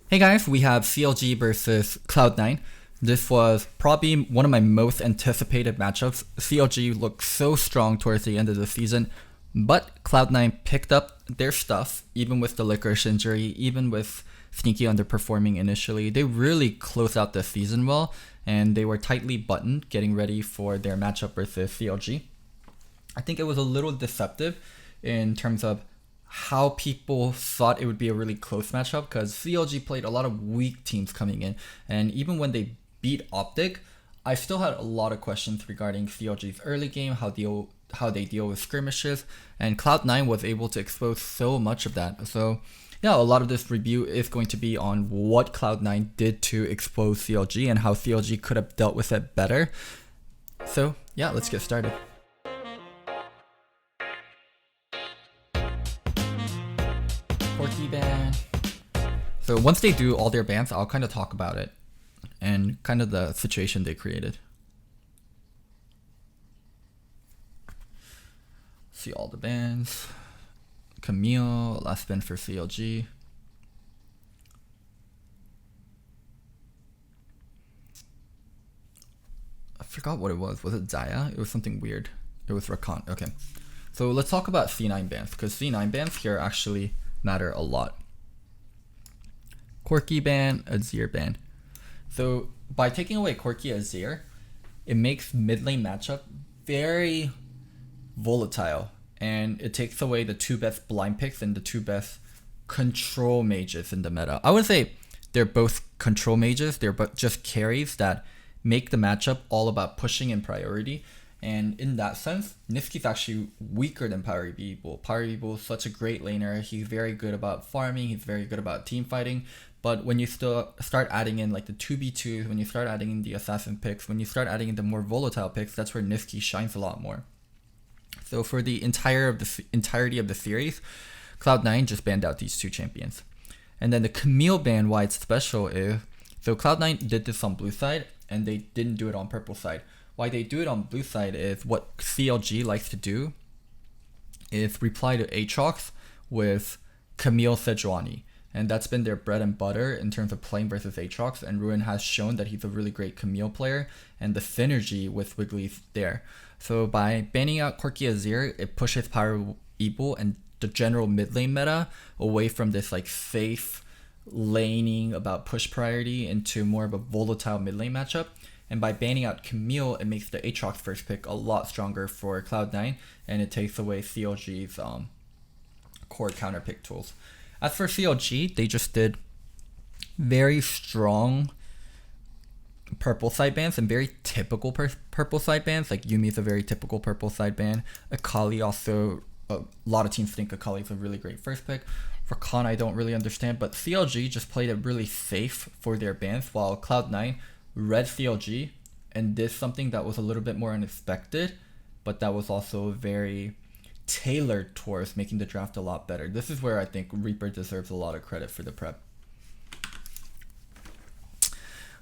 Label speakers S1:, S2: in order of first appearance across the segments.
S1: Hey guys, we have CLG versus Cloud9. This was probably one of my most anticipated matchups. CLG looked so strong towards the end of the season, but Cloud9 picked up their stuff, even with the licorice injury, even with Sneaky underperforming initially. They really closed out the season well, and they were tightly buttoned, getting ready for their matchup versus CLG. I think it was a little deceptive in terms of how people thought it would be a really close matchup because CLG played a lot of weak teams coming in, and even when they beat Optic, I still had a lot of questions regarding CLG's early game, how they deal with skirmishes, and Cloud9 was able to expose so much of that. So yeah, a lot of this review is going to be on what Cloud9 did to expose CLG and how CLG could have dealt with it better. So yeah, let's get started. Corky ban. So once they do all their bans, I'll kind of talk about it and kind of the situation they created. See all the bans. Camille, last ban for CLG. I forgot what it was. Was it Zaya? It was something weird. It was Rakan. Okay. So let's talk about C9 bans, because C9 bans here actually matter a lot. Corky ban, Azir ban. So by taking away Corky Azir, it makes mid lane matchup very volatile, and it takes away the two best blind picks and the two best control mages in the meta. I would say they're both control mages, they're both just carries that make the matchup all about pushing and priority. And in that sense, Niski's actually weaker than Power People. Power People is such a great laner. He's very good about farming. He's very good about team fighting. But when you still start adding in like the 2v2s, when you start adding in the assassin picks, when you start adding in the more volatile picks, that's where Niski shines a lot more. So for the entirety of the series, Cloud9 just banned out these two champions. And then the Camille ban, why it's special is, so Cloud9 did this on blue side, and they didn't do it on purple side. Why they do it on blue side is what CLG likes to do is reply to Aatrox with Camille Sejuani. And that's been their bread and butter in terms of playing versus Aatrox, and Ruin has shown that he's a really great Camille player, and the synergy with Wiggly's there. So by banning out Corky Azir, it pushes Power Evil and the general mid lane meta away from this like safe laning about push priority into more of a volatile mid lane matchup. And by banning out Camille, it makes the Aatrox first pick a lot stronger for Cloud9, and it takes away CLG's core counter pick tools. As for CLG, they just did very strong purple side bans and very typical purple side bans. Like Yumi's a very typical purple side ban. Akali also, a lot of teams think Akali is a really great first pick. Rakan I don't really understand, but CLG just played it really safe for their bans, while Cloud9 read CLG and did something that was a little bit more unexpected, but that was also very tailored towards making the draft a lot better. This is where I think Reaper deserves a lot of credit for the prep.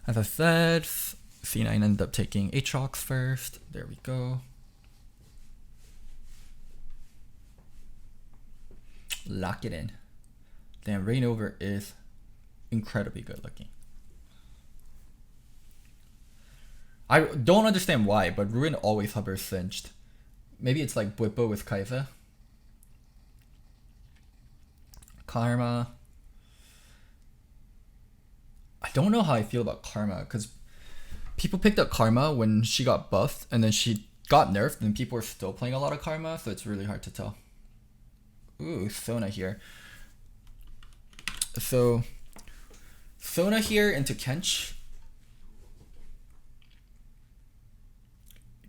S1: As I said, C9 ended up taking Aatrox first. There we go. Lock it in. Damn, Rainover is incredibly good looking. I don't understand why, but Ruin always hovers cinched. Maybe it's like Bwipo with Kai'Sa. Karma. I don't know how I feel about Karma, because people picked up Karma when she got buffed, and then she got nerfed, and people are still playing a lot of Karma, so it's really hard to tell. Ooh, Sona here. So, Sona here into Kench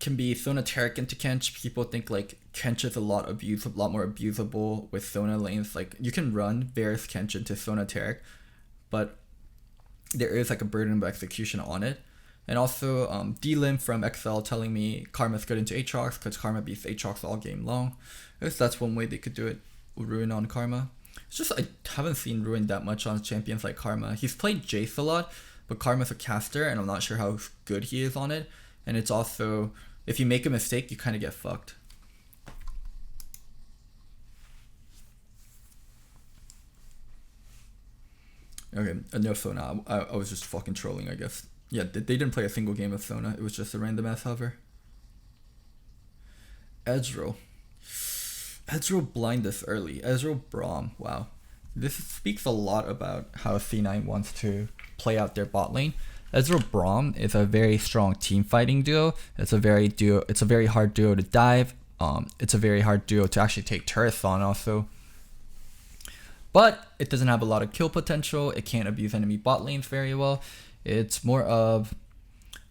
S1: can be Sona Taric into Kench. People think like Kench is a lot more abusable with Sona lanes. Like you can run Varus Kench into Sona Taric, but there is like a burden of execution on it. And also D-Lim from XL telling me Karma's good into Aatrox because Karma beats Aatrox all game long. I guess that's one way they could do it. Ruin on Karma. It's just I haven't seen Ruin that much on champions like Karma. He's played Jace a lot, but Karma's a caster, and I'm not sure how good he is on it. And it's also, if you make a mistake, you kind of get fucked. Okay, no Sona. I was just fucking trolling, I guess. Yeah, they didn't play a single game of Sona. It was just a random ass hover. Ezreal. Ezreal blind this early. Ezreal Braum. Wow. This speaks a lot about how C9 wants to play out their bot lane. Ezreal Braum is a very strong team fighting duo. It's a very hard duo to dive. It's a very hard duo to actually take turrets on also. But it doesn't have a lot of kill potential. It can't abuse enemy bot lanes very well. It's more of,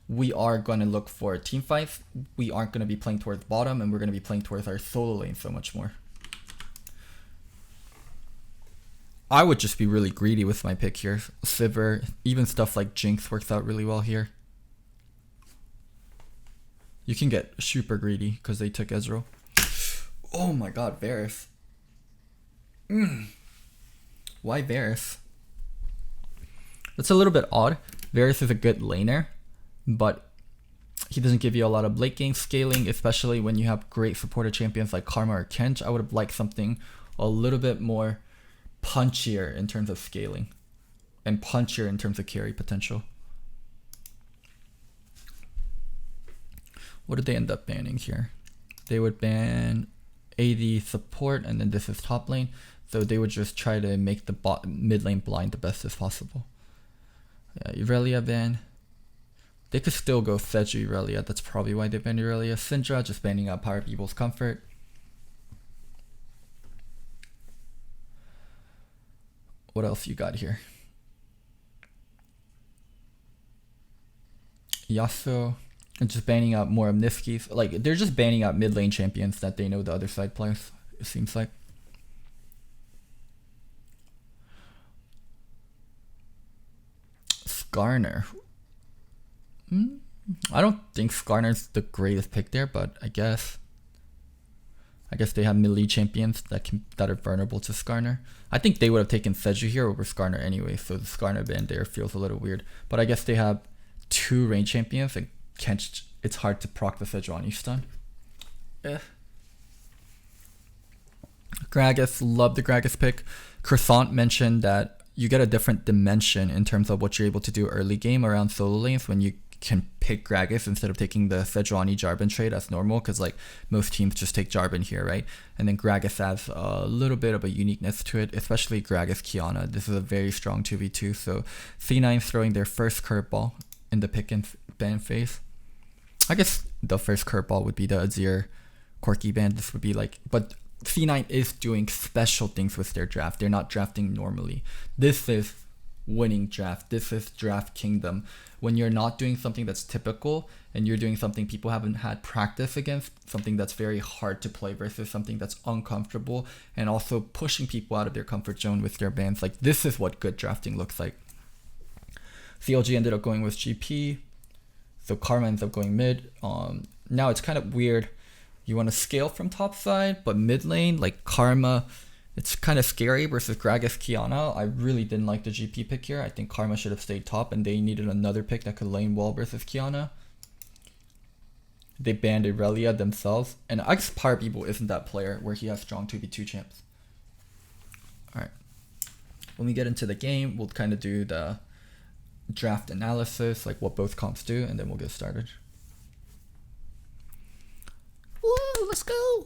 S1: we are going to look for team fights. We aren't going to be playing towards bottom, and we're going to be playing towards our solo lane so much more. I would just be really greedy with my pick here. Sivir, even stuff like Jinx works out really well here. You can get super greedy because they took Ezreal. Oh my god, Varus. Why Varus? That's a little bit odd. Varus is a good laner, but he doesn't give you a lot of late game scaling, especially when you have great supporter champions like Karma or Kench. I would have liked something a little bit more punchier in terms of scaling and punchier in terms of carry potential. What did they end up banning here? They would ban AD support, and then this is top lane. So they would just try to make the mid lane blind the best as possible. Yeah, Irelia ban. They could still go Seju Irelia. That's probably why they banned Irelia. Syndra just banning out Power People's Comfort. What else you got here? Yasuo. And just banning out more Omniskis. Like, they're just banning out mid lane champions that they know the other side plays, it seems like. Skarner. I don't think Skarner's the greatest pick there, but I guess they have melee champions that are vulnerable to Skarner. I think they would have taken Seju here over Skarner anyway, so the Skarner ban there feels a little weird. But I guess they have two range champions, and Kench, it's hard to proc the Sejuani stun. Gragas, love the Gragas pick. Croissant mentioned that you get a different dimension in terms of what you're able to do early game around solo lanes when you can pick Gragas instead of taking the Sejuani Jarvan trade as normal, because like most teams just take Jarvan here, right? And then Gragas adds a little bit of a uniqueness to it, especially Gragas Kiana. This is a very strong 2v2, so C9 throwing their first curveball in the pick and ban phase. I guess the first curveball would be the Azir Corki ban. This would be like, but C9 is doing special things with their draft. They're not drafting normally. This is winning draft. This is draft kingdom. When you're not doing something that's typical and you're doing something people haven't had practice against, something that's very hard to play versus something that's uncomfortable, and also pushing people out of their comfort zone with their bans. Like, this is what good drafting looks like. CLG ended up going with GP. So Karma ends up going mid. Now it's kind of weird. You want to scale from top side, but mid lane, like Karma, it's kind of scary versus Gragas Kiana. I really didn't like the GP pick here. I think Karma should have stayed top, and they needed another pick that could lane well versus Kiana. They banned Irelia themselves, and I guess Power People isn't that player where he has strong 2v2 champs. Alright. When we get into the game, we'll kind of do the draft analysis, like what both comps do, and then we'll get started. Woo, let's go!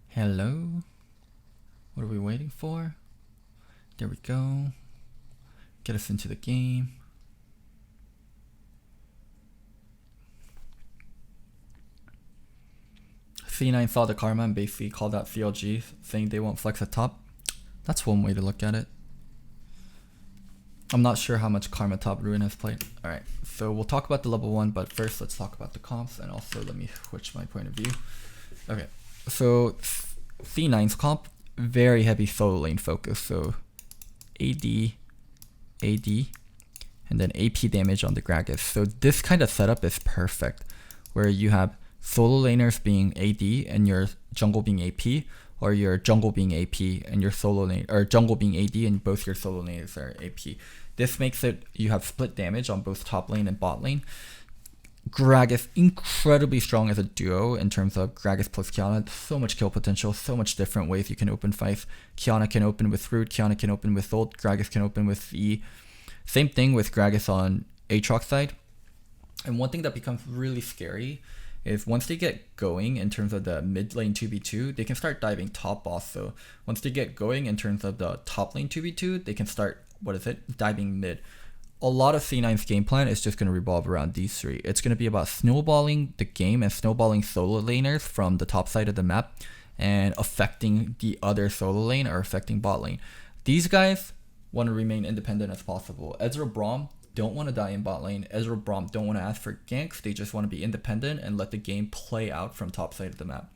S1: Hello? What are we waiting for? There we go. Get us into the game. C9 saw the Karma and basically called out CLG, saying they won't flex at top. That's one way to look at it. I'm not sure how much Karma top Ruin has played. Alright, so we'll talk about the level 1, but first let's talk about the comps, and also let me switch my point of view. Okay, so C9's comp, very heavy solo lane focus, so AD, and then AP damage on the Gragas. So this kind of setup is perfect, where you have solo laners being AD and your jungle being AP, or your jungle being AP and your solo lane, or jungle being AD and both your solo lanes are AP. This makes it you have split damage on both top lane and bot lane. Gragas incredibly strong as a duo in terms of Gragas plus Kiana. So much kill potential, so much different ways you can open fights. Kiana can open with Root, Kiana can open with ult, Gragas can open with E. Same thing with Gragas on Aatrox side. And one thing that becomes really scary is once they get going in terms of the mid lane 2v2, they can start diving top also. Once they get going in terms of the top lane 2v2, they can start, diving mid. A lot of C9's game plan is just going to revolve around these three. It's going to be about snowballing the game and snowballing solo laners from the top side of the map and affecting the other solo lane or affecting bot lane. These guys want to remain independent as possible. Ezreal Braum don't want to die in bot lane. Ezreal Braum don't want to ask for ganks. They just want to be independent and let the game play out from top side of the map.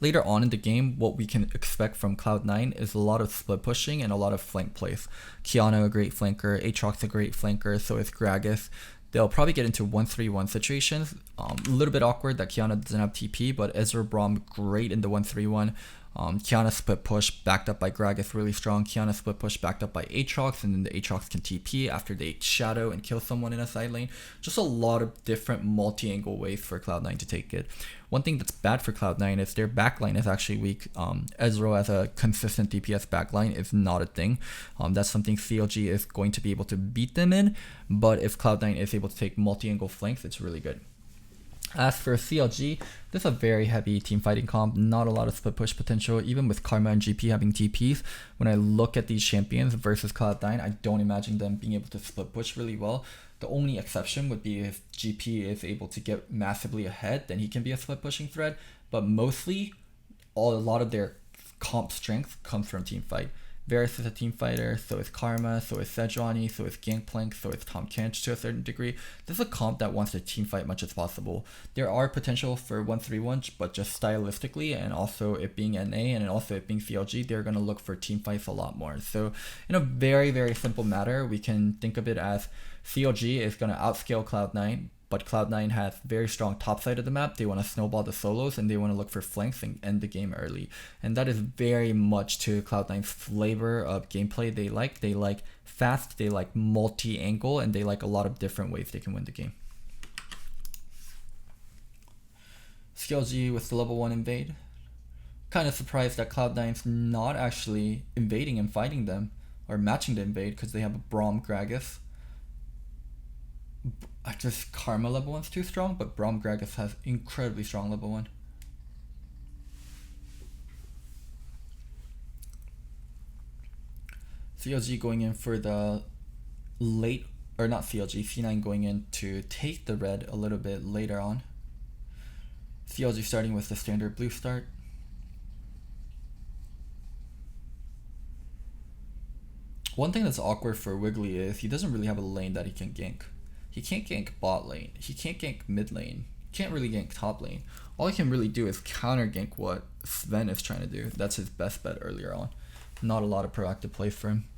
S1: Later on in the game, what we can expect from Cloud9 is a lot of split pushing and a lot of flank plays. Kiana a great flanker, Aatrox a great flanker, so is Gragas. They'll probably get into 1-3-1 situations. A little bit awkward that Kiana doesn't have TP, but Ezreal Braum great in the 1-3-1. Kiana split push backed up by Gragas really strong. Kiana split push backed up by Aatrox, and then the Aatrox can TP after they shadow and kill someone in a side lane. Just a lot of different multi-angle ways for Cloud9 to take it. One thing that's bad for Cloud9 is their backline is actually weak. Ezreal as a consistent DPS backline is not a thing. That's something CLG is going to be able to beat them in, but if Cloud9 is able to take multi-angle flanks, it's really good. As for CLG, this is a very heavy team fighting comp, not a lot of split push potential, even with Karma and GP having TPs. When I look at these champions versus Cloud9, I don't imagine them being able to split push really well. The only exception would be if GP is able to get massively ahead, then he can be a split pushing threat, but mostly a lot of their comp strength comes from team fight. Varus is a team fighter, so is Karma, so is Sejuani, so is Gangplank, so is Tahm Kench to a certain degree. This is a comp that wants to team fight much as possible. There are potential for 1-3-1, but just stylistically and also it being NA and also it being CLG, they're going to look for team fights a lot more. So in a very, very simple matter, we can think of it as CLG is going to outscale Cloud9, but Cloud9 has very strong top side of the map. They want to snowball the solos and they want to look for flanks and end the game early. And that is very much to Cloud9's flavor of gameplay they like. They like fast, they like multi-angle, and they like a lot of different ways they can win the game. CLG with the level 1 invade. Kind of surprised that Cloud9's not actually invading and fighting them or matching the invade because they have a Braum Gragas. I just Karma level 1's too strong, but Braum Gragas has incredibly strong level 1. CLG going in for the late, or not CLG, C9 going in to take the red a little bit later on. CLG starting with the standard blue start. One thing that's awkward for Wiggly is he doesn't really have a lane that he can gank. He can't gank bot lane. He can't gank mid lane. He can't really gank top lane. All he can really do is counter gank what Sven is trying to do. That's his best bet earlier on. Not a lot of proactive play for him.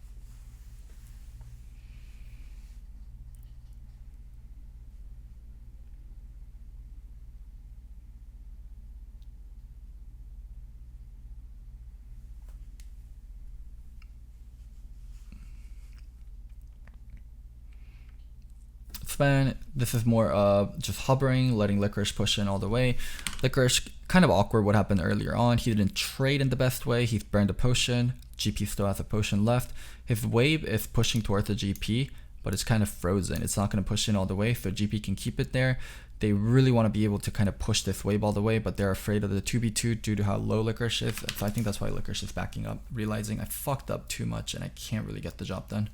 S1: Sven, this is more of just hovering, letting Licorice push in all the way. Licorice, kind of awkward what happened earlier on. He didn't trade in the best way. He's burned a potion. GP still has a potion left. His wave is pushing towards the GP, but it's kind of frozen. It's not going to push in all the way, so GP can keep it there. They really want to be able to kind of push this wave all the way, but they're afraid of the 2v2 due to how low Licorice is. So I think that's why Licorice is backing up, realizing I fucked up too much and I can't really get the job done.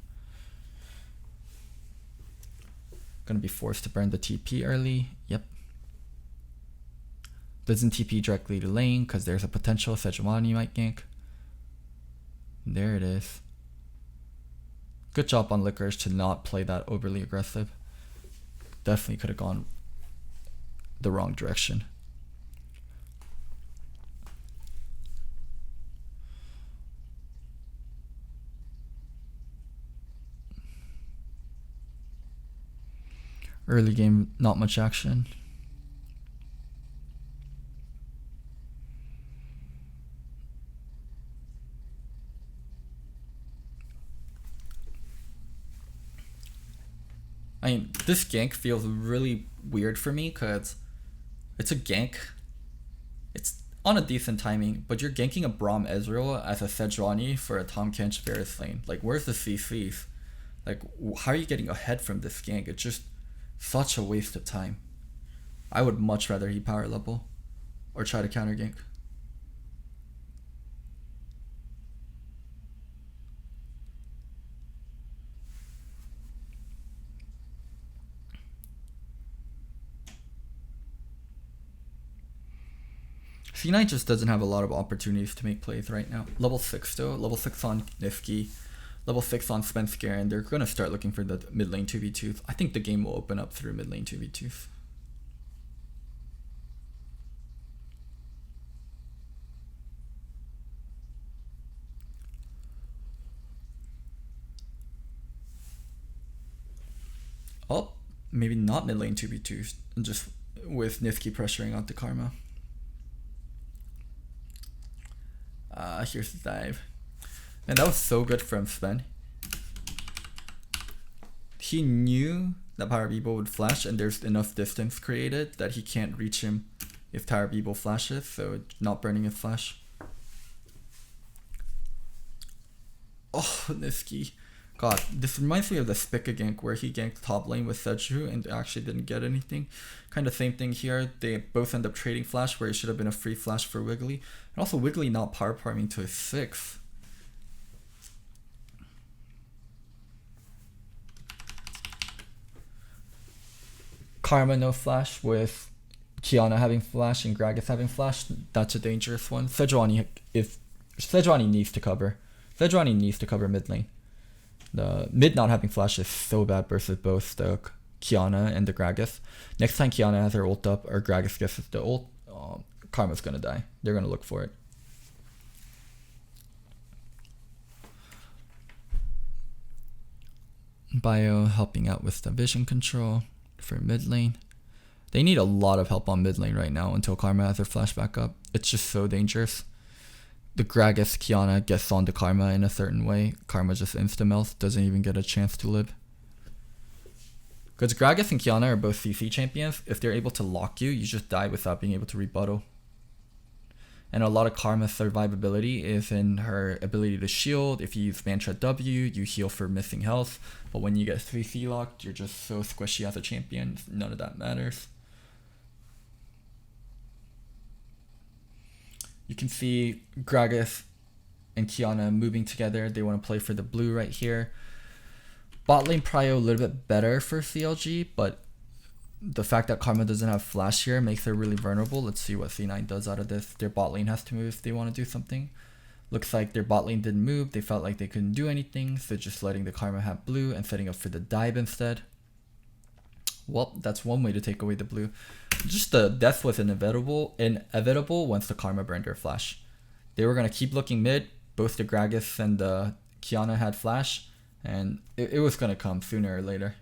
S1: Gonna be forced to burn the TP early. Yep. Doesn't TP directly to lane because there's a potential Sejuani might gank. There it is. Good job on Licorice to not play that overly aggressive. Definitely could have gone the wrong direction. Early game, not much action. I mean, this gank feels really weird for me because it's a gank. It's on a decent timing, but you're ganking a Braum Ezreal as a Sejuani for a Tahm Kench Varus lane. Like, where's the CCs? Like, how are you getting ahead from this gank? It's just such a waste of time. I would much rather he power level or try to counter gank. C9 just doesn't have a lot of opportunities to make plays right now. Level 6 though, level 6 on Nifki, level 6 on Spencer, and they're going to start looking for the mid lane 2v2s. I think the game will open up through mid lane 2v2s. Oh, maybe not mid lane 2v2s, just with Nifki pressuring onto Karma. Here's the dive. And that was so good from Sven. He knew that Power Bebo would flash, and there's enough distance created that he can't reach him if Power Bebo flashes, so not burning his flash. Oh, Nifki. God, this reminds me of the Spica gank where he ganked top lane with Seju and actually didn't get anything. Kind of same thing here. They both end up trading flash where it should have been a free flash for Wiggly. And also Wiggly not power farming to his 6th. Karma no flash with Kiana having flash and Gragas having flash. That's a dangerous one. Sejuani needs to cover. Sejuani needs to cover mid lane. The mid not having flash is so bad versus both the Kiana and the Gragas. Next time Kiana has her ult up or Gragas gets the ult, Karma's gonna die. They're gonna look for it. Bio helping out with the vision control for mid lane. They need a lot of help on mid lane right now until Karma has her flash back up. It's just so dangerous. The Gragas Kiana gets onto Karma in a certain way. Karma just insta-melts, doesn't even get a chance to live. Because Gragas and Kiana are both CC champions. If they're able to lock you, you just die without being able to rebuttal. And a lot of Karma's survivability is in her ability to shield. If you use Mantra W, you heal for missing health. But when you get 3C locked, you're just so squishy as a champion. None of that matters. You can see Gragas and Kiana moving together. They want to play for the blue right here. Bot lane prio a little bit better for CLG, but the fact that Karma doesn't have flash here makes her really vulnerable. Let's see what C9 does out of this. Their bot lane has to move if they want to do something. Looks like their bot lane didn't move. They felt like they couldn't do anything, so just letting the Karma have blue and setting up for the dive instead. Well, that's one way to take away the blue. Just the death was inevitable once the Karma burned their flash. They were going to keep looking mid. Both the Gragas and the Kiana had flash, and it was going to come sooner or later.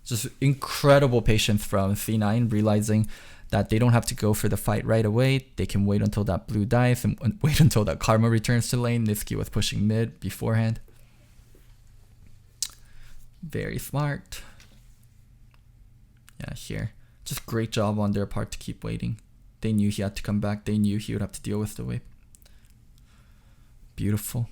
S1: Just incredible patience from C9, realizing that they don't have to go for the fight right away. They can wait until that blue dies and wait until that Karma returns to lane. Nifki was pushing mid beforehand. Very smart. Yeah, here. Just great job on their part to keep waiting. They knew he had to come back. They knew he would have to deal with the wave. Beautiful.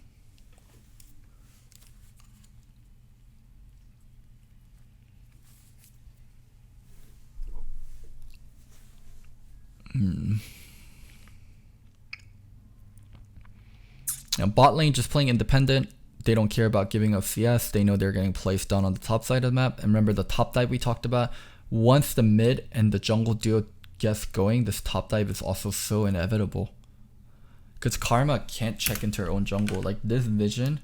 S1: Now bot lane just playing independent. They don't care about giving up CS. They know they're getting placed down on the top side of the map. And remember the top dive we talked about? Once the mid and the jungle duo gets going, this top dive is also so inevitable. Because Karma can't check into her own jungle. Like, this vision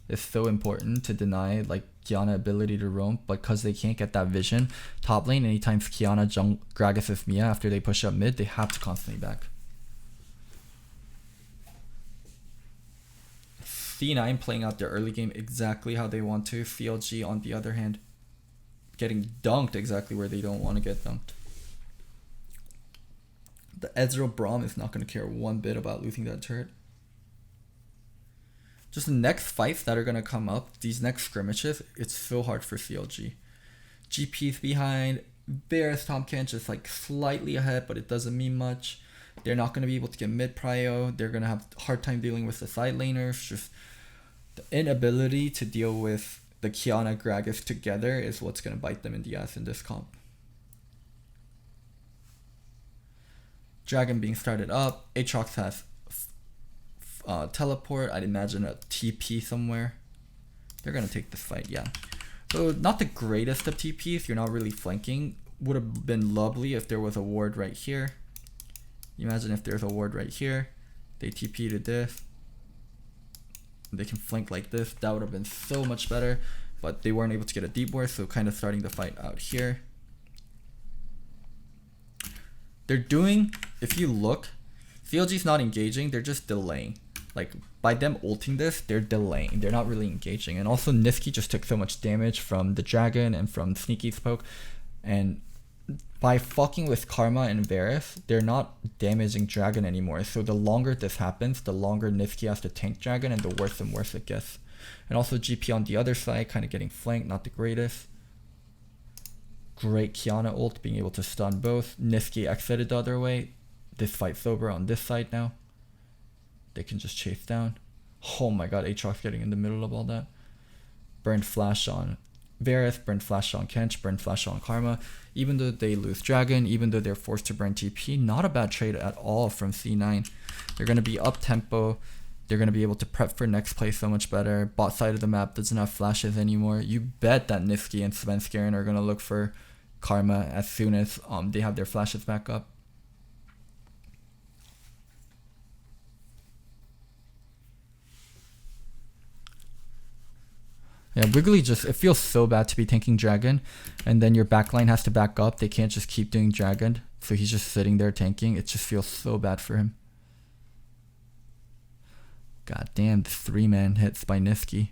S1: is so important to deny like Kiana ability to roam, but because they can't get that vision, top lane, anytime Kiana, Gragas, if Mia, after they push up mid, they have to constantly back. C9 playing out their early game exactly how they want to. CLG, on the other hand, getting dunked exactly where they don't want to get dunked. The Ezreal Braum is not going to care one bit about losing that turret. Just the next fights that are going to come up, these next scrimmages, it's so hard for CLG. GP's behind. Varus, Tahm Kench is like slightly ahead, but it doesn't mean much. They're not going to be able to get mid prio. They're going to have a hard time dealing with the side laners. Just the inability to deal with the Qiyana Gragas together is what's going to bite them in the ass in this comp. Dragon being started up. Aatrox has teleport. I'd imagine a TP somewhere. They're going to take this fight, yeah. So not the greatest of TPs. You're not really flanking. Would have been lovely if there was a ward right here. Imagine if there's a ward right here. They TP to this. They can flank like this. That would have been so much better. But they weren't able to get a deep ward, so kind of starting the fight out here. They're doing, if you look, CLG's not engaging, they're just delaying. Like, by them ulting this, they're delaying. They're not really engaging. And also, Niski just took so much damage from the dragon and from Sneaky's poke. And by fucking with Karma and Varus, they're not damaging dragon anymore. So the longer this happens, the longer Niski has to tank dragon and the worse and worse it gets. And also GP on the other side, kind of getting flanked, not the greatest. Great Qiyana ult, being able to stun both. Niski exited the other way. This fight's over on this side now. They can just chase down. Oh my god, Aatrox getting in the middle of all that. Burned flash on Varus, burned flash on Kench, burned flash on Karma. Even though they lose dragon, even though they're forced to burn TP, not a bad trade at all from C9. They're going to be up tempo. They're going to be able to prep for next play so much better. Bot side of the map doesn't have flashes anymore. You bet that Niski and Svenskeren are going to look for Karma as soon as they have their flashes back up. Yeah, Wiggly just, it feels so bad to be tanking dragon, and then your backline has to back up. They can't just keep doing dragon, so he's just sitting there tanking. It just feels so bad for him. God damn, the 3-man hits by Niski.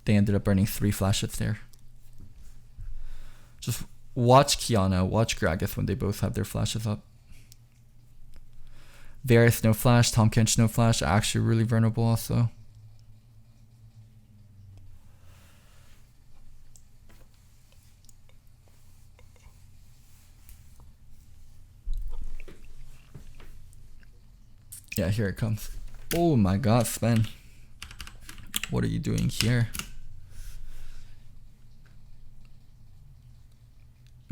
S1: They ended up burning 3 flashes there. Just watch Qiyana, watch Gragas when they both have their flashes up. Varus no flash, Tahm Kench no flash, actually really vulnerable also. Yeah, here it comes. Oh my god, Sven. What are you doing here?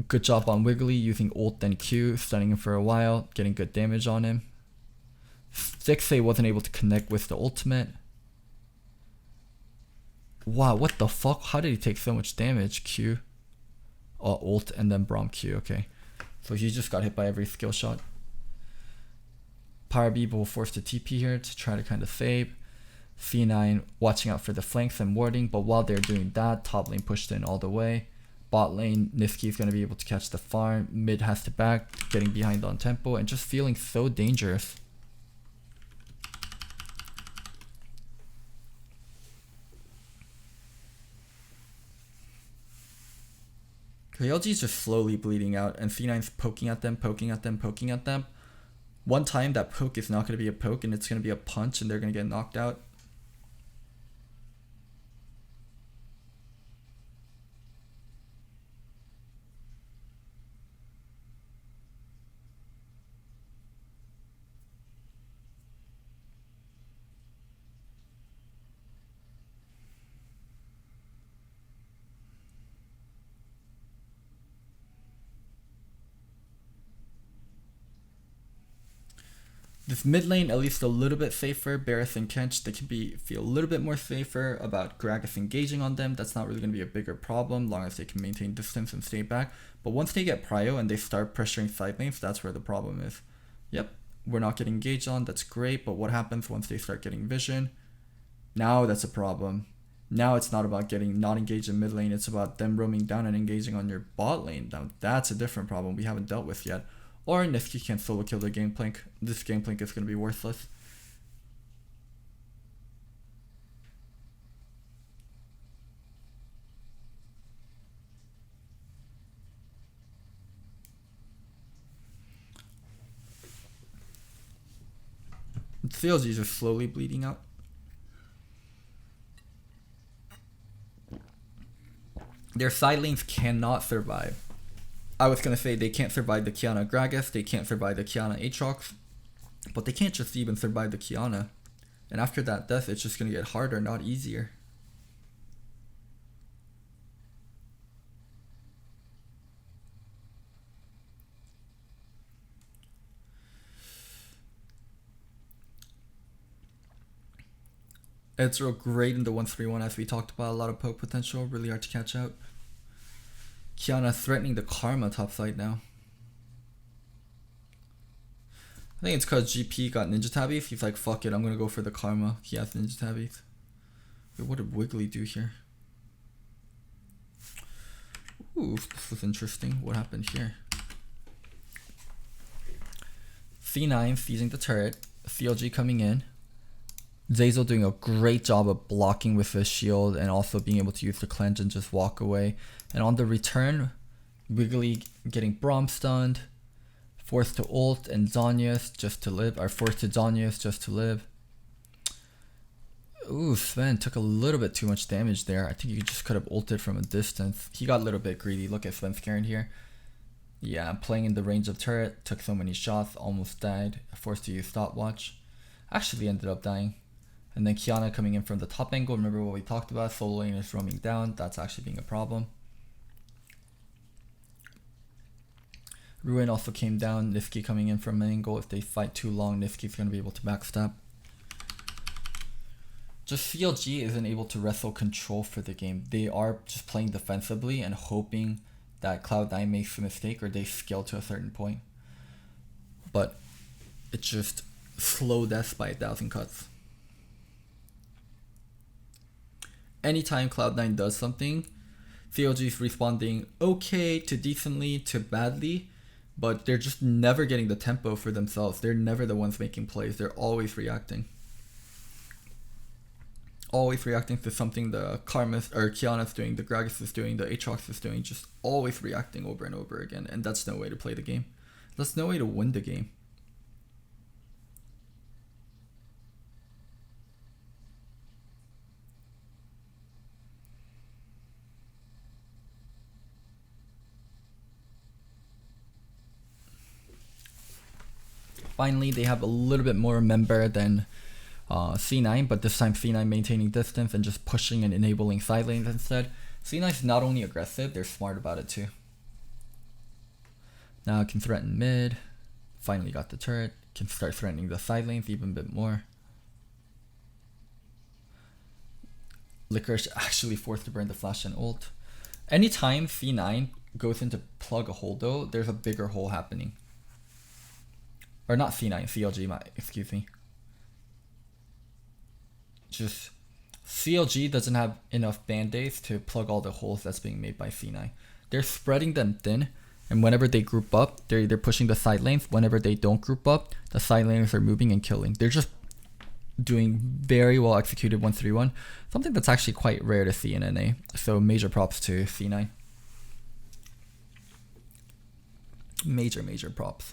S1: Good job on Wiggly using ult and Q, stunning him for a while, getting good damage on him. 6A wasn't able to connect with the ultimate. Wow, what the fuck? How did he take so much damage? Q. Ult and then Braum Q, okay. So he just got hit by every skill shot. Power Beeb will force the TP here to try to kind of save. C9 watching out for the flanks and warding, but while they're doing that, top lane pushed in all the way. Bot lane, Niski is going to be able to catch the farm. Mid has to back, getting behind on tempo, and just feeling so dangerous. CLG is just slowly bleeding out, and C9's poking at them, poking at them, poking at them. One time that poke is not going to be a poke, and it's going to be a punch, and they're going to get knocked out. This mid lane, at least a little bit safer. Varus and Kench, they can feel a little bit more safer about Gragas engaging on them. That's not really going to be a bigger problem, long as they can maintain distance and stay back. But once they get prio and they start pressuring side lanes, that's where the problem is. Yep, we're not getting engaged on, that's great, but what happens once they start getting vision? Now that's a problem. Now it's not about getting not engaged in mid lane, it's about them roaming down and engaging on your bot lane. Now that's a different problem we haven't dealt with yet. Or Niski can solo kill the Gangplank. This Gangplank is going to be worthless. CLG is just slowly bleeding out. Their side lanes cannot survive. I was going to say they can't survive the Kiana Gragas, they can't survive the Kiana Aatrox, but they can't just even survive the Kiana. And after that death, it's just going to get harder, not easier. It's real great in the 1-3-1 as we talked about. A lot of poke potential, really hard to catch out. Kiana threatening the Karma topside now. I think it's because GP got Ninja Tabbies. He's like, fuck it, I'm going to go for the Karma. He has Ninja Tabbies. Wait, what did Wiggly do here? Ooh, this was interesting. What happened here? C9 seizing the turret. CLG coming in. Zeyzal doing a great job of blocking with his shield and also being able to use the cleanse and just walk away. And on the return, Wiggly getting Braum stunned, forced to ult, and Zhonya's just to live, or forced to Zhonya's just to live. Ooh, Sven took a little bit too much damage there. I think you just could have ulted from a distance. He got a little bit greedy. Look at Sven's Karen here. Yeah, playing in the range of turret, took so many shots, almost died, forced to use stopwatch. Actually ended up dying. And then Kiana coming in from the top angle. Remember what we talked about, solo lane is roaming down. That's actually being a problem. Ruin also came down. Niski coming in from an angle. If they fight too long, Niski's going to be able to backstab. Just CLG isn't able to wrestle control for the game. They are just playing defensively and hoping that Cloud9 makes a mistake or they scale to a certain point. But it's just slow death by 1,000 cuts. Anytime Cloud9 does something, CLG is responding okay to decently to badly, but they're just never getting the tempo for themselves. They're never the ones making plays. They're always reacting. Always reacting to something the Karma's or Kiana's doing, the Gragas is doing, the Aatrox is doing, just always reacting over and over again. And that's no way to play the game. That's no way to win the game. Finally, they have a little bit more member than C9, but this time C9 maintaining distance and just pushing and enabling side lanes instead. C9 is not only aggressive, they're smart about it too. Now it can threaten mid. Finally got the turret. Can start threatening the side lanes even a bit more. Licorice actually forced to burn the flash and ult. Anytime C9 goes into plug a hole though, there's a bigger hole happening. Or not C9, CLG, excuse me. Just CLG doesn't have enough band-aids to plug all the holes that's being made by C9. They're spreading them thin, and whenever they group up, they're either pushing the side lanes. Whenever they don't group up, the side lanes are moving and killing. They're just doing very well executed 1-3-1, something that's actually quite rare to see in NA. So major props to C9. Major props.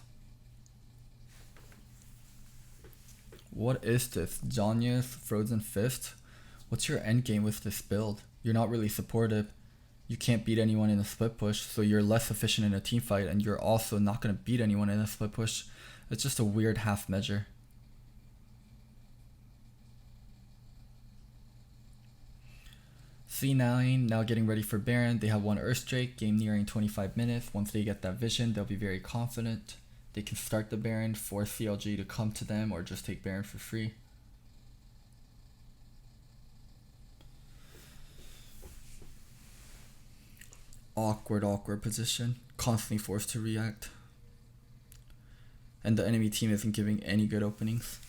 S1: What is this? Zhonya's Frozen Fist? What's your end game with this build? You're not really supportive. You can't beat anyone in a split push, so you're less efficient in a team fight, and you're also not going to beat anyone in a split push. It's just a weird half measure. C9 now getting ready for Baron. They have one Earthdrake, game nearing 25 minutes. Once they get that vision, they'll be very confident. They can start the Baron, force CLG to come to them, or just take Baron for free. Awkward position. Constantly forced to react. And the enemy team isn't giving any good openings.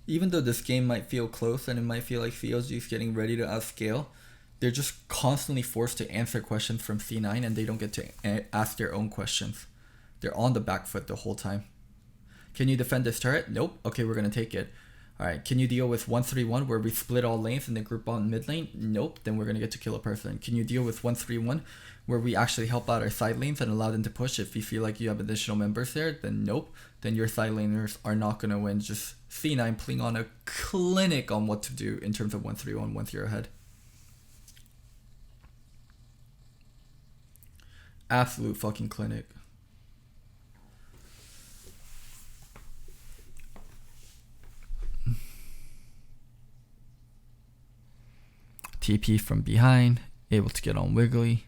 S1: Even though this game might feel close and it might feel like CLG is getting ready to outscale, they're just constantly forced to answer questions from C9 and they don't get to ask their own questions. They're on the back foot the whole time. Can you defend this turret? Nope. Okay, we're going to take it. Alright, can you deal with 1-3-1 where we split all lanes and then group on mid lane? Nope. Then we're going to get to kill a person. Can you deal with 1-3-1 where we actually help out our side lanes and allow them to push? If you feel like you have additional members there, then nope. Then your side laners are not going to win. Just C9 playing on a clinic on what to do in terms of 1-3-1 once you're ahead. Absolute fucking clinic. TP from behind, able to get on Wiggly.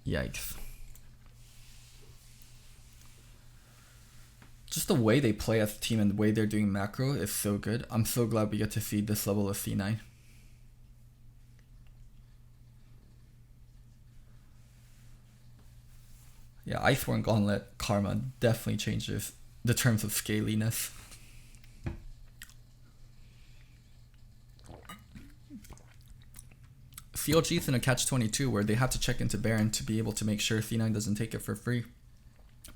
S1: Yikes. Just the way they play as a team and the way they're doing macro is so good. I'm so glad we get to see this level of C9. Yeah, Iceborne Gauntlet Karma definitely changes the terms of scaliness. CLG's in a catch-22 where they have to check into Baron to be able to make sure C9 doesn't take it for free.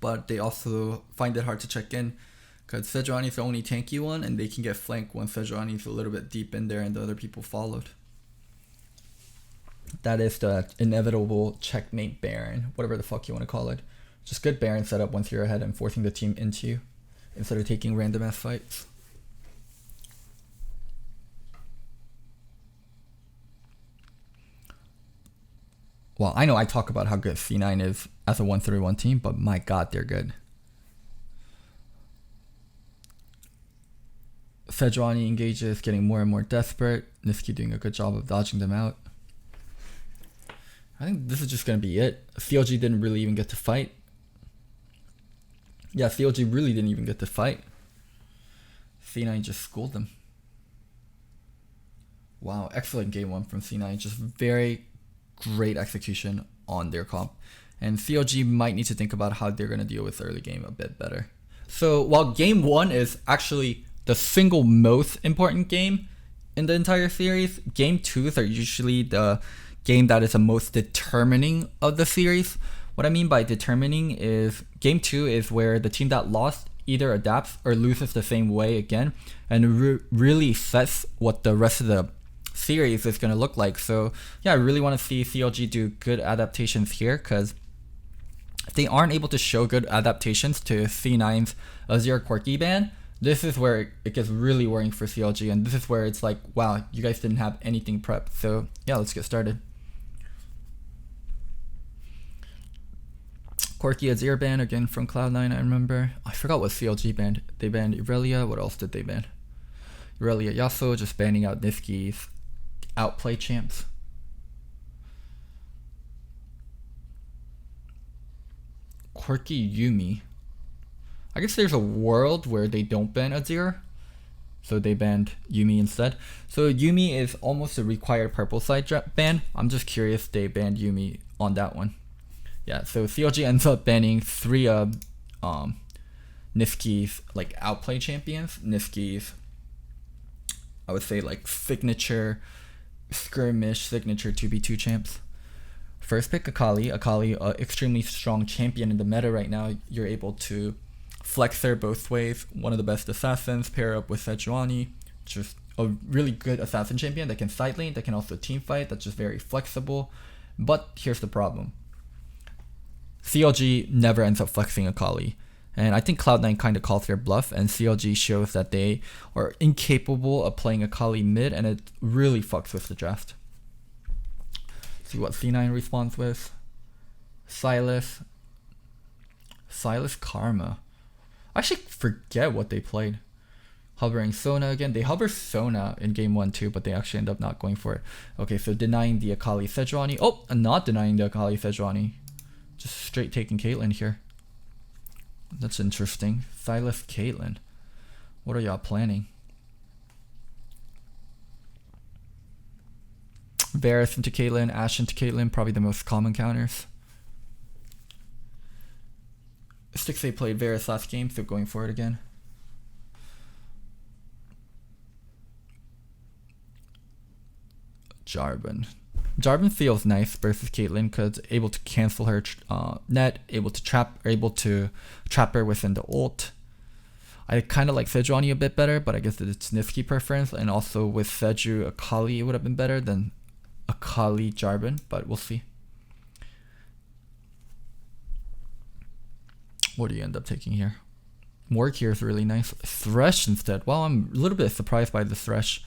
S1: But they also find it hard to check in because Sejuani's the only tanky one and they can get flanked when Sejuani's a little bit deep in there and the other people followed. That is the inevitable checkmate Baron, whatever the fuck you want to call it. Just good Baron setup once you're ahead and forcing the team into you instead of taking random ass fights. Well, I know I talk about how good C9 is as a 1-3-1 team, but my god, they're good. Sejuani engages, getting more and more desperate. Niski doing a good job of dodging them out. I think this is just going to be it. CLG didn't really even get to fight. Yeah, CLG really didn't even get to fight. C9 just schooled them. Wow, excellent game one from C9. Just very great execution on their comp. And CLG might need to think about how they're going to deal with the early game a bit better. So while game one is actually the single most important game in the entire series, game twos are usually the game that is the most determining of the series. What I mean by determining is game two is where the team that lost either adapts or loses the same way again and really sets what the rest of the series is going to look like. So yeah, I really want to see CLG do good adaptations here because if they aren't able to show good adaptations to C9's Azir Quirky ban, this is where it gets really worrying for CLG, and this is where it's like, wow, you guys didn't have anything prepped. So yeah, let's get started. Quirky Azir ban again from Cloud9, I remember. I forgot what CLG banned. They banned Irelia. What else did they ban? Irelia Yasuo, just banning out Niski's outplay champs. Quirky Yuumi. I guess there's a world where they don't ban Azir, so they banned Yuumi instead. So Yuumi is almost a required purple side ban. I'm just curious they banned Yuumi on that one. Yeah, so CLG ends up banning 3 of Niski's like outplay champions. Niski's, I would say, like signature skirmish, signature 2v2 champs. First pick Akali. Akali, extremely strong champion in the meta right now. You're able to flex her both ways. One of the best assassins, pair up with Sejuani. Just a really good assassin champion that can side lane, that can also team fight, that's just very flexible. But here's the problem. CLG never ends up flexing Akali. And I think Cloud9 kind of calls their bluff, and CLG shows that they are incapable of playing Akali mid, and it really fucks with the draft. See what C9 responds with. Silas Karma. I actually forget what they played. Hovering Sona again. They hover Sona in game 1 too, but they actually end up not going for it. Okay, so denying the Akali Sejuani. Oh, and not denying the Akali Sejuani. Just straight taking Caitlyn here. That's interesting. Silas Caitlyn. What are y'all planning? Varus into Caitlyn, Ashe into Caitlyn, probably the most common counters. Stixxay played Varus last game, so going for it again. Jarvan feels nice versus Caitlyn because able to cancel her net, able to trap her within the ult. I kind of like Sejuani a bit better, but I guess it's Niski preference, and also with Seju Akali it would have been better than Akali Jarvan, but we'll see. What do you end up taking here? Mork here is really nice. Thresh instead. Well, I'm a little bit surprised by the Thresh.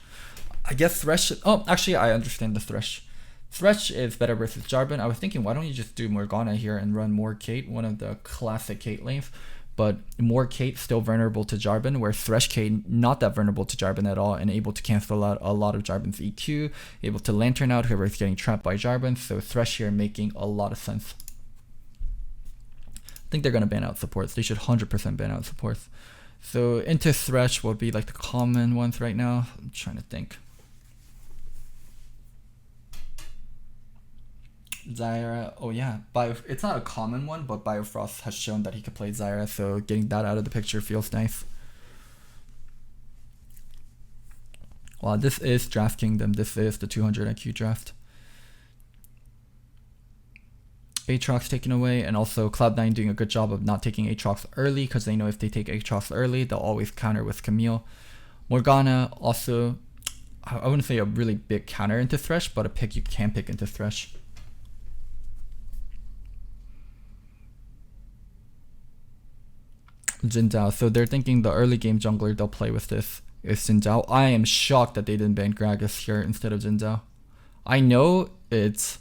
S1: I guess Thresh... Oh, actually, I understand the Thresh. Thresh is better versus Jarvan. I was thinking, why don't you just do Morgana here and run more Kate, one of the classic Kate lanes. But more Kate still vulnerable to Jarvan, where Thresh Kate not that vulnerable to Jarvan at all and able to cancel out a lot of Jarvan's EQ, able to Lantern out whoever is getting trapped by Jarvan. So Thresh here making a lot of sense. I think they're going to ban out supports. They should 100% ban out supports. So into Thresh would be like the common ones right now. I'm trying to think. Zyra, oh yeah, it's not a common one, but Biofrost has shown that he could play Zyra, so getting that out of the picture feels nice. Wow, this is Draft Kingdom. This is the 200 IQ draft. Aatrox taken away, and also Cloud9 doing a good job of not taking Aatrox early, because they know if they take Aatrox early, they'll always counter with Camille. Morgana also, I wouldn't say a really big counter into Thresh, but a pick you can pick into Thresh. Jin Zhao. So they're thinking the early game jungler they'll play with this is Jin Zhao. I am shocked that they didn't ban Gragas here instead of Jin Zhao. I know it's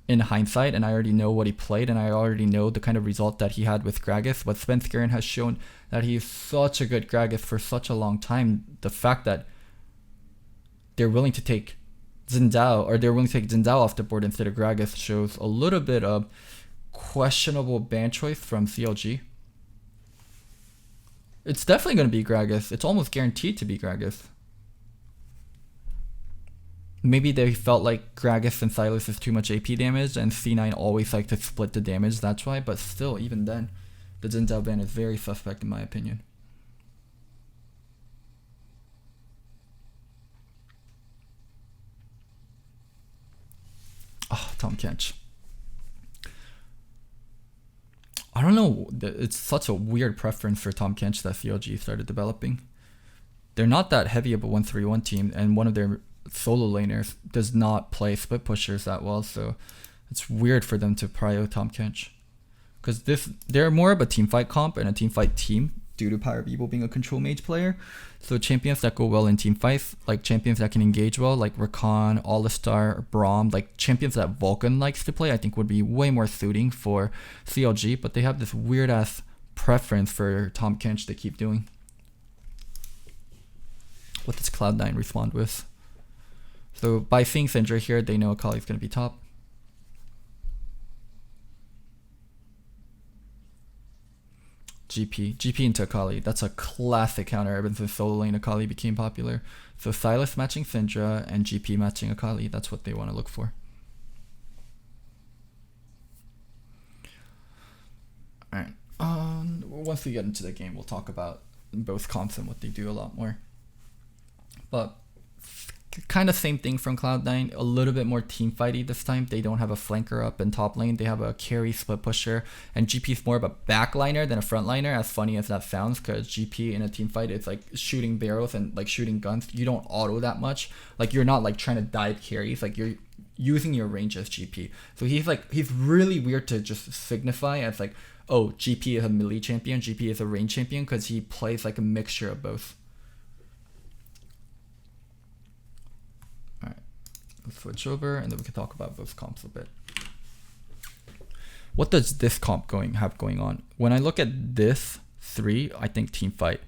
S1: in hindsight, and I already know what he played, and I already know the kind of result that he had with Gragas, but Svenskeren has shown that he's such a good Gragas for such a long time. The fact that they're willing to take Jin Zhao, or they're willing to take Jin Zhao off the board instead of Gragas, shows a little bit of questionable ban choice from CLG. It's definitely going to be Gragas. It's almost guaranteed to be Gragas. Maybe they felt like Gragas and Sylas is too much AP damage, and C9 always like to split the damage, that's why. But still, even then, the Jin Zhao ban is very suspect in my opinion. Oh, Tahm Kench. I don't know, it's such a weird preference for Tahm Kench that CLG started developing. They're not that heavy of a 1-3-1 team, and one of their solo laners does not play split pushers that well, so it's weird for them to prio Tahm Kench. Because they're more of a teamfight comp and a teamfight team due to Pyre Beeble being a control mage player. So champions that go well in team fights, like champions that can engage well, like Rakan, Alistar, Braum, like champions that Vulcan likes to play, I think would be way more suiting for CLG, but they have this weird ass preference for Tahm Kench to keep doing. What does Cloud9 respond with? So by seeing Syndra here, they know Akali's going to be top. GP into Akali. That's a classic counter ever since solo lane Akali became popular. So Sylas matching Syndra and GP matching Akali. That's what they want to look for. Alright. Once we get into the game, we'll talk about both comps and what they do a lot more. But kind of same thing from Cloud9, a little bit more team fighty this time. They don't have a flanker up in top lane. They have a carry split pusher, and GP is more of a backliner than a frontliner, as funny as that sounds, because GP in a team fight, it's like shooting barrels and like shooting guns. You don't auto that much. Like you're not like trying to dive carries, like you're using your range as GP. So he's really weird to just signify as like, oh, GP is a melee champion, GP is a range champion, because he plays like a mixture of both. Let's switch over, and then we can talk about both comps a bit. What does this comp have going on? When I look at this three, I think team fight.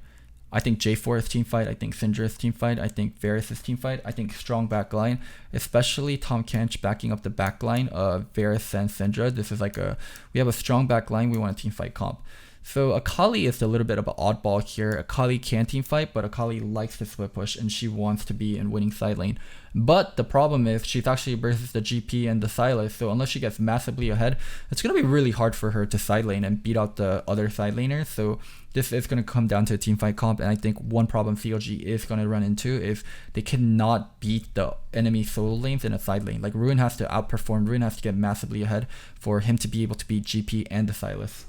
S1: I think J4 is team fight. I think Syndra is team fight. I think Varus is team fight. I think strong backline, especially Tahm Kench backing up the backline of Varus and Syndra. This is like we have a strong backline. We want a team fight comp. So Akali is a little bit of an oddball here. Akali can team fight, but Akali likes to split push, and she wants to be in winning side lane. But the problem is she's actually versus the GP and the Sylas, so unless she gets massively ahead, it's going to be really hard for her to side lane and beat out the other side laners. So this is going to come down to a team fight comp, and I think one problem CLG is going to run into is they cannot beat the enemy solo lanes in a side lane. Like Ruin has to outperform, Ruin has to get massively ahead for him to be able to beat GP and the Sylas.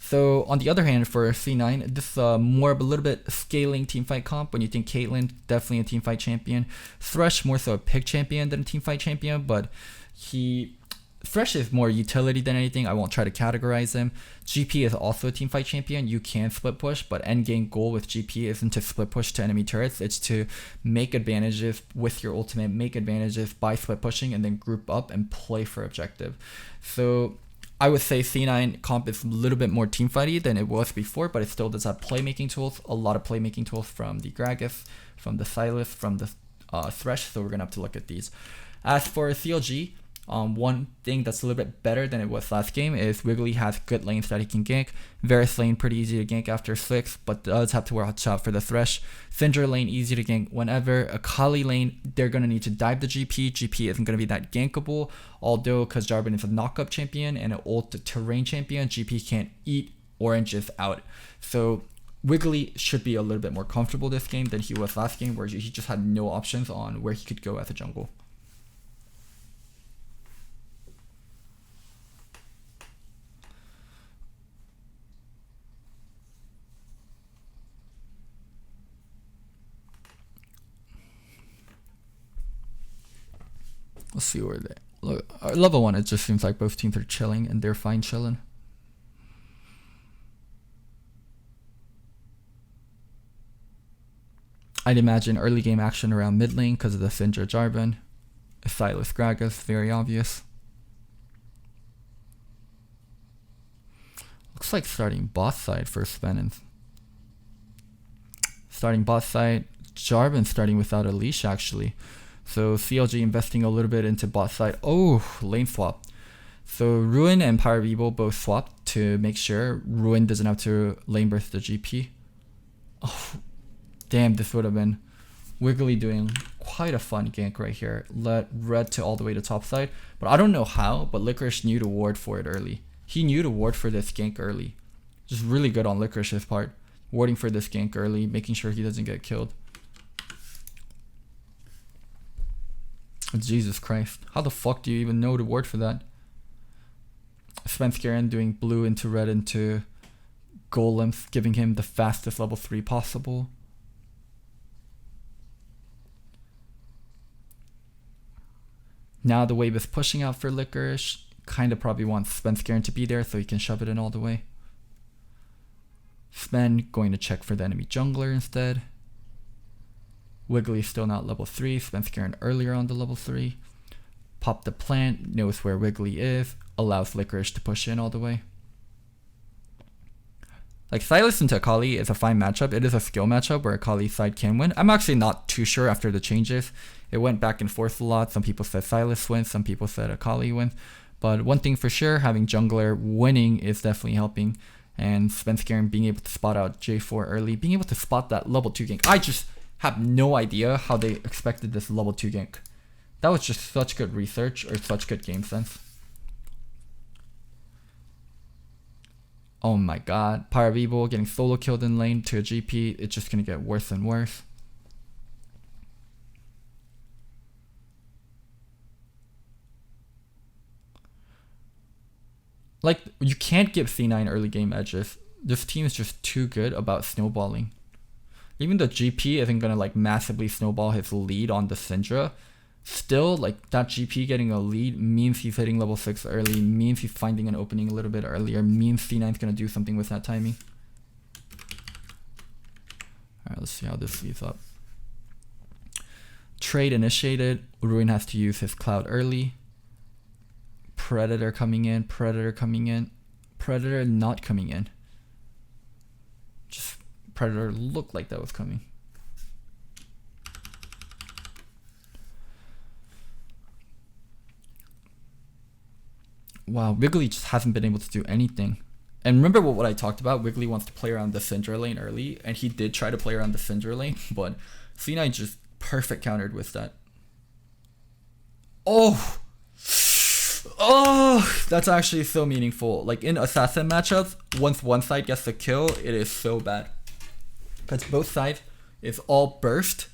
S1: So on the other hand, for C9, this is more of a little bit scaling teamfight comp. When you think Caitlyn, definitely a teamfight champion. Thresh, more so a pick champion than a teamfight champion, but he Thresh is more utility than anything. I won't try to categorize him. GP is also a teamfight champion. You can split push, but endgame goal with GP isn't to split push to enemy turrets. It's to make advantages with your ultimate, make advantages by split pushing, and then group up and play for objective. So I would say C9 comp is a little bit more teamfighty than it was before, but it still does have playmaking tools, a lot of playmaking tools from the Gragas, from the Silas, from the Thresh, so we're going to have to look at these. As for CLG, one thing that's a little bit better than it was last game is Wiggly has good lanes that he can gank. Varus lane pretty easy to gank after 6, but does have to watch out for the Thresh. Syndra lane easy to gank whenever. Akali lane, they're going to need to dive the GP. GP isn't going to be that gankable, although because Jarvan is a knockup champion and an ult terrain champion, GP can't eat oranges out. So Wiggly should be a little bit more comfortable this game than he was last game, where he just had no options on where he could go as a jungle. Let's see where they look. Level 1, it just seems like both teams are chilling, and they're fine chilling. I'd imagine early game action around mid lane because of the Syndra Jarvan. Silas Gragas, very obvious. Looks like starting bot side for Sven. Starting bot side, Jarvan starting without a leash actually. So CLG investing a little bit into bot side. Oh, lane swap. So Ruin and Power Evil both swapped to make sure Ruin doesn't have to lane burst the GP. Oh, damn, this would have been Wiggly doing quite a fun gank right here. Let red to all the way to top side. But I don't know how, but Licorice knew to ward for it early. He knew to ward for this gank early. Just really good on Licorice's part. Warding for this gank early, making sure he doesn't get killed. Jesus Christ. How the fuck do you even know to ward for that? Svenskeren doing blue into red into golems, giving him the fastest level 3 possible. Now the wave is pushing out for Licorice. Kind of probably wants Svenskeren to be there so he can shove it in all the way. Sven going to check for the enemy jungler instead. Wiggly still not level 3. Svenskeren earlier on the level 3. Pop the plant, knows where Wiggly is, allows Licorice to push in all the way. Like Silas into Akali is a fine matchup. It is a skill matchup where Akali's side can win. I'm actually not too sure after the changes. It went back and forth a lot. Some people said Silas wins, some people said Akali wins. But one thing for sure, having jungler winning is definitely helping. And Svenskeren being able to spot out J4 early, being able to spot that level 2 gank. I just have no idea how they expected this level 2 gank. That was just such good research or such good game sense. Oh my god. Power Evil getting solo killed in lane to a GP. It's just going to get worse and worse. Like, you can't give C9 early game edges. This team is just too good about snowballing. Even though GP isn't going to like massively snowball his lead on the Syndra, still like that GP getting a lead means he's hitting level 6 early, means he's finding an opening a little bit earlier, means C9's going to do something with that timing. Alright, let's see how this leads up. Trade initiated. Ruin has to use his cloud early. Predator coming in, Predator coming in, Predator not coming in. Just Predator looked like that was coming. Wow, Wiggly just hasn't been able to do anything. And remember what I talked about? Wiggly wants to play around the Syndra lane early, and he did try to play around the Syndra lane, but C9 just perfect countered with that. Oh! Oh, that's actually so meaningful. Like in assassin matchups, once one side gets the kill, it is so bad. Because both sides is all burst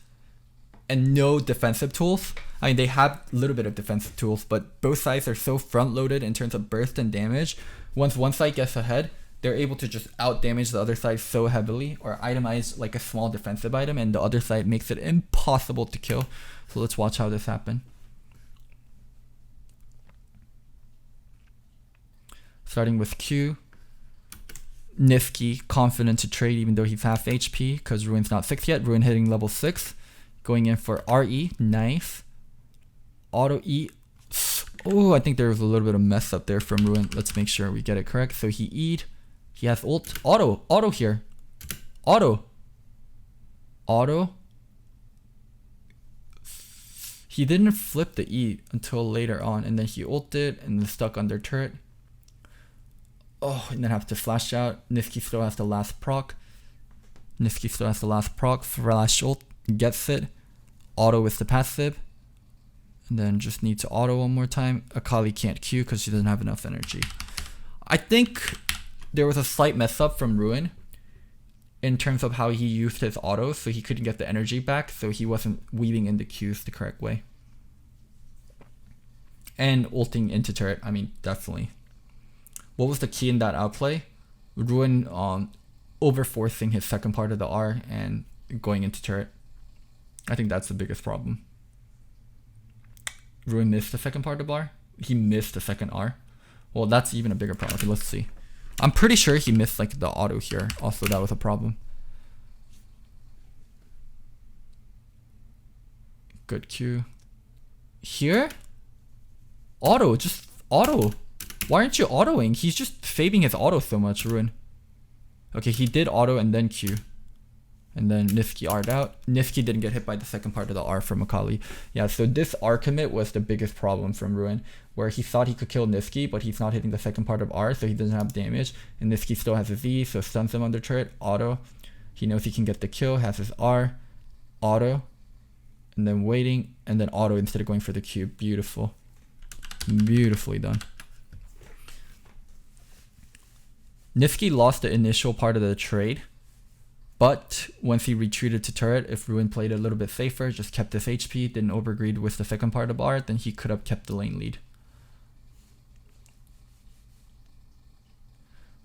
S1: and no defensive tools. I mean, they have a little bit of defensive tools, but both sides are so front loaded in terms of burst and damage. Once one side gets ahead, they're able to just out damage the other side so heavily, or itemize like a small defensive item, and the other side makes it impossible to kill. So let's watch how this happens. Starting with Q. Nifty, confident to trade even though he's half HP because Ruin's not 6 yet. Ruin hitting level 6. Going in for RE. Nice. Auto E. Oh, I think there was a little bit of mess up there from Ruin. Let's make sure we get it correct. So he E'd. He has ult. Auto. Auto here. Auto. Auto. He didn't flip the E until later on. And then he ulted and then stuck under turret. Oh, and then have to flash out. Nifty still has the last proc. Nifty still has the last proc. Flash ult. Gets it. Auto with the passive. And then just need to auto one more time. Akali can't Q because she doesn't have enough energy. I think there was a slight mess up from Ruin in terms of how he used his auto, so he couldn't get the energy back, so he wasn't weaving in the Qs the correct way. And ulting into turret, I mean, definitely. What was the key in that outplay? Ruin over-forcing his second part of the R and going into turret. I think that's the biggest problem. Ruin missed the second part of the bar. He missed the second R. Well, that's even a bigger problem. Okay, let's see. I'm pretty sure he missed like the auto here. Also, that was a problem. Good Q. Here? Auto, just auto. Why aren't you autoing? He's just saving his auto so much, Ruin. Okay, he did auto and then Q. And then Nifty R'd out. Nifty didn't get hit by the second part of the R from Akali. Yeah, so this R commit was the biggest problem from Ruin, where he thought he could kill Nifty, but he's not hitting the second part of R, so he doesn't have damage. And Nifty still has a Z, so stuns him under turret. Auto. He knows he can get the kill, has his R. Auto. And then waiting, and then auto instead of going for the Q. Beautiful. Beautifully done. Nifty lost the initial part of the trade, but once he retreated to turret, if Ruin played a little bit safer, just kept his HP, didn't overgreed with the second part of R, then he could have kept the lane lead.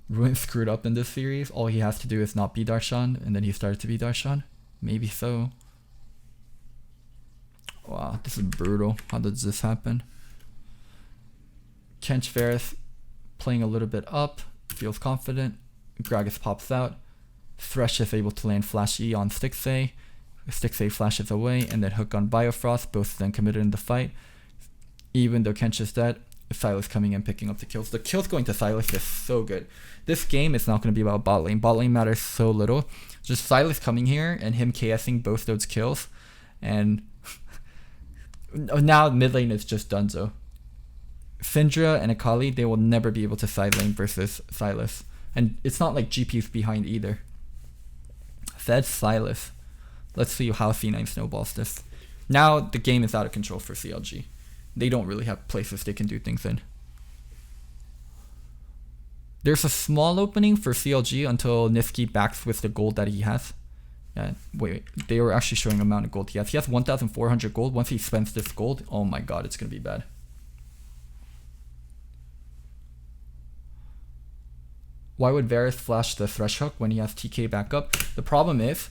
S1: Ruin screwed up in this series. All he has to do is not be Darshan, and then he started to be Darshan. Maybe so. Wow, this is brutal. How does this happen? Kench Varus playing a little bit up. Feels confident. Gragas pops out. Thresh is able to land Flash E on Stixxay. Stixxay flashes away, and then Hook on Biofrost. Both of them committed in the fight. Even though Kench is dead, Sylas coming in picking up the kills. The kills going to Sylas is so good. This game is not going to be about bot lane. Bot lane matters so little. Just Sylas coming here and him KSing both those kills. And now mid lane is just donezo. Syndra and Akali, they will never be able to side lane versus Sylas. And it's not like GP's behind either. Fed Sylas. Let's see how C9 snowballs this. Now the game is out of control for CLG. They don't really have places they can do things in. There's a small opening for CLG until Nifty backs with the gold that he has. Wait, they were actually showing the amount of gold he has. He has 1,400 gold. Once he spends this gold, oh my god, it's going to be bad. Why would Varus flash the Thresh Hook when he has TK back up? The problem is,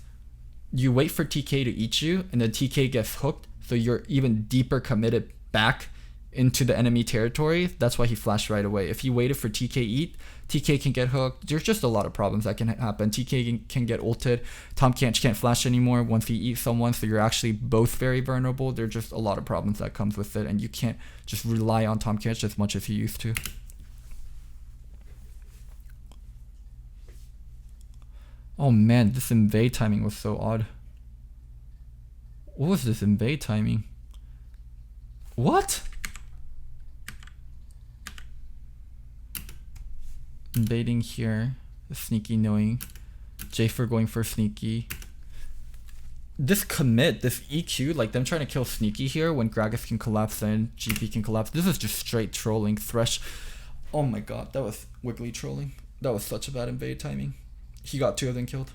S1: you wait for TK to eat you, and then TK gets hooked, so you're even deeper committed back into the enemy territory. That's why he flashed right away. If he waited for TK eat, TK can get hooked. There's just a lot of problems that can happen. TK can get ulted. Tahm Kench can't flash anymore once he eats someone, so you're actually both very vulnerable. There's just a lot of problems that comes with it, and you can't just rely on Tahm Kench as much as you used to. Oh man, this invade timing was so odd. What was this invade timing? What? Invading here. Sneaky knowing. Jafer going for sneaky. This commit, this EQ, like them trying to kill sneaky here when Gragas can collapse and GP can collapse. This is just straight trolling. Thresh. Oh my god, that was wiggly trolling. That was such a bad invade timing. He got 2 of them killed.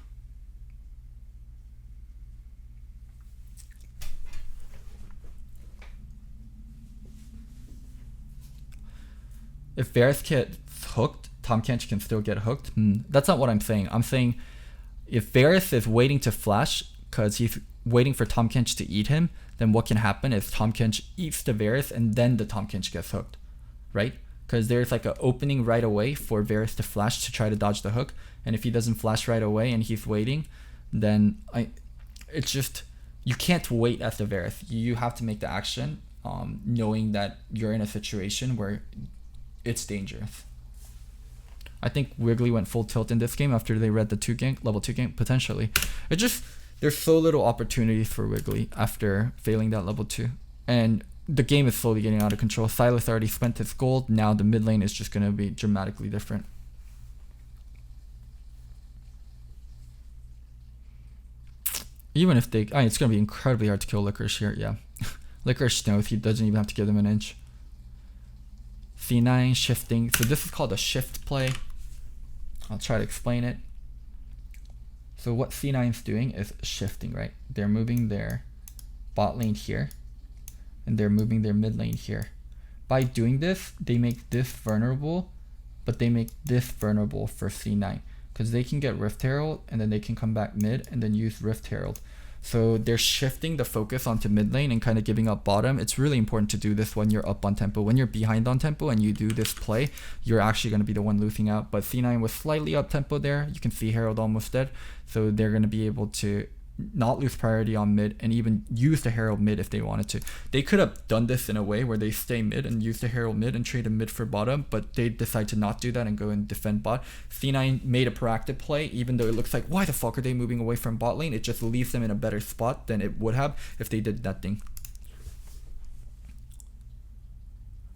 S1: If Varus gets hooked, Tahm Kench can still get hooked. That's not what I'm saying. I'm saying if Varus is waiting to flash because he's waiting for Tahm Kench to eat him, then what can happen is Tahm Kench eats the Varus and then the Tahm Kench gets hooked, right? because there's like an opening right away for Varus to flash to try to dodge the hook, and if he doesn't flash right away and he's waiting, then it's just, you can't wait as the Varus. You have to make the action, knowing that you're in a situation where it's dangerous. I think Wiggly went full tilt in this game after they read the level 2 gank, potentially. It just, there's so little opportunities for Wiggly after failing that level 2. And the game is slowly getting out of control. Silas already spent his gold. Now the mid lane is just going to be dramatically different. Even if they, it's going to be incredibly hard to kill Licorice here, yeah. Licorice knows he doesn't even have to give them an inch. C9 shifting. So this is called a shift play. I'll try to explain it. So what C9 is doing is shifting, right? They're moving their bot lane here, and they're moving their mid lane here. By doing this, they make this vulnerable, but they make this vulnerable for C9, because they can get Rift Herald, and then they can come back mid and then use Rift Herald. So they're shifting the focus onto mid lane and kind of giving up bottom. It's really important to do this when you're up on tempo. When you're behind on tempo and you do this play, you're actually going to be the one losing out. But C9 was slightly up tempo there. You can see Herald almost dead. So they're going to be able to not lose priority on mid and even use the Herald mid if they wanted to. They could have done this in a way where they stay mid and use the Herald mid and trade a mid for bottom, but they decide to not do that and go and defend bot. C9 made a proactive play, even though it looks like, why the fuck are they moving away from bot lane? It just leaves them in a better spot than it would have if they did nothing.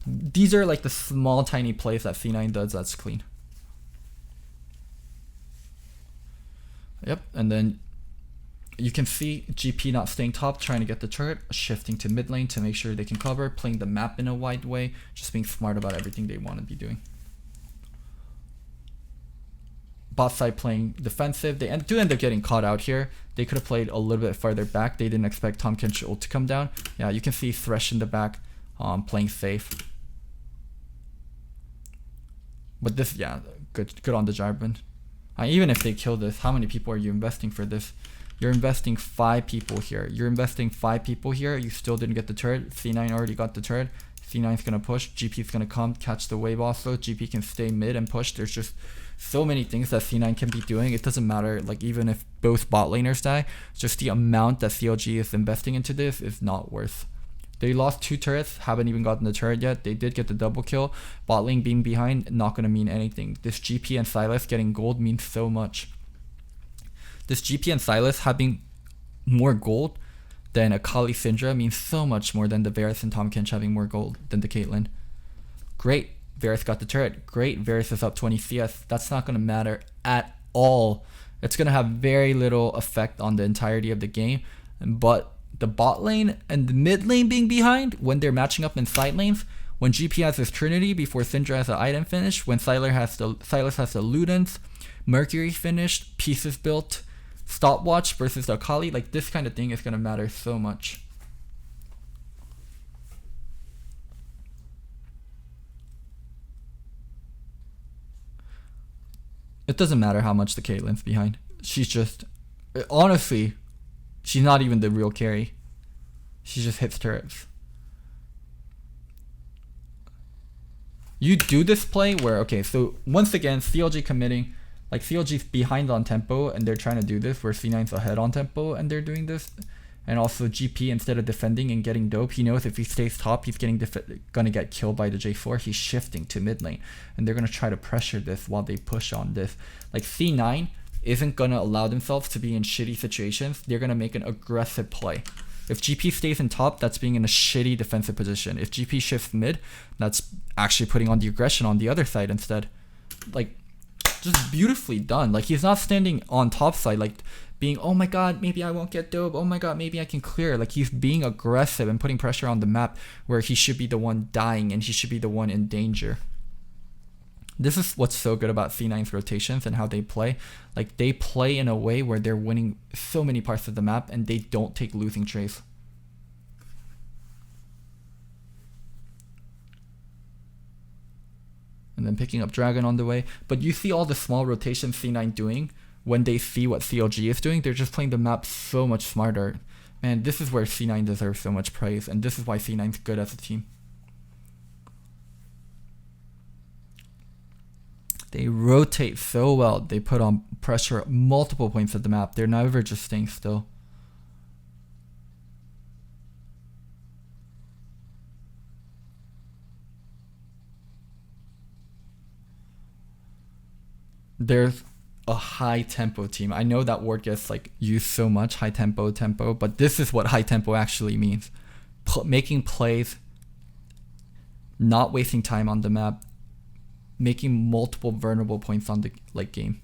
S1: These are like the small tiny plays that C9 does that's clean. Yep, and then you can see GP not staying top, trying to get the turret, shifting to mid lane to make sure they can cover, playing the map in a wide way, just being smart about everything they want to be doing. Bot side playing defensive. They do end up getting caught out here. They could have played a little bit farther back. They didn't expect Tahm Kench's ult to come down. Yeah, you can see Thresh in the back, playing safe. But this, yeah, good on the Jarvan. Even if they kill this, how many people are you investing for this? You're investing 5 people here. You're investing 5 people here. You still didn't get the turret. C9 already got the turret. C9's going to push. GP's going to come, catch the wave also. GP can stay mid and push. There's just so many things that C9 can be doing. It doesn't matter, like, even if both bot laners die, just the amount that CLG is investing into this is not worth. They lost 2 turrets, haven't even gotten the turret yet. They did get the double kill. Bot lane being behind, not going to mean anything. This GP and Silas getting gold means so much. This GP and Silas having more gold than a Kali Syndra means so much more than the Varus and Tahm Kench having more gold than the Caitlyn. Great, Varus got the turret. Great, Varus is up 20 CS. That's not going to matter at all. It's going to have very little effect on the entirety of the game. But the bot lane and the mid lane being behind, when they're matching up in side lanes, when GP has his Trinity before Syndra has an item finish, when Silas has the Ludens, Mercury finished, pieces built, stopwatch versus the Akali, like this kind of thing is going to matter so much. It doesn't matter how much the Caitlyn's behind. She's just, honestly, she's not even the real carry. She just hits turrets. You do this play where, okay, so once again, CLG committing. Like, CLG's behind on tempo and they're trying to do this, where C9's ahead on tempo and they're doing this. And also GP, instead of defending and getting dope, he knows if he stays top, he's gonna get killed by the J4. He's shifting to mid lane. And they're gonna try to pressure this while they push on this. Like, C9 isn't gonna allow themselves to be in shitty situations. They're gonna make an aggressive play. If GP stays in top, that's being in a shitty defensive position. If GP shifts mid, that's actually putting on the aggression on the other side instead. Like, just beautifully done. Like, he's not standing on top side like being, oh my god, maybe I won't get dope, oh my god, maybe I can clear. Like, he's being aggressive and putting pressure on the map where he should be the one dying and he should be the one in danger. This is what's so good about C9's rotations and how they play. Like, they play in a way where they're winning so many parts of the map and they don't take losing trades. And then picking up Dragon on the way. But you see all the small rotations C9 doing when they see what CLG is doing. They're just playing the map so much smarter. Man, this is where C9 deserves so much praise. And this is why C9's good as a team. They rotate so well. They put on pressure at multiple points of the map. They're never just staying still. There's a high tempo team. I know that word gets like used so much, high tempo, but this is what high tempo actually means. Making plays, not wasting time on the map, making multiple vulnerable points on the late game.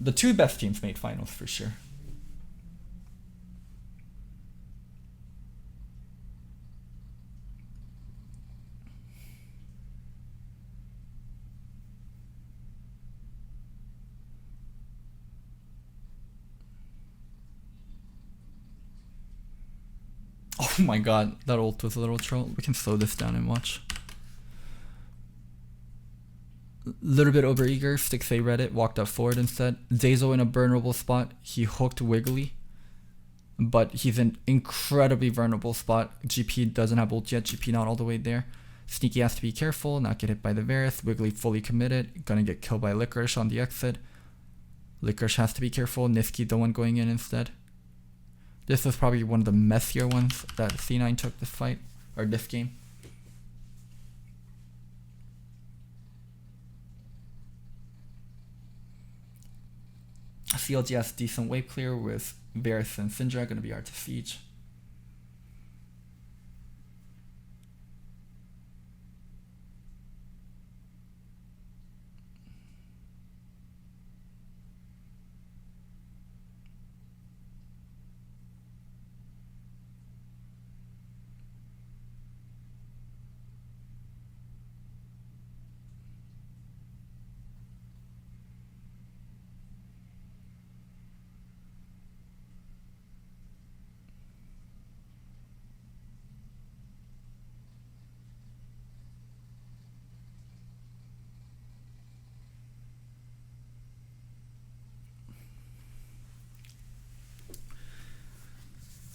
S1: The two best teams made finals for sure. Oh my god, that ult was a little troll. We can slow this down and watch. Little bit overeager, 6A read it, walked up forward instead. Zazo in a vulnerable spot. He hooked Wiggly, but he's in incredibly vulnerable spot. GP doesn't have ult yet. GP not all the way there. Sneaky has to be careful, not get hit by the Varus. Wiggly fully committed, gonna get killed by Licorice on the exit. Licorice has to be careful. Niski the one going in instead. This was probably one of the messier ones that C9 took this fight, or this game. CLG has decent wave clear with Varus and Syndra, gonna be hard to siege.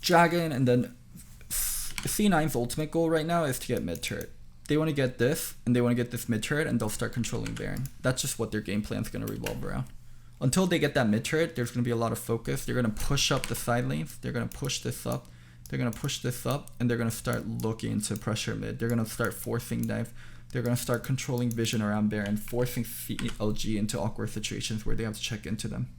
S1: Dragon, and then C9's ultimate goal right now is to get mid turret. They want to get this, and they want to get this mid turret, and they'll start controlling Baron. That's just what their game plan is going to revolve around. Until they get that mid turret, there's going to be a lot of focus. They're going to push up the side lanes. They're going to push this up. They're going to push this up, and they're going to start looking to pressure mid. They're going to start forcing dive. They're going to start controlling vision around Baron, forcing CLG into awkward situations where they have to check into them.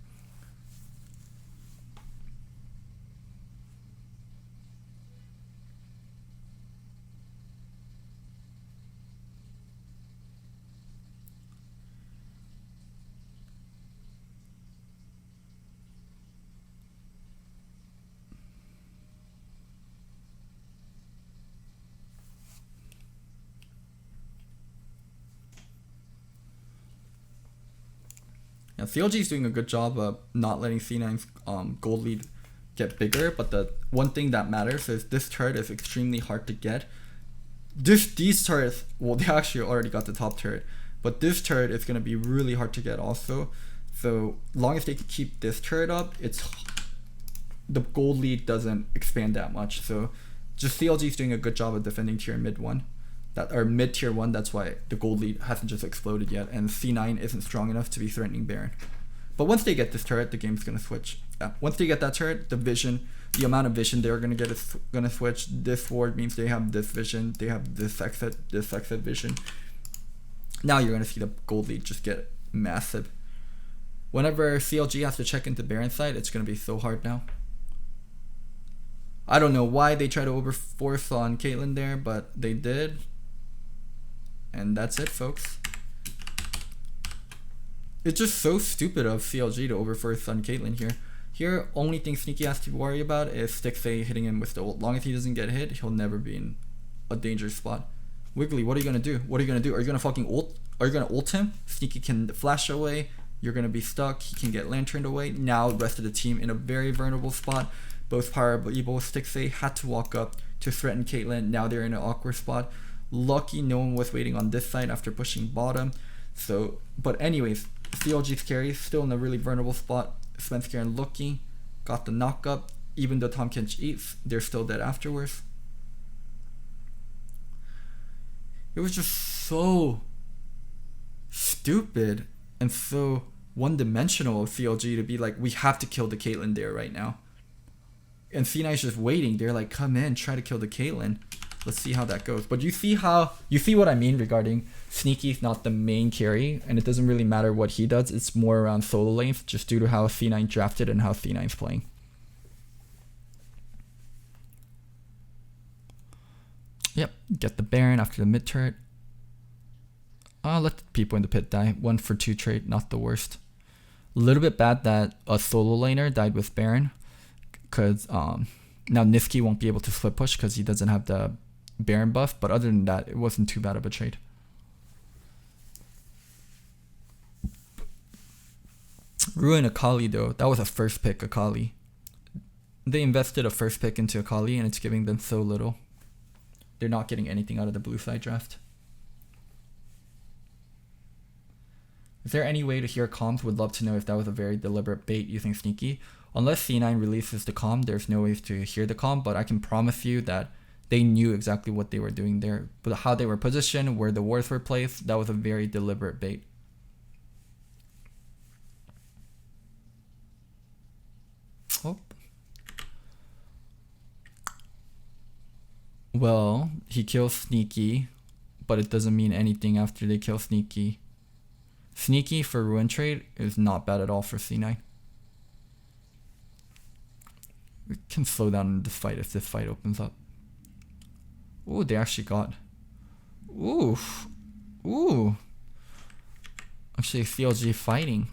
S1: Yeah, CLG is doing a good job of not letting C9's gold lead get bigger, but the one thing that matters is this turret is extremely hard to get. These turrets, well, they actually already got the top turret, but this turret is going to be really hard to get also. So long as they can keep this turret up, the gold lead doesn't expand that much. So just CLG is doing a good job of defending tier mid 1. Mid tier 1, that's why the gold lead hasn't just exploded yet, and C9 isn't strong enough to be threatening Baron. But once they get this turret, the game's gonna switch. Once they get that turret, the amount of vision they're gonna get is gonna switch. This ward means they have this vision, they have this exit vision. Now you're gonna see the gold lead just get massive. Whenever CLG has to check into Baron side, it's gonna be so hard now. I don't know why they try to overforce on Caitlyn there, but they did. And that's it, folks. It's just so stupid of CLG to overforce on Caitlyn here. Here, only thing Sneaky has to worry about is 6A hitting him with the ult. As long as he doesn't get hit, he'll never be in a dangerous spot. Wiggly, what are you gonna do? What are you gonna do? Are you gonna fucking ult? Are you gonna ult him? Sneaky can flash away. You're gonna be stuck. He can get lanterned away. Now, the rest of the team in a very vulnerable spot. Both Power but Evil 6A had to walk up to threaten Caitlyn. Now they're in an awkward spot. Lucky no one was waiting on this side after pushing bottom. So, but anyways, CLG's carry still in a really vulnerable spot. Svenskeren looking, got the knock up. Even though Tahm Kench eats, they're still dead afterwards. It was just so stupid and so one-dimensional of CLG to be like, we have to kill the Caitlyn there right now. And C9's just waiting. They're like, come in, try to kill the Caitlyn. Let's see how that goes. But you see what I mean regarding Sneaky's not the main carry, and it doesn't really matter what he does. It's more around solo length, just due to how C9 drafted and how C9's playing. Yep, get the Baron after the mid turret. Let the people in the pit die. 1 for 2 trade, not the worst. A little bit bad that a solo laner died with Baron, because now Niski won't be able to split push because he doesn't have the Baron buff, but other than that, it wasn't too bad of a trade. Ruin Akali though, that was a first pick Akali. They invested a first pick into Akali and it's giving them so little. They're not getting anything out of the blue side draft. Is there any way to hear comms? Would love to know if that was a very deliberate bait using Sneaky. Unless C9 releases the comm, there's no ways to hear the comm, but I can promise you that they knew exactly what they were doing there. But how they were positioned, where the wards were placed, that was a very deliberate bait. Oh. Well, he kills Sneaky, but it doesn't mean anything after they kill Sneaky. Sneaky for Ruin trade is not bad at all for C9. We can slow down this fight if this fight opens up. Ooh, they actually got... Ooh. Ooh. Actually, CLG fighting.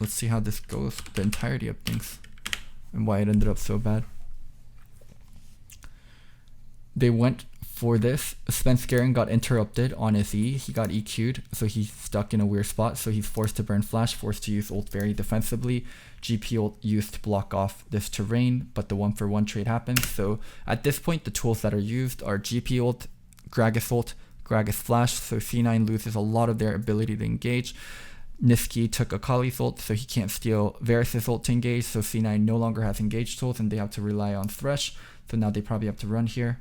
S1: Let's see how this goes. The entirety of things. And why it ended up so bad. They went for this. Spence Garen got interrupted on his E. He got EQ'd, so he's stuck in a weird spot. So he's forced to burn flash, forced to use ult very defensively. GP ult used to block off this terrain, but the 1-for-1 trade happens. So at this point, the tools that are used are GP ult, Gragas ult, Gragas flash. So C9 loses a lot of their ability to engage. Niski took Akali's ult, so he can't steal Varus' ult to engage. So C9 no longer has engage tools, and they have to rely on Thresh. So now they probably have to run here.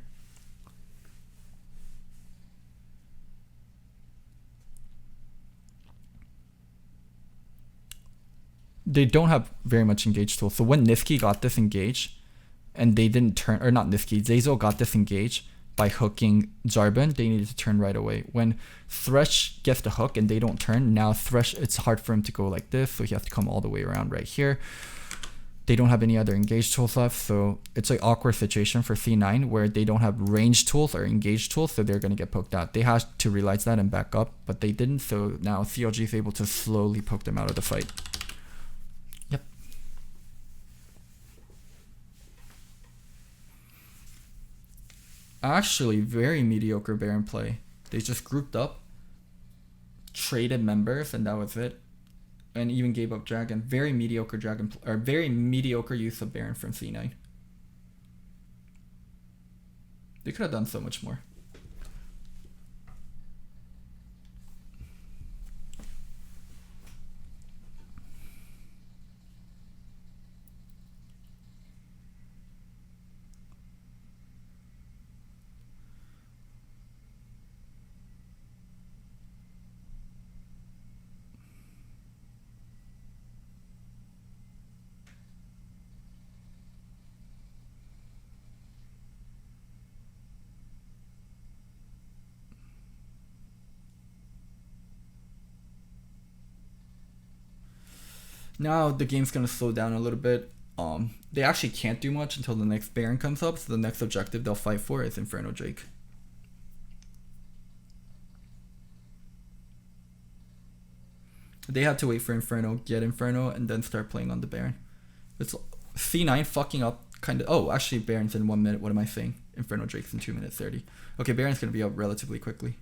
S1: They don't have very much engage tools. So when Niski got disengaged and they didn't turn, or not Niski, Zeyzal got disengaged by hooking Jarvan, they needed to turn right away. When Thresh gets the hook and they don't turn, now Thresh, it's hard for him to go like this, so he has to come all the way around right here. They don't have any other engage tools left, so it's an awkward situation for C9 where they don't have range tools or engage tools, so they're going to get poked out. They had to realize that and back up, but they didn't, so now CLG is able to slowly poke them out of the fight. Actually, very mediocre Baron play. They just grouped up, traded members, and that was it. And even gave up Dragon. Very mediocre Dragon, or very mediocre use of Baron from C9. They could have done so much more. Now the game's gonna slow down a little bit. They actually can't do much until the next Baron comes up, so the next objective they'll fight for is Inferno Drake. They have to wait for Inferno, get Inferno, and then start playing on the Baron. It's C9 fucking up kind of... Oh, actually Baron's in 1 minute. What am I saying? Inferno Drake's in 2 minutes 30. Okay, Baron's gonna be up relatively quickly.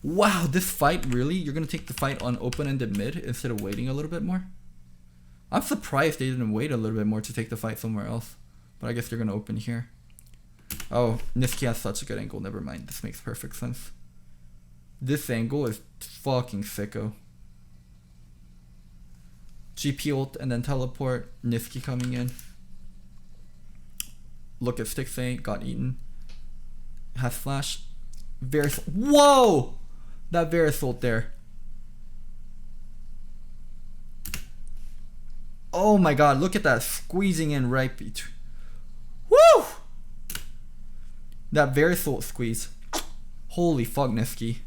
S1: Wow, this fight, really? You're going to take the fight on open-ended mid instead of waiting a little bit more? I'm surprised they didn't wait a little bit more to take the fight somewhere else. But I guess they're going to open here. Oh, Niski has such a good angle. Never mind. This makes perfect sense. This angle is fucking sicko. GP ult and then teleport. Nifty coming in. Look at Stixay, got eaten. Has flash. Varus. Whoa! That Varus ult there. Oh my god, look at that squeezing in right between. Woo! That Varus ult squeeze. Holy fuck, Nifty.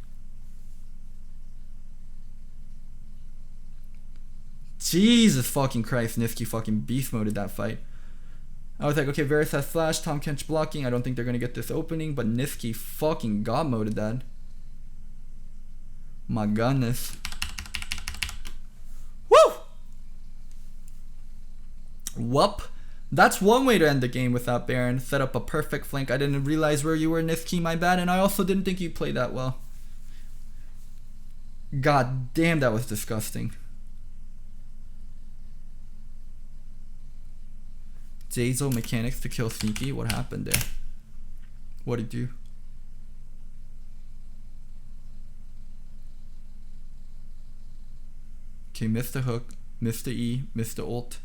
S1: Jesus fucking Christ, Nifty fucking beast moded that fight. I was like, okay, Varus has flash, Tahm Kench blocking. I don't think they're gonna get this opening, but Nifty fucking god moded that. My goodness. Woo! Whoop. That's one way to end the game with that Baron. Set up a perfect flank. I didn't realize where you were, Nifty, my bad. And I also didn't think you played that well. God damn, that was disgusting. Zeyzal mechanics to kill Sneaky. What happened there? What'd he do? Okay, missed the hook, missed the E, missed the ult.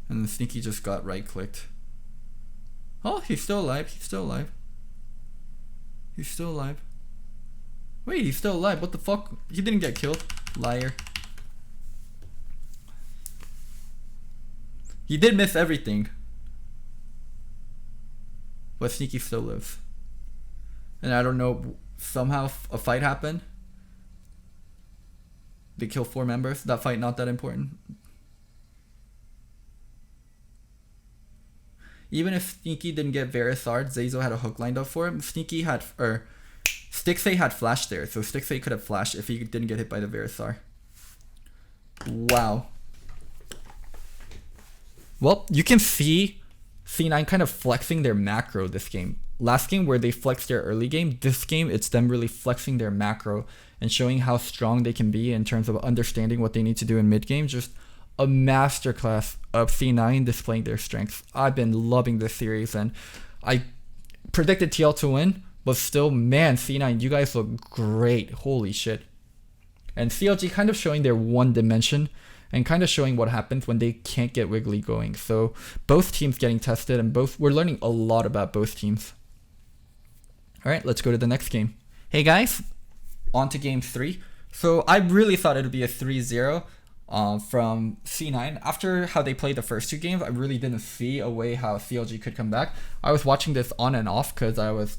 S1: And then Sneaky just got right clicked. Oh, he's still alive. He's still alive. He's still alive. Wait, he's still alive. What the fuck? He didn't get killed. Liar. He did miss everything. But Sneaky still lives. And I don't know, somehow a fight happened. They kill 4 members. That fight not that important. Even if Sneaky didn't get Verisard, Zeyzal had a hook lined up for him. Sneaky had, or Stixay had flash there, so Stixay could have flashed if he didn't get hit by the Verisar. Wow. Well, you can see C9 kind of flexing their macro this game. Last game where they flexed their early game, this game it's them really flexing their macro and showing how strong they can be in terms of understanding what they need to do in mid game. Just a masterclass of C9 displaying their strengths. I've been loving this series and I predicted TL to win, but still, man, C9, you guys look great. Holy shit. And CLG kind of showing their one dimension and kind of showing what happens when they can't get Wiggly going. So both teams getting tested and we're learning a lot about both teams. All right, let's go to the next game. Hey guys, on to game 3. So I really thought it would be a 3-0 from C9. After how they played the first 2 games, I really didn't see a way how CLG could come back. I was watching this on and off because I was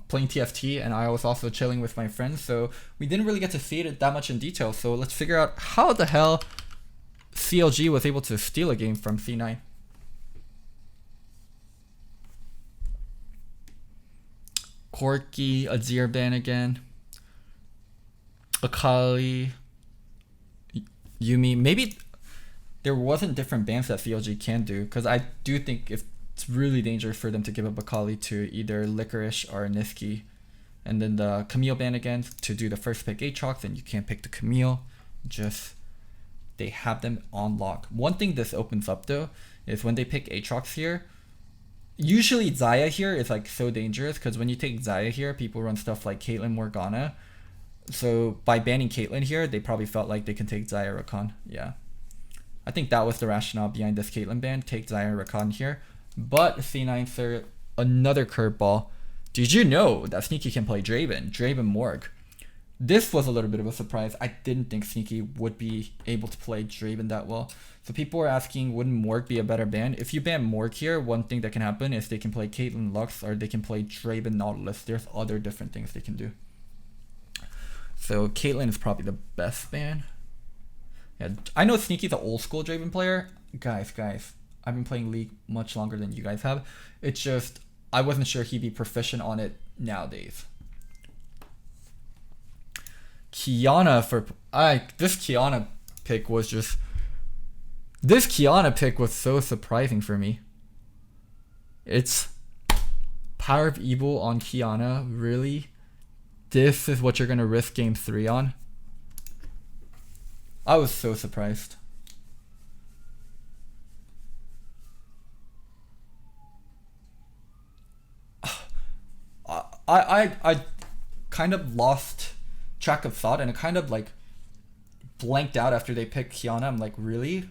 S1: playing TFT and I was also chilling with my friends. So we didn't really get to see it that much in detail. So let's figure out how the hell CLG was able to steal a game from C9. Corki, Azir ban again. Akali, Yumi. Maybe there wasn't different bans that CLG can do, because I do think it's really dangerous for them to give up Akali to either Licorice or Niski. And then the Camille ban again to do the first pick Aatrox, and you can't pick the Camille. Just they have them on lock. One thing this opens up though is when they pick Aatrox here, usually Xayah here is like so dangerous because when you take Xayah here, people run stuff like Caitlyn, Morgana. So by banning Caitlyn here, they probably felt like they can take Xayah, Rakan. Yeah. I think that was the rationale behind this Caitlyn ban. Take Xayah, Rakan here. But C9 third, another curveball. Did you know that Sneaky can play Draven Morg? This was a little bit of a surprise. I didn't think Sneaky would be able to play Draven that well. So people were asking, wouldn't Morg be a better ban? If you ban Morg here, one thing that can happen is they can play Caitlyn Lux or they can play Draven Nautilus. There's other different things they can do. So Caitlyn is probably the best ban. Yeah, I know Sneaky's an old school Draven player. Guys, I've been playing League much longer than you guys have. It's just, I wasn't sure he'd be proficient on it nowadays. Kiana this Kiana pick was so surprising for me. It's Power of Evil on Kiana, really? This is what you're gonna risk game 3 on? I was so surprised. I kind of lost track of thought and it kind of like blanked out after they picked Kiana. I'm like, really?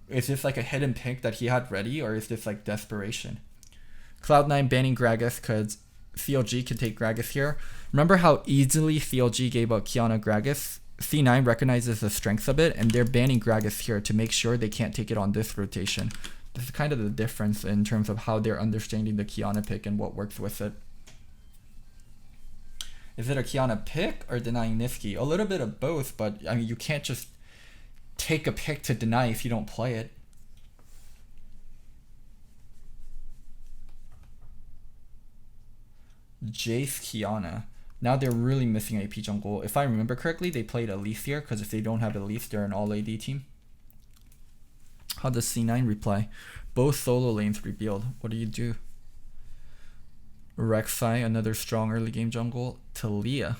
S1: Is this like a hidden pick that he had ready, or is this like desperation? Cloud9 banning Gragas because CLG can take Gragas here. Remember how easily CLG gave up Kiana Gragas? C9 recognizes the strengths of it, and they're banning Gragas here to make sure they can't take it on this rotation. This is kind of the difference in terms of how they're understanding the Kiana pick and what works with it. Is it a Kiana pick or denying Niski? A little bit of both, but I mean, you can't just take a pick to deny if you don't play it. Jace Kiana. Now they're really missing AP jungle. If I remember correctly, they played Elise here, because if they don't have Elise, they're an all AD team. How does C9 reply? Both solo lanes revealed. What do you do? Rek'Sai, another strong early game jungle. Talia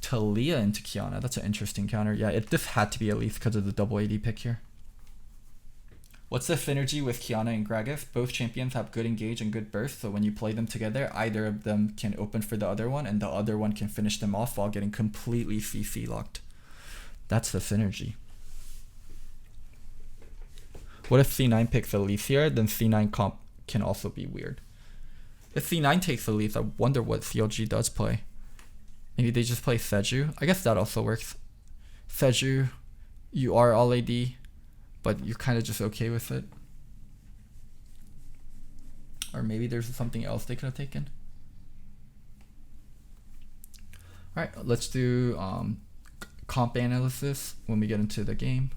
S1: into Kiana. That's an interesting counter. Yeah, this had to be Elise because of the double AD pick here. What's the synergy with Kiana and Gragas? Both champions have good engage and good burst, so when you play them together, either of them can open for the other one, and the other one can finish them off while getting completely CC locked. That's the synergy. What if C9 picks Elise here? Then C9 comp can also be weird. If C9 takes Elise, I wonder what CLG does play. Maybe they just play Seju. I guess that also works. Seju, you are all AD, but you're kind of just okay with it. Or maybe there's something else they could have taken. Alright, let's do comp analysis when we get into the game.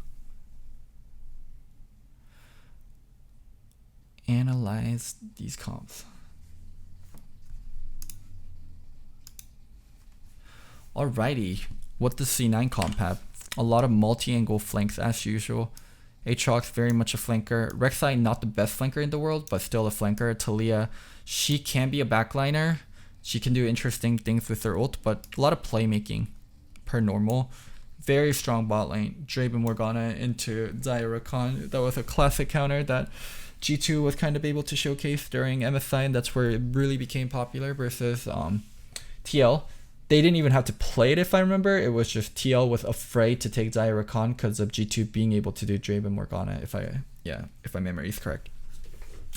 S1: Analyze these comps. Alrighty, what does C9 comp have? A lot of multi-angle flanks as usual. Aatrox very much a flanker. Rek'Sai not the best flanker in the world, but still a flanker. Talia, she can be a backliner. She can do interesting things with her ult, but a lot of playmaking per normal. Very strong bot lane. Draven Morgana into Zyra Khan. That was a classic counter that G2 was kind of able to showcase during MSI, and that's where it really became popular versus TL. They didn't even have to play it, if I remember. It was just TL was afraid to take Zyra Khan because of G2 being able to do Draven Morgana, if my memory is correct.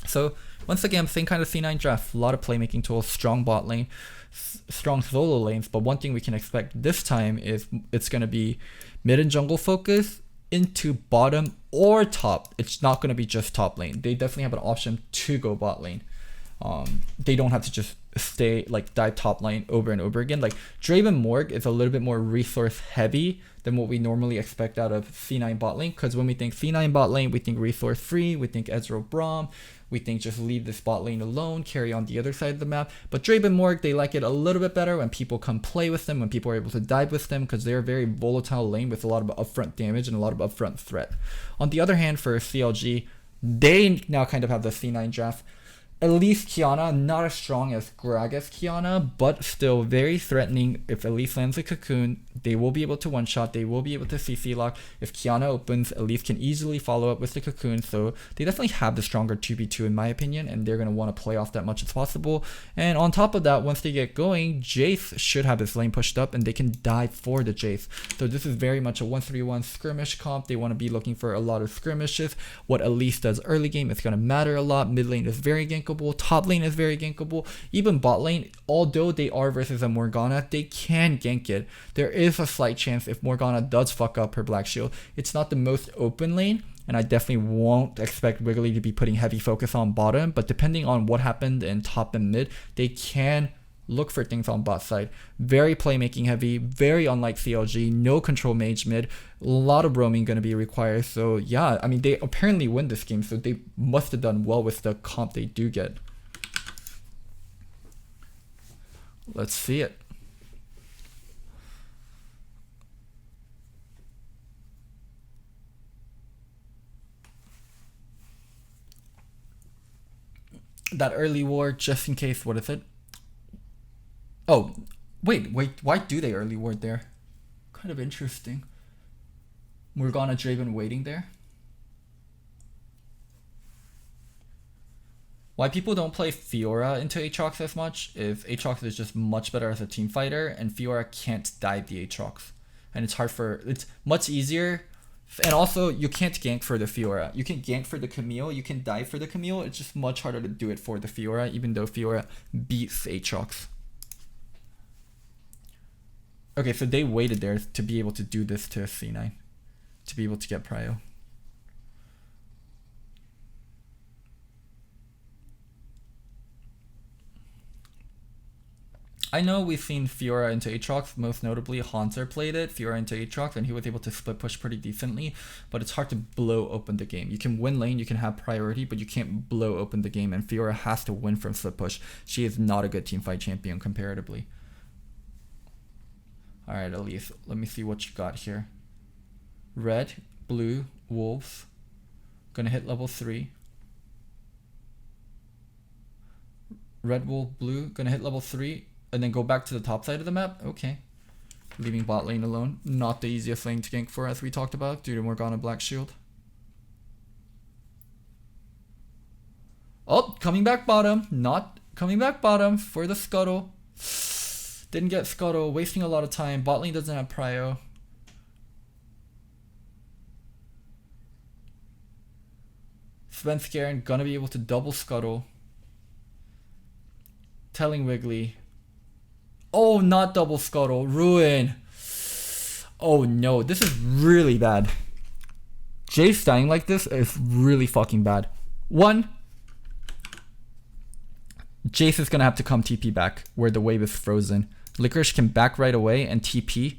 S1: So once again, same kind of C9 draft. A lot of playmaking tools, strong bot lane, strong solo lanes. But one thing we can expect this time is it's going to be mid and jungle focus into bottom or top. It's not going to be just top lane. They definitely have an option to go bot lane. They don't have to just stay like dive top lane over and over again. Like Draven Morg is a little bit more resource heavy than what we normally expect out of C9 bot lane, because when we think C9 bot lane, we think resource free, we think Ezreal Braum, we think just leave this bot lane alone, carry on the other side of the map. But Draven Morg, they like it a little bit better when people come play with them, when people are able to dive with them, because they're a very volatile lane with a lot of upfront damage and a lot of upfront threat. On the other hand, for CLG, they now kind of have the C9 draft. At least Kiana, not as strong as Gragas Kiana, but still very threatening. If Elise lands a cocoon, they will be able to one-shot, they will be able to CC lock. If Kiana opens, Elise can easily follow up with the cocoon, so they definitely have the stronger 2v2 in my opinion, and they're going to want to play off that much as possible. And on top of that, once they get going, Jace should have his lane pushed up, and they can dive for the Jace. So this is very much a 1-3-1 skirmish comp. They want to be looking for a lot of skirmishes. What Elise does early game is going to matter a lot. Mid lane is very gankable. Top lane is very gankable. Even bot lane, although they are versus a Morgana, they can gank it. There is a slight chance if Morgana does fuck up her black shield. It's not the most open lane, and I definitely won't expect Wiggly to be putting heavy focus on bottom, but depending on what happened in top and mid, they can look for things on bot side. Very playmaking heavy, very unlike CLG, no control mage mid, a lot of roaming going to be required. So yeah, I mean, they apparently win this game, so they must have done well with the comp they do get. Let's see it. That early ward, just in case, what is it? Oh, wait, why do they early ward there? Kind of interesting. Morgana Draven waiting there. Why people don't play Fiora into Aatrox as much is Aatrox is just much better as a team fighter, and Fiora can't dive the Aatrox. and it's much easier. And also, you can't gank for the Fiora. You can gank for the Camille, you can dive for the Camille. It's just much harder to do it for the Fiora, even though Fiora beats Aatrox. Okay, so they waited there to be able to do this to C9, to be able to get Prio. I know we've seen Fiora into Aatrox, most notably Haunter played it, Fiora into Aatrox, and he was able to split push pretty decently, but it's hard to blow open the game. You can win lane, you can have priority, but you can't blow open the game, and Fiora has to win from split push. She is not a good teamfight champion comparatively. Alright, Elise, let me see what you got here. Red, blue, wolves. Gonna hit level 3. Red, wolf, blue, gonna hit level 3. And then go back to the top side of the map? Okay. Leaving bot lane alone. Not the easiest lane to gank for, as we talked about, due to Morgana Black Shield. Oh, coming back bottom. Not coming back bottom for the Scuttle. Didn't get Scuttle, wasting a lot of time. Bot lane doesn't have Prio. Svenskeren gonna be able to double Scuttle. Telling Wiggly. Oh, not double Scuttle. Ruin. Oh no, this is really bad. Jace dying like this is really fucking bad. One, Jace is gonna have to come TP back where the wave is frozen. Licorice can back right away and TP,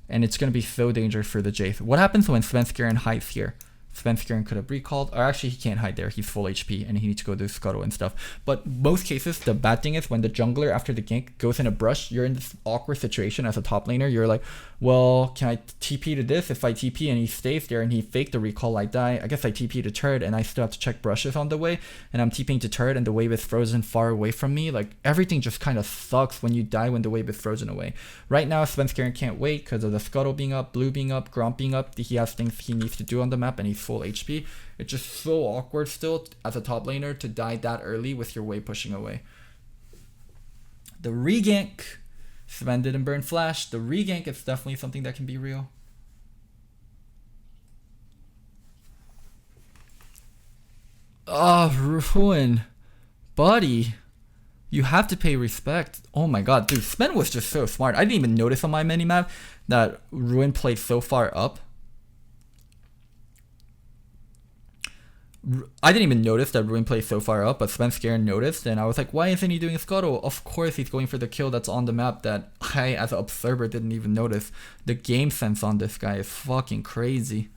S1: and it's gonna be so dangerous for the Jace. What happens when Svenskeren hides here? Svenskeren could have recalled, or actually he can't hide there, he's full HP and he needs to go do Scuttle and stuff. But most cases, the bad thing is when the jungler after the gank goes in a brush, you're in this awkward situation as a top laner. You're like, well, can I TP to this? If I TP and he stays there and he faked the recall, I die. I guess I TP to turret and I still have to check brushes on the way, and I'm TPing to turret and the wave is frozen far away from me. Like, everything just kind of sucks when you die when the wave is frozen away. Right now, Svenskeren can't wait because of the Scuttle being up, blue being up, Gromp being up. He has things he needs to do on the map and he's full HP. It's just so awkward still as a top laner to die that early with your wave pushing away. The regank, Sven didn't burn flash. The regank is definitely something that can be real. Ruin. Buddy, you have to pay respect. Oh my god, dude, Sven was just so smart. I didn't even notice on my minimap that Ruin played so far up. I didn't even notice that Ruin played so far up, but Svenskeren noticed, and I was like, why isn't he doing a Scuttle? Of course he's going for the kill that's on the map that I, as an observer, didn't even notice. The game sense on this guy is fucking crazy.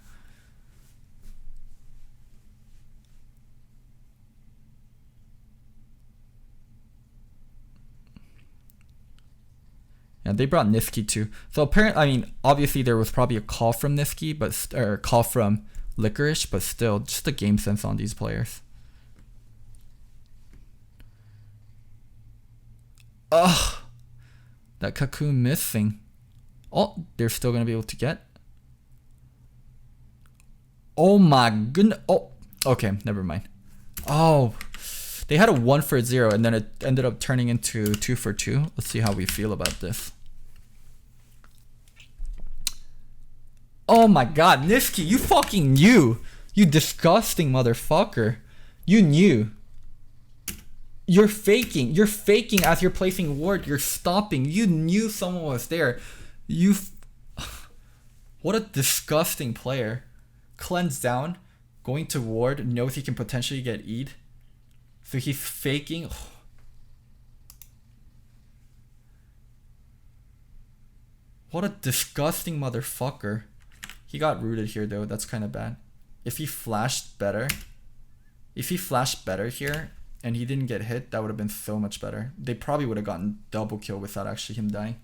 S1: Yeah, they brought Niski too. So apparently, I mean, obviously there was probably a call from Niski, or a call from Licorice, but still, just the game sense on these players. Ugh, that Cocoon missing. Oh, they're still gonna be able to get. Oh my goodness. Oh, okay, never mind. Oh, they had a 1 for 0, and then it ended up turning into 2 for 2. Let's see how we feel about this. Oh my god, Niski, you fucking knew. You disgusting motherfucker. You knew. You're faking. You're faking as you're placing ward. You're stopping. You knew someone was there. What a disgusting player. Cleanse down. Going to ward. Knows he can potentially get E'd. So he's faking. What a disgusting motherfucker. He got rooted here though, that's kind of bad. If he flashed better here and he didn't get hit, that would have been so much better. They probably would have gotten double kill without actually him dying.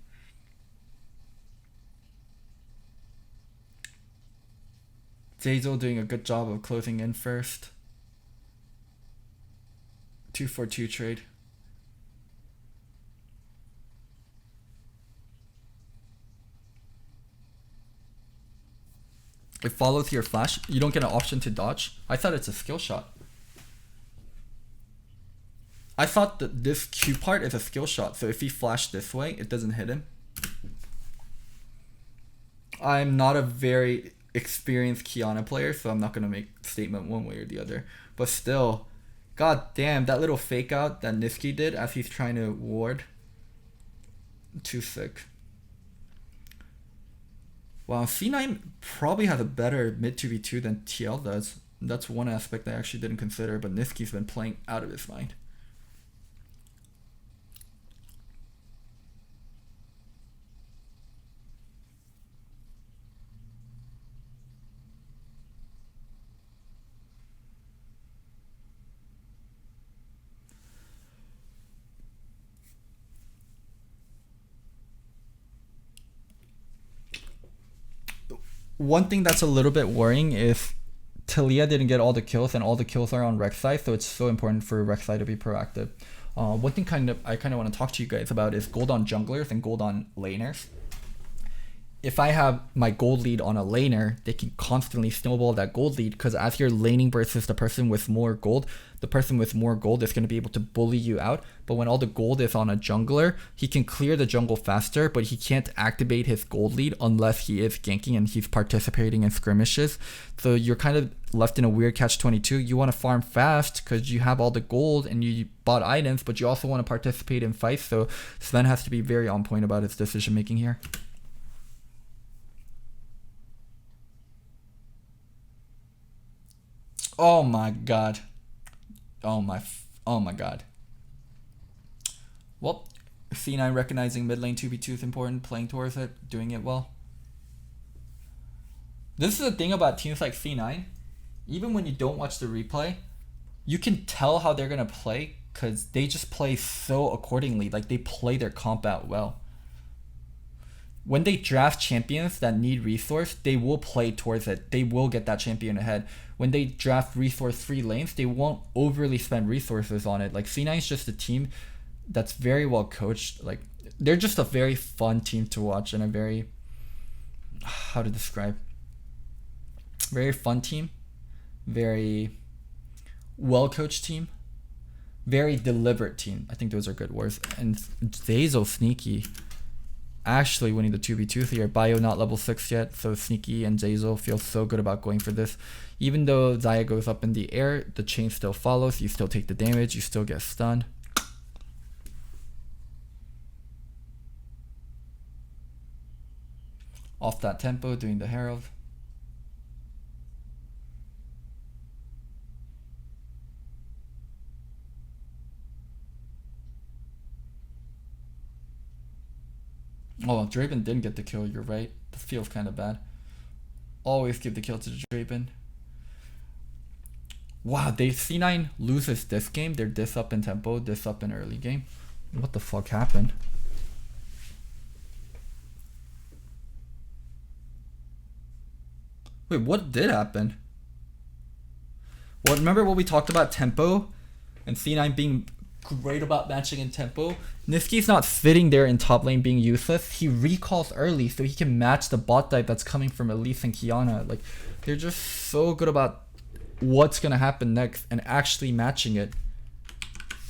S1: Zeyzal doing a good job of closing in first. 2 for 2 trade. It follows your flash. You don't get an option to dodge. I thought it's a skill shot. I thought that this Q part is a skill shot. So if he flashed this way, it doesn't hit him. I'm not a very experienced Kiana player, so I'm not gonna make a statement one way or the other. But still, god damn, that little fake out that Niski did as he's trying to ward. Too sick. Wow, C9 probably has a better mid 2v2 than TL does. That's one aspect I actually didn't consider, but Niski's been playing out of his mind. One thing that's a little bit worrying is Talia didn't get all the kills, and all the kills are on Rek'Sai, so it's so important for Rek'Sai to be proactive. One thing I kind of want to talk to you guys about is gold on junglers and gold on laners. If I have my gold lead on a laner, they can constantly snowball that gold lead, because as you're laning versus the person with more gold, the person with more gold is going to be able to bully you out. But when all the gold is on a jungler, he can clear the jungle faster, but he can't activate his gold lead unless he is ganking and he's participating in skirmishes. So you're kind of left in a weird catch-22. You want to farm fast because you have all the gold and you bought items, but you also want to participate in fights. So Sven has to be very on point about his decision making here. Oh my god. Oh my god. Well, C9 recognizing mid lane 2v2 is important, playing towards it, doing it well. This is the thing about teams like C9. Even when you don't watch the replay, you can tell how they're going to play because they just play so accordingly. Like, they play their comp out well. When they draft champions that need resource, they will play towards it. They will get that champion ahead. When they draft resource-free lanes, they won't overly spend resources on it. Like, C9 is just a team that's very well coached. Like, they're just a very fun team to watch and a very, how to describe, very fun team, very well coached team, very deliberate team. I think those are good words. And Zazo sneaky, actually winning the 2v2 here. Bio not level 6 yet, so Sneaky and Zazo feel so good about going for this. Even though Zaya goes up in the air, the chain still follows. You still take the damage, you still get stunned. Off that tempo, doing the Herald. Oh, Draven didn't get the kill, you're right. This feels kind of bad. Always give the kill to Draven. Wow, C9 loses this game. They're this up in tempo, this up in early game. What the fuck happened? Wait, what did happen? Well, remember what we talked about tempo and C9 being great about matching in tempo? Niski's not sitting there in top lane being useless. He recalls early so he can match the bot dive that's coming from Elise and Kiana. Like, they're just so good about what's gonna happen next and actually matching it.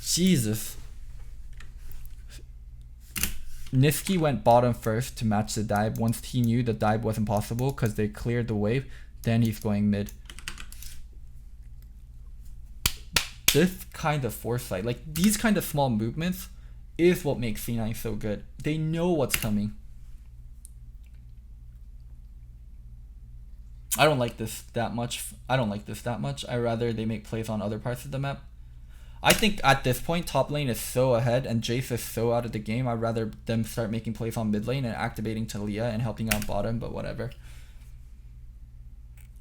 S1: Jesus. Niski went bottom first to match the dive once he knew the dive wasn't possible because they cleared the wave. Then he's going mid. This kind of foresight, like these kind of small movements, is what makes C9 so good. They know what's coming. I don't like this that much. I rather they make plays on other parts of the map. I think at this point, top lane is so ahead and Jace is so out of the game. I'd rather them start making plays on mid lane and activating Talia and helping out bottom, but whatever.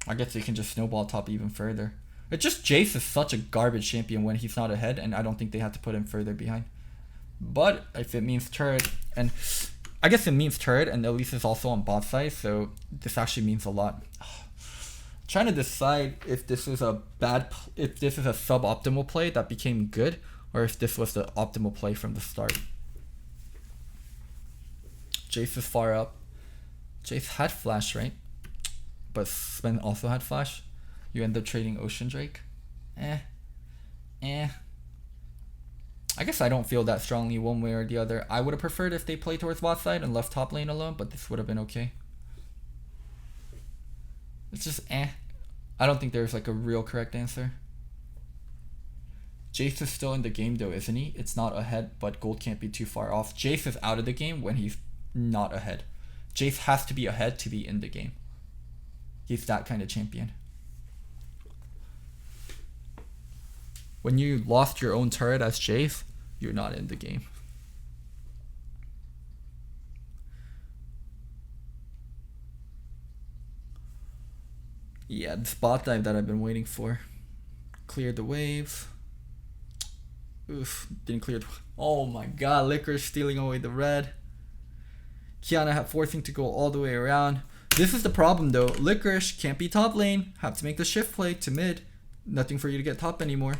S1: I guess they can just snowball top even further. It's just Jace is such a garbage champion when he's not ahead, and I don't think they have to put him further behind. But if it means turret, and I guess it means turret, and Elise is also on bot side, so this actually means a lot. Trying to decide if this is a suboptimal play that became good, or if this was the optimal play from the start. Jace is far up. Jace had flash, right? But Sven also had flash. You end up trading Ocean Drake. I guess I don't feel that strongly one way or the other. I would have preferred if they played towards bot side and left top lane alone, but this would have been okay. It's just eh. I don't think there's like a real correct answer. Jace is still in the game though, isn't he? It's not ahead, but gold can't be too far off. Jace is out of the game when he's not ahead. Jace has to be ahead to be in the game. He's that kind of champion. When you lost your own turret as Jace, you're not in the game. Yeah, the spot dive that I've been waiting for. Cleared the waves. Oof, didn't clear the... Oh my god, Licorice stealing away the red. Kiana forcing to go all the way around. This is the problem though. Licorice can't be top lane. Have to make the shift play to mid. Nothing for you to get top anymore.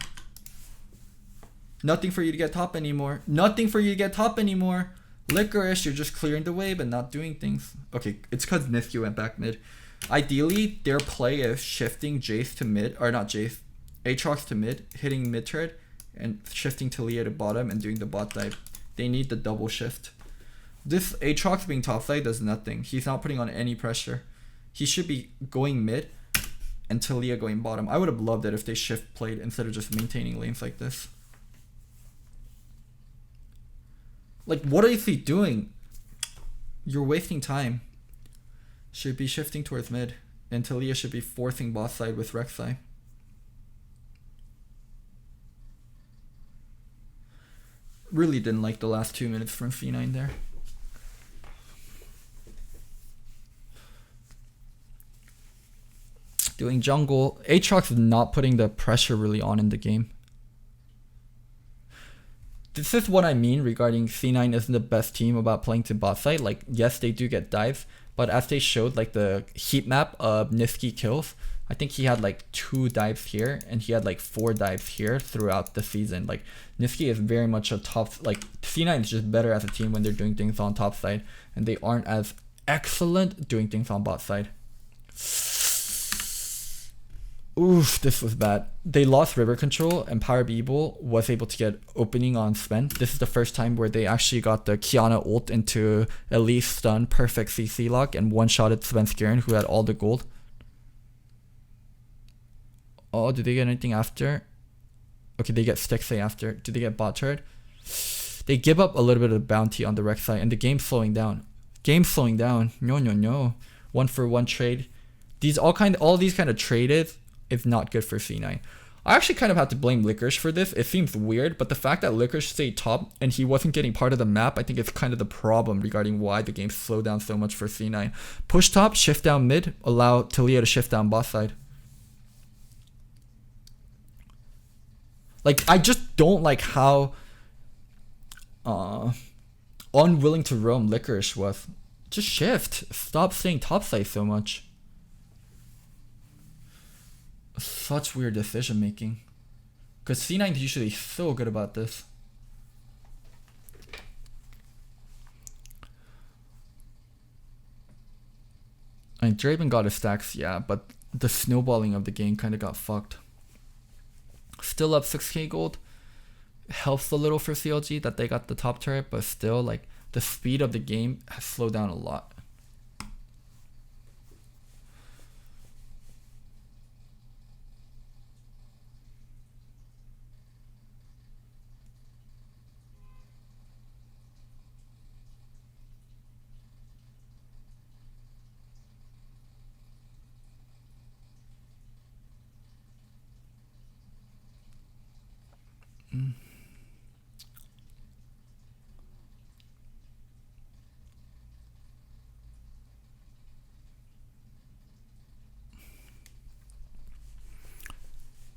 S1: Nothing for you to get top anymore. Nothing for you to get top anymore. Licorice, you're just clearing the way but not doing things. Okay, it's because Nifty went back mid. Ideally, their play is shifting Jace to mid, or not Jace, Aatrox to mid, hitting mid turret, and shifting Talia to bottom and doing the bot dive. They need the double shift. This Aatrox being topside does nothing. He's not putting on any pressure. He should be going mid and Talia going bottom. I would have loved it if they shift played instead of just maintaining lanes like this. Like, what are they doing? You're wasting time. Should be shifting towards mid. And Talia should be forcing boss side with Rek'Sai. Really didn't like the last 2 minutes from C9 there. Doing jungle. Aatrox is not putting the pressure really on in the game. This is what I mean regarding C9 isn't the best team about playing to bot side. Like, yes, they do get dives, but as they showed, like the heat map of Niski kills, I think he had like 2 dives here and he had like 4 dives here throughout the season. Like, Niski is very much a top, like C9 is just better as a team when they're doing things on top side, and they aren't as excellent doing things on bot side. Oof, this was bad. They lost river control and Power Beeble was able to get opening on Sven. This is the first time where they actually got the Kiana ult into Elise stun, perfect CC lock, and one-shotted Sven Skiren, who had all the gold. Oh, did they get anything after? Okay, they get Stixay after. Did they get bot turret? They give up a little bit of bounty on the Rek'Sai and the game's slowing down. Game's slowing down. No. 1-for-1 trade. All these kind of traded is not good for C9. I actually kind of have to blame Licorice for this. It seems weird, but the fact that Licorice stayed top and he wasn't getting part of the map, I think it's kind of the problem regarding why the game slowed down so much for C9. Push top, shift down mid, allow Talia to shift down bot side. Like, I just don't like how unwilling to roam Licorice was. Just shift. Stop staying topside so much. Such weird decision making. Because C9 is usually so good about this. I mean, Draven got his stacks, yeah, but the snowballing of the game kind of got fucked. Still up 6k gold. Helps a little for CLG that they got the top turret, but still, like, the speed of the game has slowed down a lot.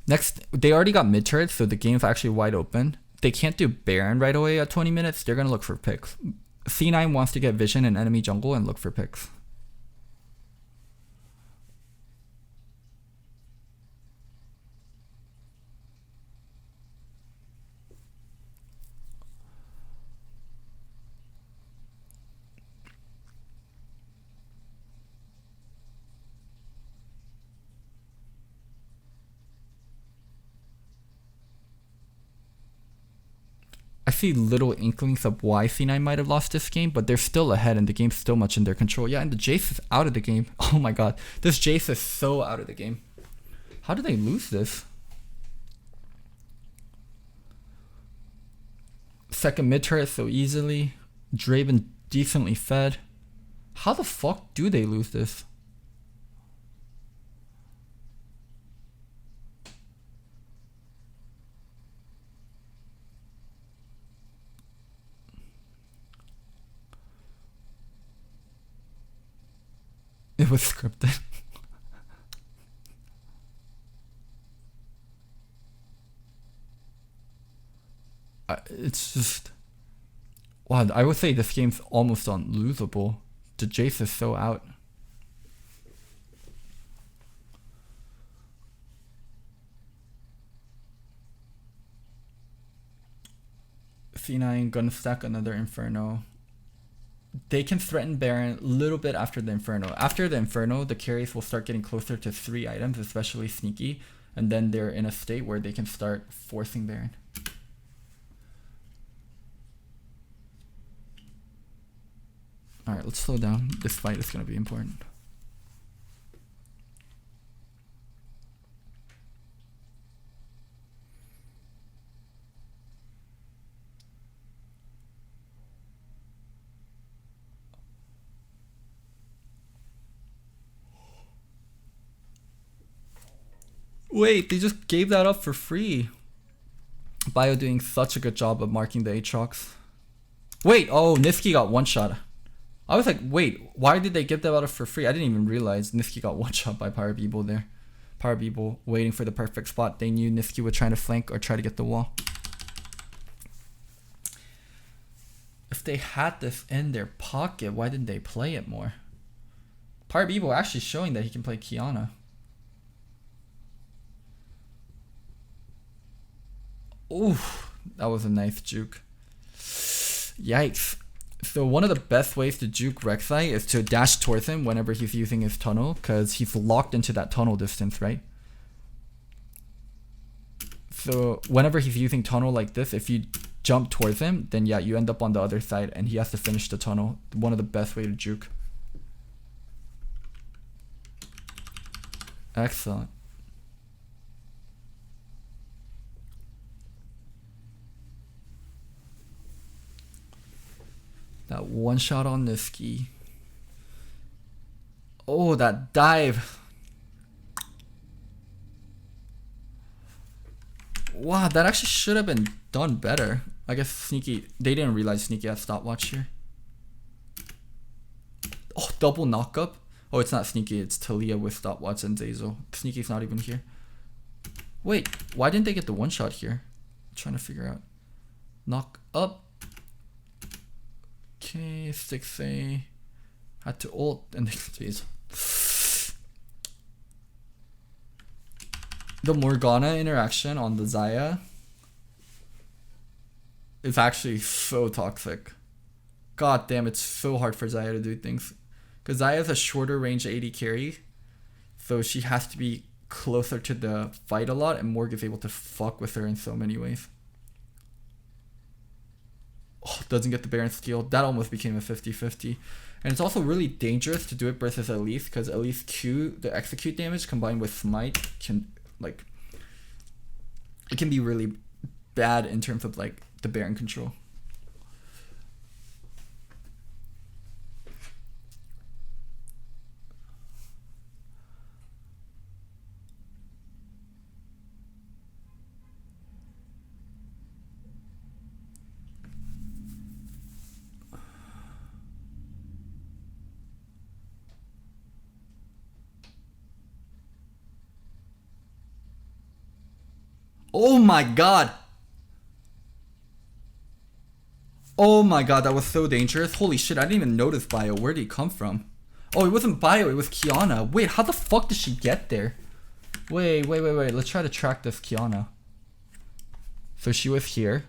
S1: Next, they already got mid turrets, so the game's actually wide open. They can't do Baron right away at 20 minutes. They're going to look for picks. C9 wants to get vision in enemy jungle and look for picks. I see little inklings of why C9 might have lost this game, but they're still ahead and the game's still much in their control. Yeah, and the Jace is out of the game. Oh my god. This Jace is so out of the game. How did they lose this? Second mid turret so easily. Draven decently fed. How the fuck do they lose this? It was scripted. It's just... Wow, I would say this game's almost unlosable. The Jace is so out. C9 gonna stack another Inferno. They can threaten Baron a little bit after the Inferno. After the Inferno, the carries will start getting closer to 3 items, especially Sneaky, and then they're in a state where they can start forcing Baron. Alright, let's slow down. This fight is going to be important. Wait, they just gave that up for free. Bio doing such a good job of marking the Aatrox. Wait, oh, Niski got one shot. I was like, wait, why did they give that out for free? I didn't even realize Niski got one shot by Power Beeble there. Power Beeble waiting for the perfect spot. They knew Niski would try to flank or try to get the wall. If they had this in their pocket, why didn't they play it more? Power Beeble actually showing that he can play Kiana. Ooh, that was a nice juke. Yikes. So one of the best ways to juke Rek'Sai is to dash towards him whenever he's using his tunnel, because he's locked into that tunnel distance, right? So whenever he's using tunnel like this, if you jump towards him, then yeah, you end up on the other side and he has to finish the tunnel. One of the best way to juke. Excellent. That one shot on Niski. Oh, that dive. Wow, that actually should have been done better. I guess Sneaky, they didn't realize Sneaky had stopwatch here. Oh, double knockup. Oh, it's not Sneaky, it's Talia with stopwatch and Zazel. Sneaky's not even here. Wait, why didn't they get the one shot here? I'm trying to figure out. Knock up. Okay, 6A. Had to ult and jeez. The Morgana interaction on the Xayah is actually so toxic. God damn, it's so hard for Xayah to do things. Because Xayah is a shorter range AD carry, so she has to be closer to the fight a lot, and Morg is able to fuck with her in so many ways. Oh, doesn't get the Baron steal. That almost became a 50-50. And it's also really dangerous to do it versus Elise, because Elise Q, the execute damage combined with smite can, like, it can be really bad in terms of, like, the Baron control. Oh my god! Oh my god, that was so dangerous. Holy shit, I didn't even notice Bio. Where did he come from? Oh, it wasn't Bio, it was Kiana. Wait, how the fuck did she get there? Wait. Let's try to track this Kiana. So she was here.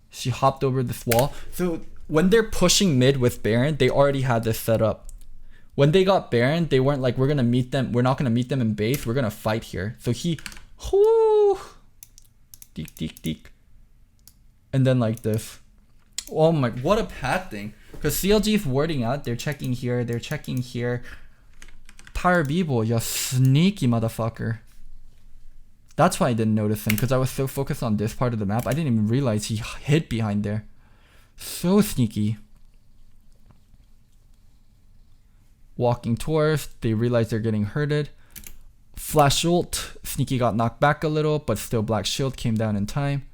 S1: She hopped over this wall. So when they're pushing mid with Baron, they already had this set up. When they got Baron, they weren't like, we're gonna meet them. We're not gonna meet them in base. We're gonna fight here. So he Whoo! Deek, deek, deek. And then like this. Oh my, what a pad thing. Because CLG is warding out. They're checking here. They're checking here. Power Beeble, you sneaky motherfucker. That's why I didn't notice him. Because I was so focused on this part of the map. I didn't even realize he hid behind there. So sneaky. Walking towards. They realize they're getting hurted. Flash ult. Sneaky got knocked back a little. But still Black Shield came down in time.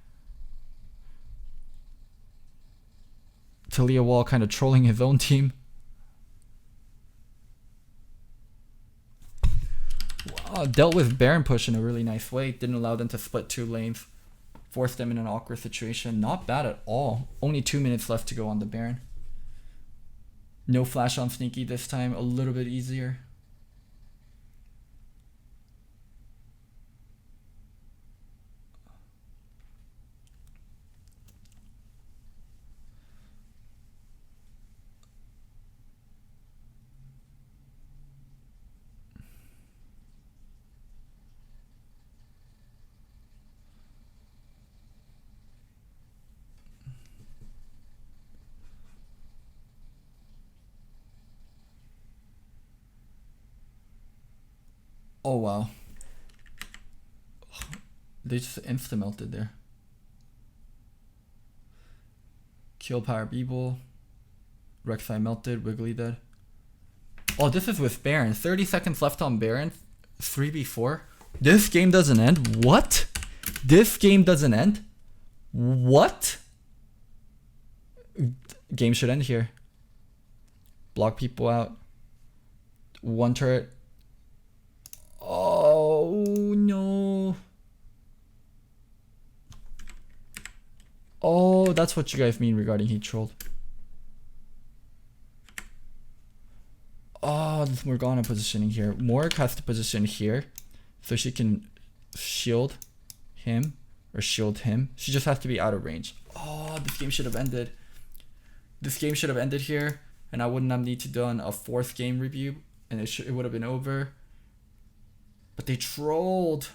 S1: Talia Wall kind of trolling his own team. Dealt with Baron push in a really nice way. Didn't allow them to split 2 lanes. Forced them in an awkward situation. Not bad at all. Only 2 minutes left to go on the Baron. No flash on Sneaky this time. A little bit easier. Oh wow. They just insta-melted there. Kill Power Beeble. Rek'Sai melted. Wiggly dead. Oh, this is with Baron. 30 seconds left on Baron. 3v4. This game doesn't end? What? This game doesn't end? What? Game should end here. Block people out. 1 turret. Oh no. Oh, that's what you guys mean regarding he trolled. Oh, this Morgana positioning here. Morg has to position here so she can shield him or shield him. She just has to be out of range. Oh, this game should have ended. This game should have ended here, and I wouldn't have need to done a 4th game review, and it would have been over. But they trolled.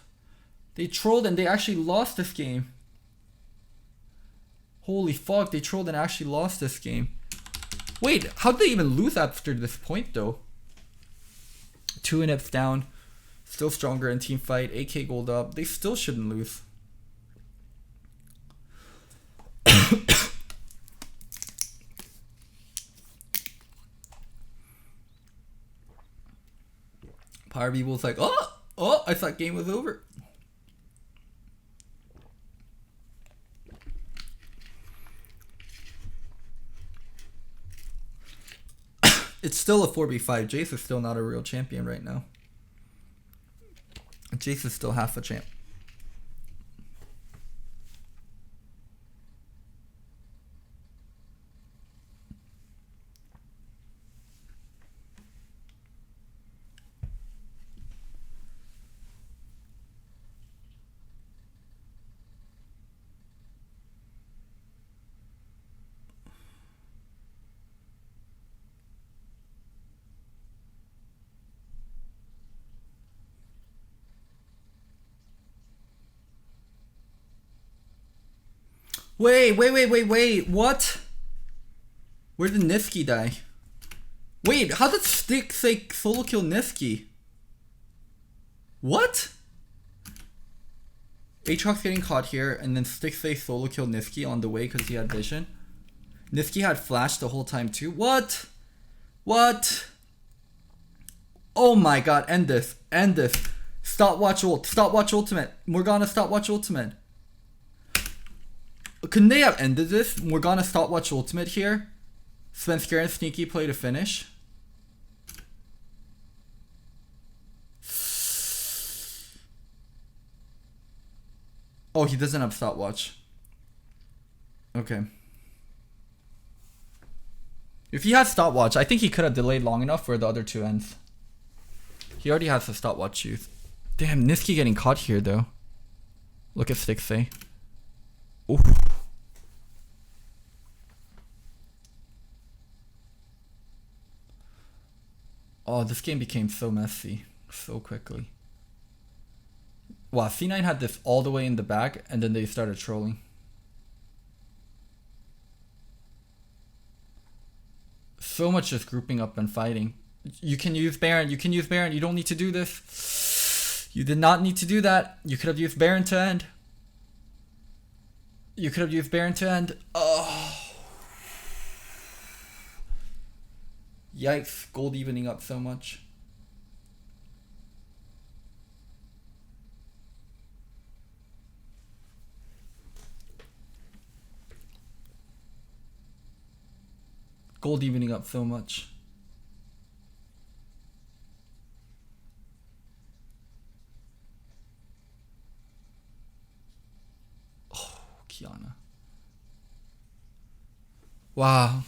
S1: They trolled and they actually lost this game. Holy fuck, they trolled and actually lost this game. Wait, how did they even lose after this point though? 2 inhibs down. Still stronger in team fight. AK gold up. They still shouldn't lose. Power Beeble's like, oh, I thought game was over. It's still a 4v5. Jace is still not a real champion right now. Jace is still half a champ. Wait, what? Where did Niski die? Wait, how did Stick say solo kill Niski? What? Aatrox getting caught here, and then Stick say solo kill Niski on the way because he had vision. Niski had flash the whole time too. What? What? Oh my god, end this. End this. Stopwatch ult. Stopwatch ultimate. Morgana stopwatch ultimate. Couldn't they have ended this? Morgana stopwatch ultimate here. Svenskar and Sneaky play to finish. Oh, he doesn't have stopwatch. Okay. If he had stopwatch, I think he could have delayed long enough for the other 2 ends. He already has the stopwatch use. Damn, Niski getting caught here though. Look at Stick say. Oof. Oh, this game became so messy so quickly. Wow, C9 had this all the way in the back, and then they started trolling. So much just grouping up and fighting. You can use Baron. You can use Baron. You don't need to do this. You did not need to do that. You could have used Baron to end. You could have used Baron to end. Oh. Yikes. Gold evening up so much. Gold evening up so much. Oh, Kiana. Wow.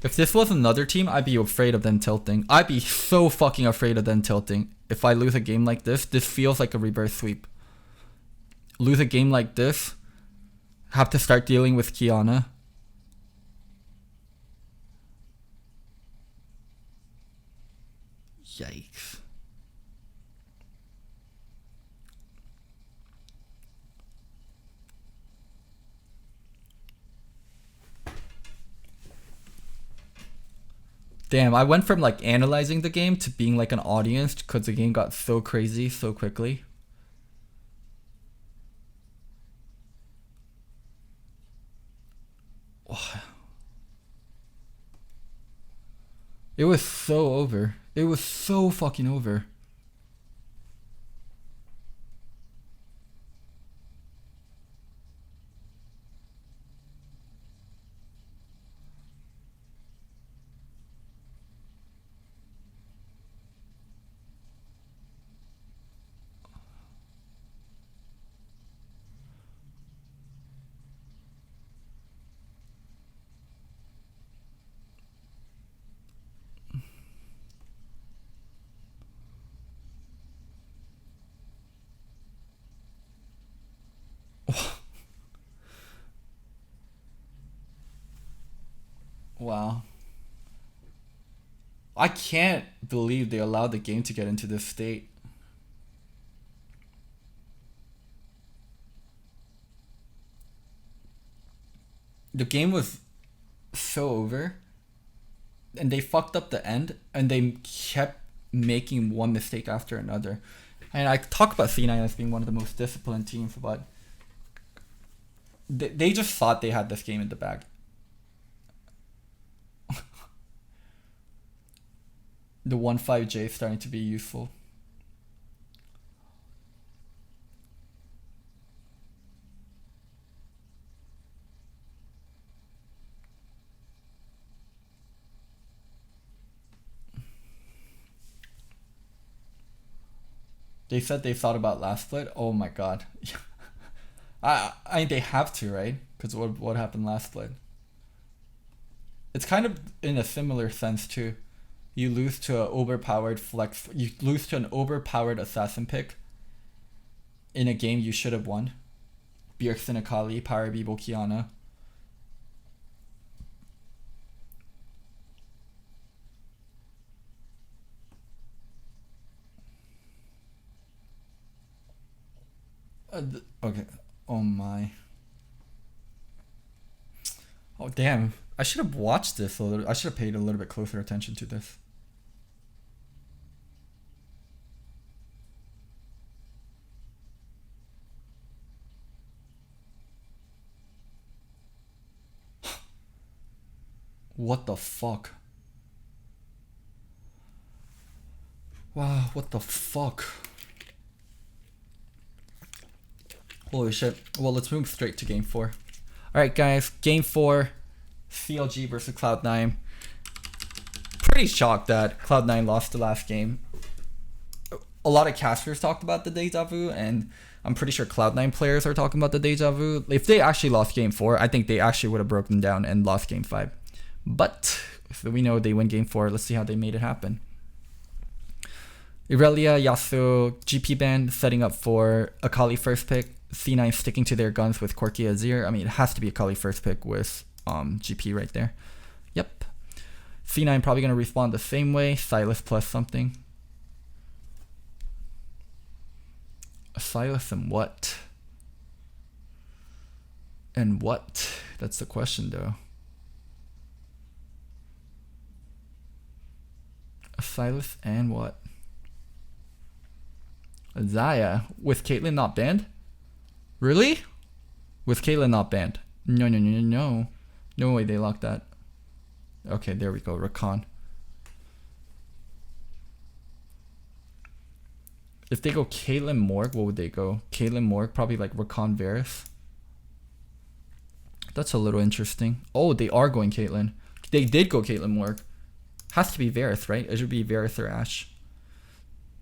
S1: If this was another team, I'd be afraid of them tilting. I'd be so fucking afraid of them tilting. If I lose a game like this feels like a reverse sweep. Lose a game like this, have to start dealing with Kiana. Yikes. Damn, I went from like analyzing the game to being like an audience because the game got so crazy so quickly. It was so over. It was so fucking over. Wow. I can't believe they allowed the game to get into this state. The game was so over, and they fucked up the end, and they kept making one mistake after another. And I talk about C9 as being one of the most disciplined teams, but they just thought they had this game in the bag. The 1-5J is starting to be useful. They said they thought about last split. Oh my god. I they have to, right? Because what happened last split? It's kind of in a similar sense too. You lose to an overpowered flex. You lose to an overpowered assassin pick in a game you should have won. Bjergsen Akali, Power Bibo Kiana. Okay. Oh my. Oh damn. I should have watched this a little. I should have paid a little bit closer attention to this. What the fuck? Wow, what the fuck? Holy shit. Well, let's move straight to game 4. Alright guys, game 4. CLG versus Cloud9. Pretty shocked that Cloud9 lost the last game. A lot of casters talked about the deja vu, and I'm pretty sure Cloud9 players are talking about the deja vu. If they actually lost game 4, I think they actually would have broken down and lost game 5. But so we know they win game 4. Let's see how they made it happen. Irelia, Yasuo, GP ban setting up for Akali first pick. C9 sticking to their guns with Corki Azir. I mean, it has to be Akali first pick with GP right there. Yep. C9 probably going to respond the same way. Silas plus something. Silas and what? And what? That's the question though. Silas and what? Zaya with Caitlyn not banned? Really? With Caitlyn not banned? No, no, no, no, no. No way they locked that. Okay, there we go. Rakan. If they go Caitlyn Morg, what would they go? Caitlyn Morg, probably like Rakan Varus. That's a little interesting. Oh, they are going Caitlyn. They did go Caitlyn Morg. Has to be Varus, right? It should be Varus or Ashe.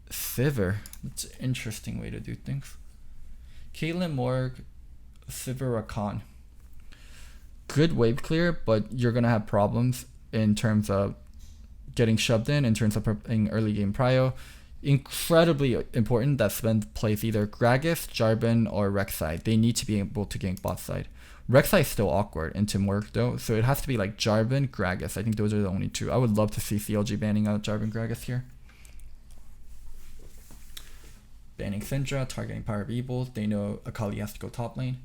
S1: Sivir. That's an interesting way to do things. Caitlyn Morg, Sivir Rakan. Good wave clear, but you're going to have problems in terms of getting shoved in terms of playing early game prio. Incredibly important that Sven plays either Gragas, Jarvan, or Rek'Sai. They need to be able to gank bot side. Rek'Sai is still awkward into Morg though, so it has to be like Jarvan, Gragas. I think those are the only two. I would love to see CLG banning out Jarvan, Gragas here. Banning Syndra, targeting Power of Evil. They know Akali has to go top lane.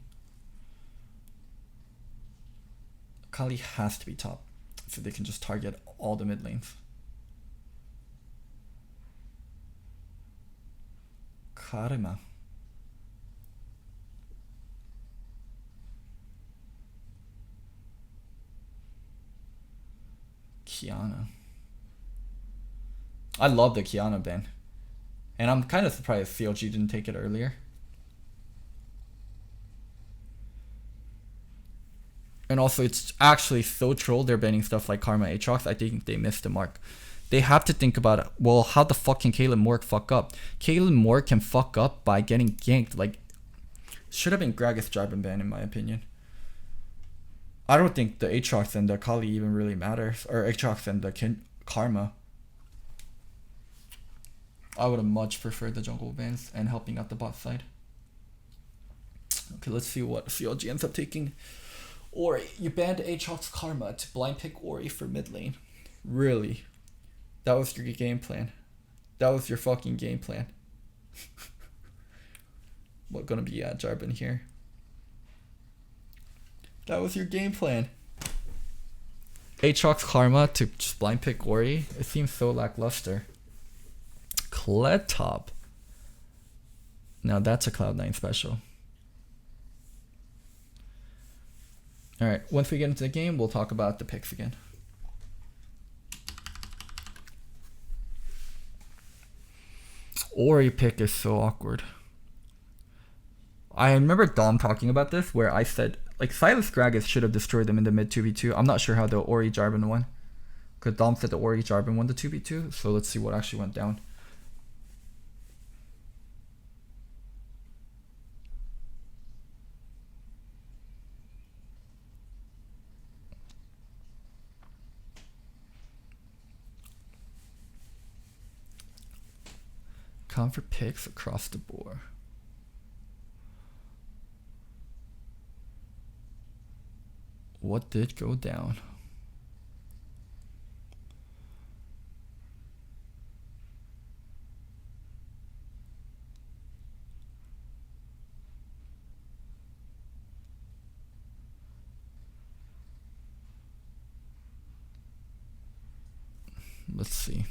S1: Akali has to be top, so they can just target all the mid lanes. Karma. Kiana. I love the Kiana ban. And I'm kind of surprised CLG didn't take it earlier. And also, it's actually so troll they're banning stuff like Karma Aatrox. I think they missed the mark. They have to think about it. Well, how the fuck can Caitlyn Morg fuck up? Caitlyn Morg can fuck up by getting ganked. Like, should have been Gragas Jarvan ban in my opinion. I don't think the Aatrox and the Akali even really matters. Or Aatrox and the Karma. I would have much preferred the jungle bans and helping out the bot side. Okay, let's see what CLG ends up taking. Ori. You banned Aatrox Karma to blind pick Ori for mid lane. Really? That was your game plan. That was your fucking game plan. What gonna be at Jarvan here? That was your game plan. Aatrox Karma to just blind pick Ori. It seems so lackluster. Kled top. Now that's a Cloud9 special. Alright, once we get into the game, we'll talk about the picks again. Ori pick is so awkward. I remember Dom talking about this where I said like Silas Gragas should have destroyed them in the mid 2v2. I'm not sure how the Ori Jarvan won. Because Dom said the Ori Jarvan won the 2v2. So let's see what actually went down. Count for picks across the board. What did go down? Let's see.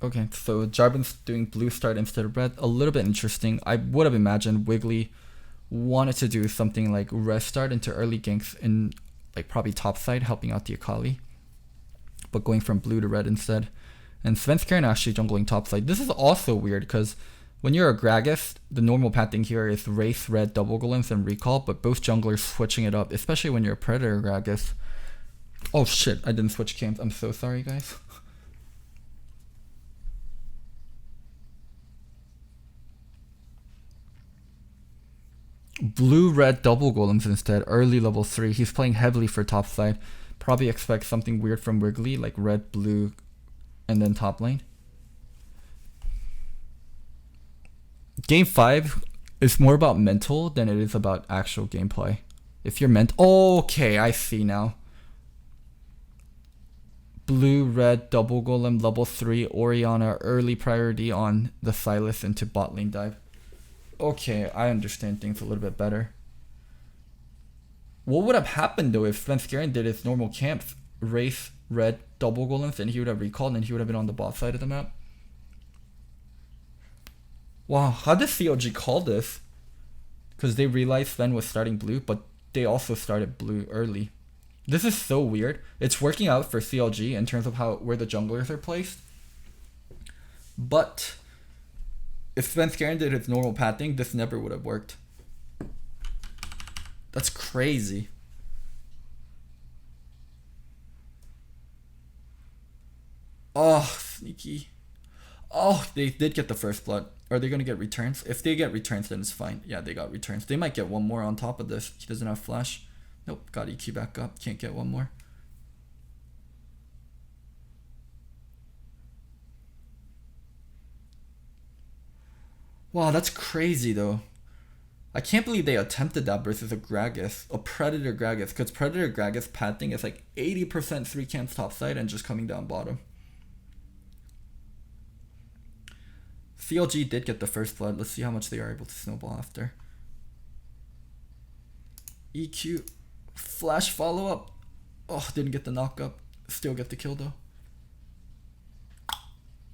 S1: Okay, so Jarvan's doing blue start instead of red. A little bit interesting. I would have imagined Wiggly wanted to do something like red start into early ganks in like probably top side, helping out the Akali. But going from blue to red instead. And Svenskeren actually jungling top side. This is also weird because when you're a Gragas, the normal pathing here is Wraith, red, double golems, and recall, but both junglers switching it up, especially when you're a Predator Gragas. Oh shit, I didn't switch camps. I'm so sorry, guys. blue-red double golems instead. Early level 3. He's playing heavily for top side. Probably expect something weird from Wiggly, like red, blue, and then top lane. Game 5 is more about mental than it is about actual gameplay. If you're okay, I see now. Blue, red, double golem, level 3, Orianna, early priority on the Sylas into bot lane dive. Okay, I understand things a little bit better. What would have happened though if Svenskeren did his normal camps? Race, red, double golems, and he would have recalled and he would have been on the bot side of the map? Wow, how did CLG call this? Because they realized Sven was starting blue, but they also started blue early. This is so weird. It's working out for CLG in terms of where the junglers are placed. But if Svenskeren did his normal pathing, this never would have worked. That's crazy. Oh, sneaky. Oh, they did get the first blood. Are they going to get returns? If they get returns, then it's fine. Yeah, they got returns. They might get one more on top of this. He doesn't have flash. Nope, got EQ back up. Can't get one more. Wow, that's crazy though. I can't believe they attempted that versus a Gragas, a Predator Gragas, because Predator Gragas pathing is like 80% 3 camps topside and just coming down bottom. CLG did get the first blood. Let's see how much they are able to snowball after. EQ. Flash follow up. Oh, didn't get the knock up. Still get the kill though.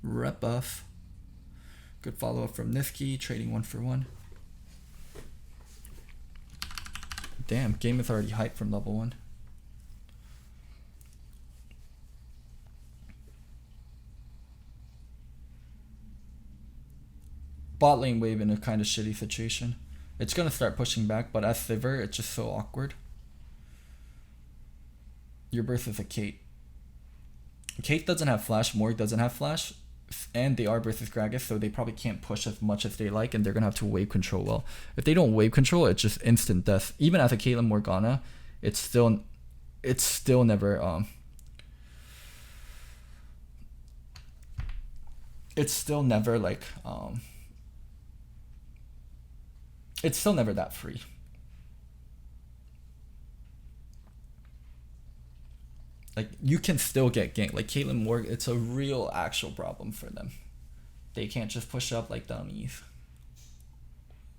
S1: Rep buff. Good follow up from Niski, trading 1 for 1. Damn, game is already hyped from level 1. Bot lane wave in a kind of shitty situation. It's gonna start pushing back, but as Sivir, it's just so awkward. Your birth is a Kate. Kate doesn't have flash, Morg doesn't have flash, and they are versus Gragas, so they probably can't push as much as they like, and they're gonna have to wave control well. If they don't wave control, it's just instant death. Even as a Caitlyn Morgana, it's still never it's still never like it's still never that free. Like, you can still get ganked. Like, Caitlyn Morg, it's a real actual problem for them. They can't just push up like dummies.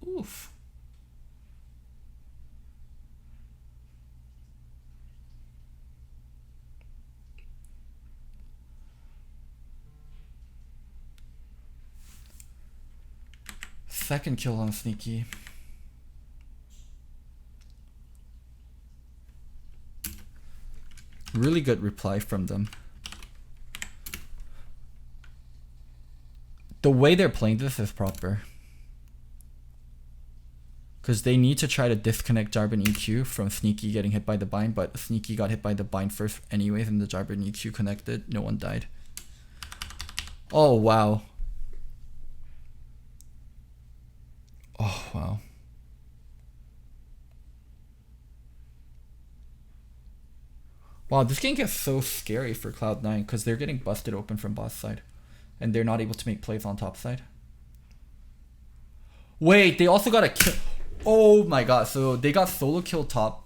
S1: Oof. Second kill on Sneaky. Really good reply from them. The way they're playing this is proper. Because they need to try to disconnect Jarvan EQ from Sneaky getting hit by the bind, but Sneaky got hit by the bind first anyways, and the Jarvan EQ connected. No one died. Oh, wow. Oh, wow. Wow, this game gets so scary for Cloud9 because they're getting busted open from bot side. And they're not able to make plays on top side. Wait, they also got a kill. Oh my god, so they got solo kill top.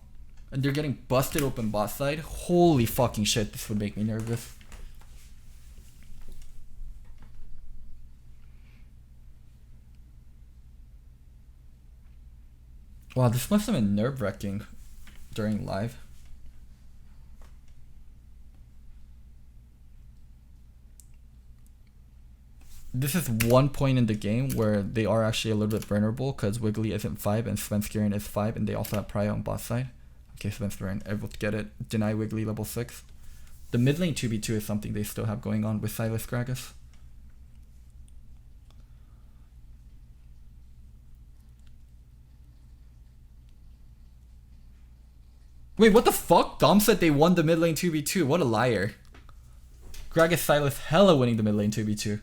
S1: And they're getting busted open bot side. Holy fucking shit, this would make me nervous. Wow, this must have been nerve-wracking during live. This is one point in the game where they are actually a little bit vulnerable because Wiggly isn't 5 and Svenskeren is 5 and they also have Prio on bot side. Okay, Svenskeren able to get it. Deny Wiggly level 6. The mid lane 2v2 is something they still have going on with Sylas Gragas. Wait, what the fuck? Dom said they won the mid lane 2v2. What a liar. Gragas Sylas hella winning the mid lane 2v2.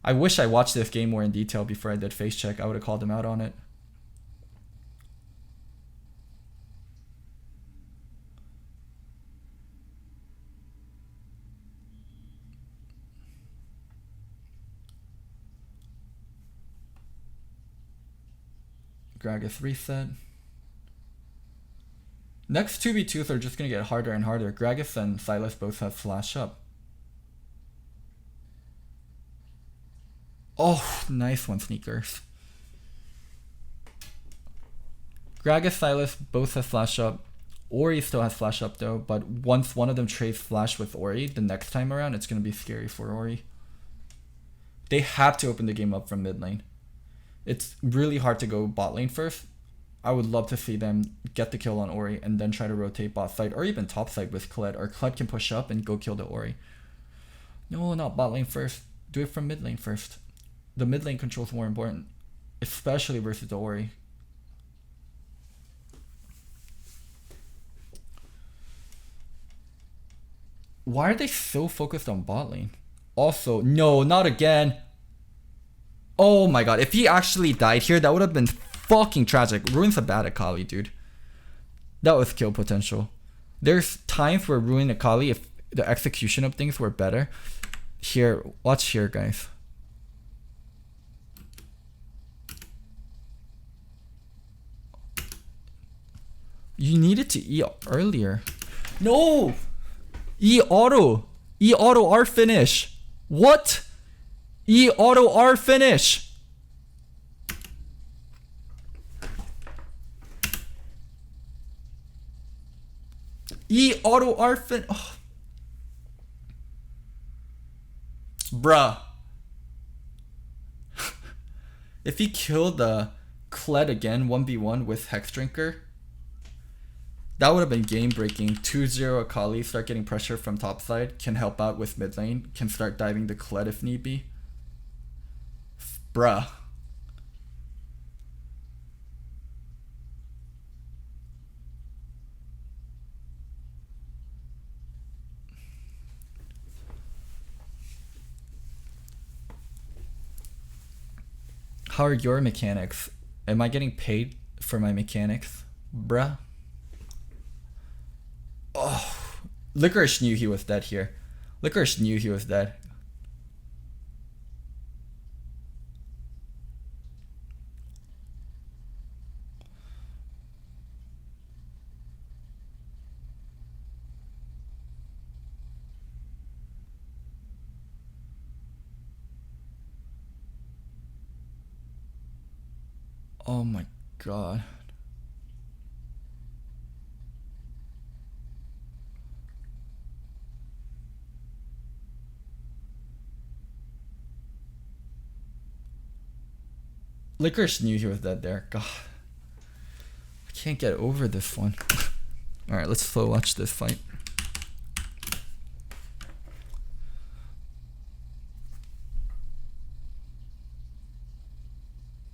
S1: I wish I watched this game more in detail before I did face check. I would have called him out on it. Gragas reset. Next 2v2s are just gonna get harder and harder. Gragas and Silas both have flash up. Oh, nice one, Sneakers. Gragas, Silas both have flash up. Ori still has flash up though, but once one of them trades flash with Ori, the next time around, it's gonna be scary for Ori. They have to open the game up from mid lane. It's really hard to go bot lane first. I would love to see them get the kill on Ori and then try to rotate bot side or even top side with Kled, or Kled can push up and go kill the Ori. No, not bot lane first. Do it from mid lane first. The mid lane control is more important, especially versus the Ori. Why are they so focused on bot lane? Also, no, not again. Oh my god, if he actually died here, that would have been fucking tragic. Ruin's a bad Akali, dude. That was kill potential. There's times where Ruin Akali, if the execution of things were better. Here, watch here, guys. You needed to E earlier. No! E auto. E auto R finish. What? E auto R finish. E auto R fin. Oh. Bruh. If he killed the Kled again 1v1 with Hex Drinker, that would have been game breaking. 2-0 Akali, start getting pressure from top side, can help out with mid lane, can start diving the Kled if need be. Bruh. How are your mechanics? Am I getting paid for my mechanics? Bruh. Oh, Licorice knew he was dead here. Licorice knew he was dead. Oh my god. Licorice knew he was dead there. God. I can't get over this one. Alright, let's slow watch this fight.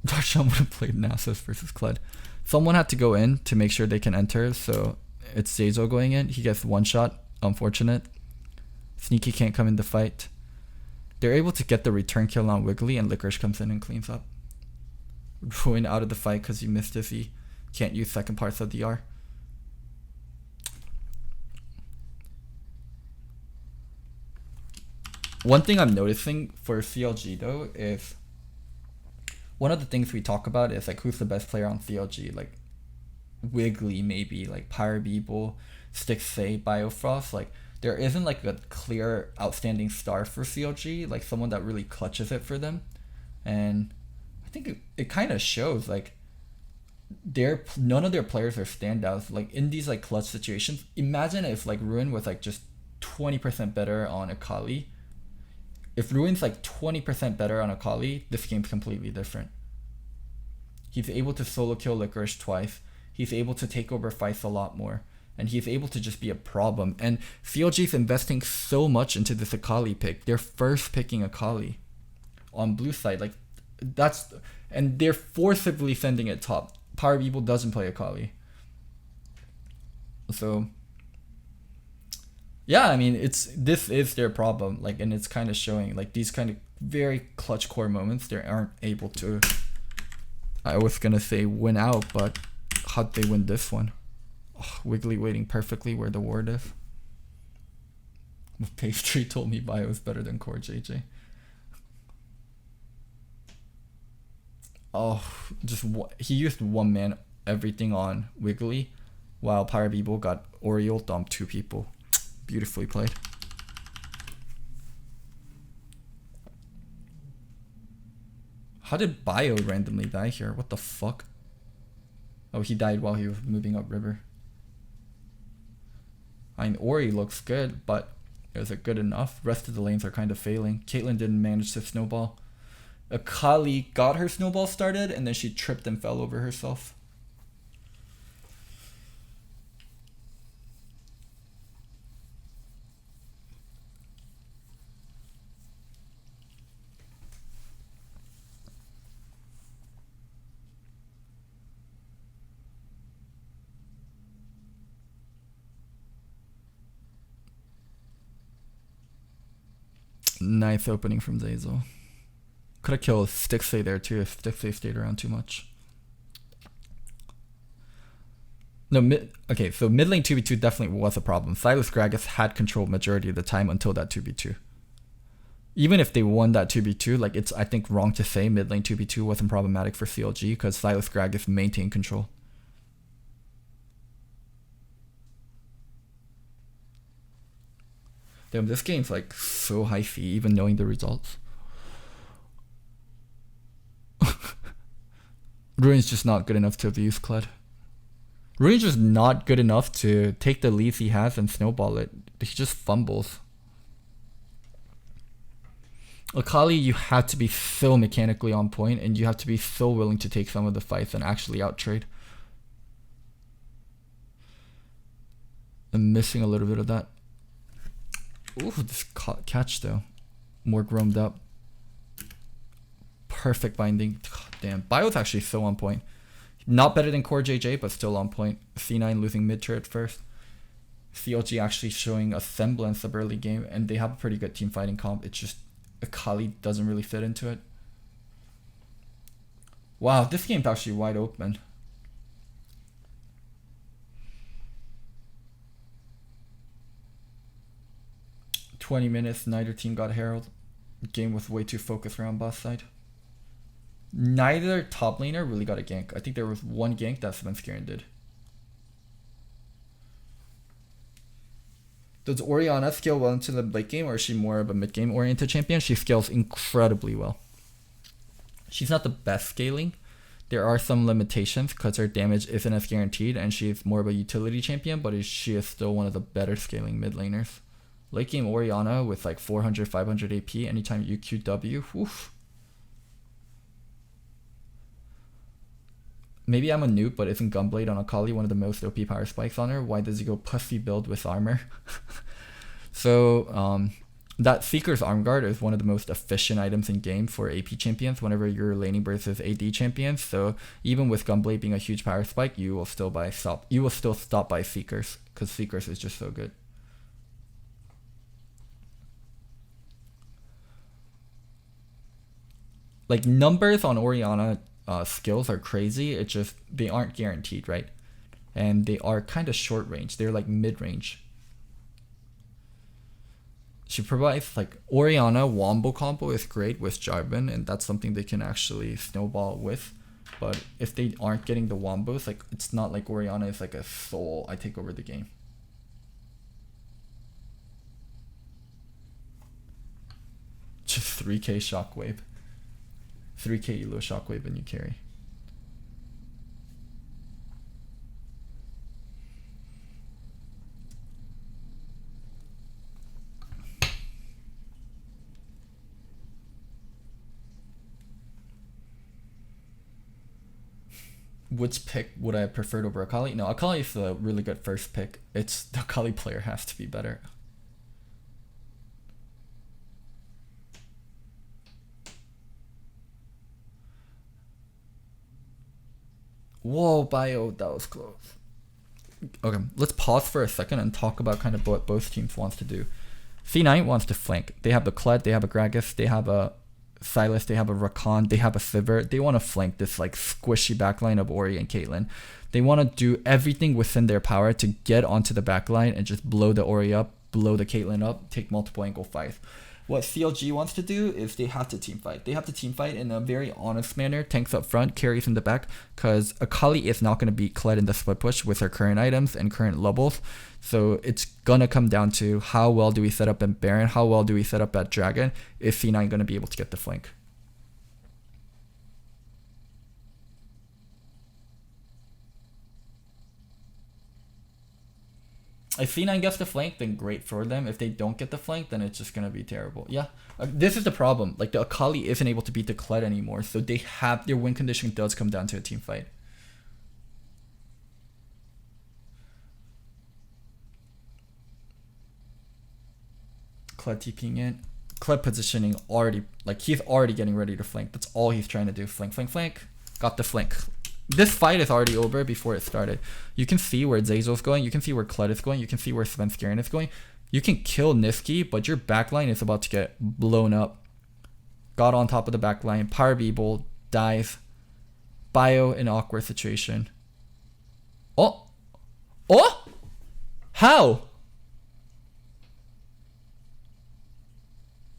S1: Darshan would have played Nasus versus Kled. Someone had to go in to make sure they can enter, so it's Zeyzo going in. He gets one shot. Unfortunate. Sneaky can't come in the fight. They're able to get the return kill on Wiggly, and Licorice comes in and cleans up. Ruin out of the fight because you missed his E. Can't use second parts of the R. One thing I'm noticing for CLG though is one of the things we talk about is like who's the best player on CLG, like Wiggly maybe, like Pyrobeeble, Stixay, Biofrost. Like there isn't like a clear outstanding star for CLG, like someone that really clutches it for them. And I think it kind of shows, like none of their players are standouts. Like in these like clutch situations, imagine if like Ruin was like just 20% better on Akali. If Ruin's like 20% better on Akali, this game's completely different. He's able to solo kill Licorice twice. He's able to take over fights a lot more. And he's able to just be a problem. And CLG's investing so much into this Akali pick. They're first picking Akali on blue side. Like that's, and they're forcibly sending it top. Pyrobeeble doesn't play Akali. So yeah, I mean, this is their problem, like, and it's kind of showing, like, these kind of very clutch core moments, they aren't able to, I was gonna say win out, but how'd they win this one? Oh, Wiggly waiting perfectly where the ward is. Pastry told me Bio is better than Core JJ. Oh, he used one man everything on Wiggly, while Pirate Bebo got Oriole dumped 2 people. Beautifully played. How did Bio randomly die here? What the fuck? Oh, he died while he was moving up river. I mean, Ori looks good, but is it good enough? Rest of the lanes are kind of failing. Caitlyn didn't manage to snowball. Akali got her snowball started, and then she tripped and fell over herself. Nice opening from Zeyzal. Could have killed Stixay there too if Stixay stayed around too much. No, okay, so mid lane 2v2 definitely was a problem. Silas Gragas had control majority of the time until that 2v2. Even if they won that 2v2, like it's I think wrong to say mid lane 2v2 wasn't problematic for CLG because Silas Gragas maintained control. Damn, this game's like so hyphy, even knowing the results. Ruin's just not good enough to abuse Kled. Ruin's just not good enough to take the leads he has and snowball it. He just fumbles. Akali, you have to be so mechanically on point, and you have to be so willing to take some of the fights and actually outtrade. I'm missing a little bit of that. Ooh, this catch though. More groomed up. Perfect binding. God damn. Bio's actually so on point. Not better than Core JJ, but still on point. C9 losing mid turret first. CLG actually showing a semblance of early game, and they have a pretty good team fighting comp. It's just Akali doesn't really fit into it. Wow, this game's actually wide open. "20 minutes, neither team got Herald. Game was way too focused around boss side. Neither top laner really got a gank. I think there was one gank that Svenskeren did. Does Orianna scale well into the late game, or is she more of a mid game oriented champion? She scales incredibly well. She's not the best scaling. There are some limitations because her damage isn't as guaranteed, and she's more of a utility champion, but she is still one of the better scaling mid laners. Late game Orianna with like 400, 500 AP anytime you QW. Oof. Maybe I'm a noob, but isn't Gunblade on Akali one of the most OP power spikes on her? Why does he go pussy build with armor? So, that Seeker's Arm Guard is one of the most efficient items in game for AP champions whenever you're laning versus AD champions. So even with Gunblade being a huge power spike, you will still stop by Seekers because Seekers is just so good. Like numbers on Orianna skills are crazy. It's just they aren't guaranteed, right? And they are kind of short range. They're like mid range. She provides like Orianna wombo combo is great with Jarvan, and that's something they can actually snowball with. But if they aren't getting the wombos, like it's not like Orianna is like a soul. I take over the game. Just 3k shockwave. 3k elo shockwave and you carry. Which pick would I have preferred over Akali? No, Akali is a really good first pick. It's the Akali player has to be better. Whoa, Bio, that was close. Okay, let's pause for a second and talk about kind of what both teams wants to do. C9 wants to flank. They have a Kled, they have a Gragas, they have a Silas, they have a Rakan, they have a Sivir. They want to flank this like squishy backline of Ori and Caitlyn. They want to do everything within their power to get onto the backline and just blow the Ori up, blow the Caitlyn up, take multiple angle fights. What CLG wants to do is they have to team fight. They have to team fight in a very honest manner. Tanks up front, carries in the back, because Akali is not going to beat Kled in the split push with her current items and current levels. So it's going to come down to how well do we set up at Baron, how well do we set up at Dragon, is C9 going to be able to get the flank. If C9 gets the flank, then great for them. If they don't get the flank, then it's just going to be terrible. Yeah, this is the problem. Like, the Akali isn't able to beat the Kled anymore, so they have their win condition does come down to a team fight. Kled TPing in. Kled positioning already, like, he's already getting ready to flank. That's all he's trying to do. Flank, flank, flank. Got the flank. This fight is already over before it started. You can see where Zeyzal's going. You can see where Kled is going. You can see where Svenskeren is going. You can kill Niski, but your backline is about to get blown up. Got on top of the backline. Power Beeble dies. Bio in awkward situation. Oh! Oh! How?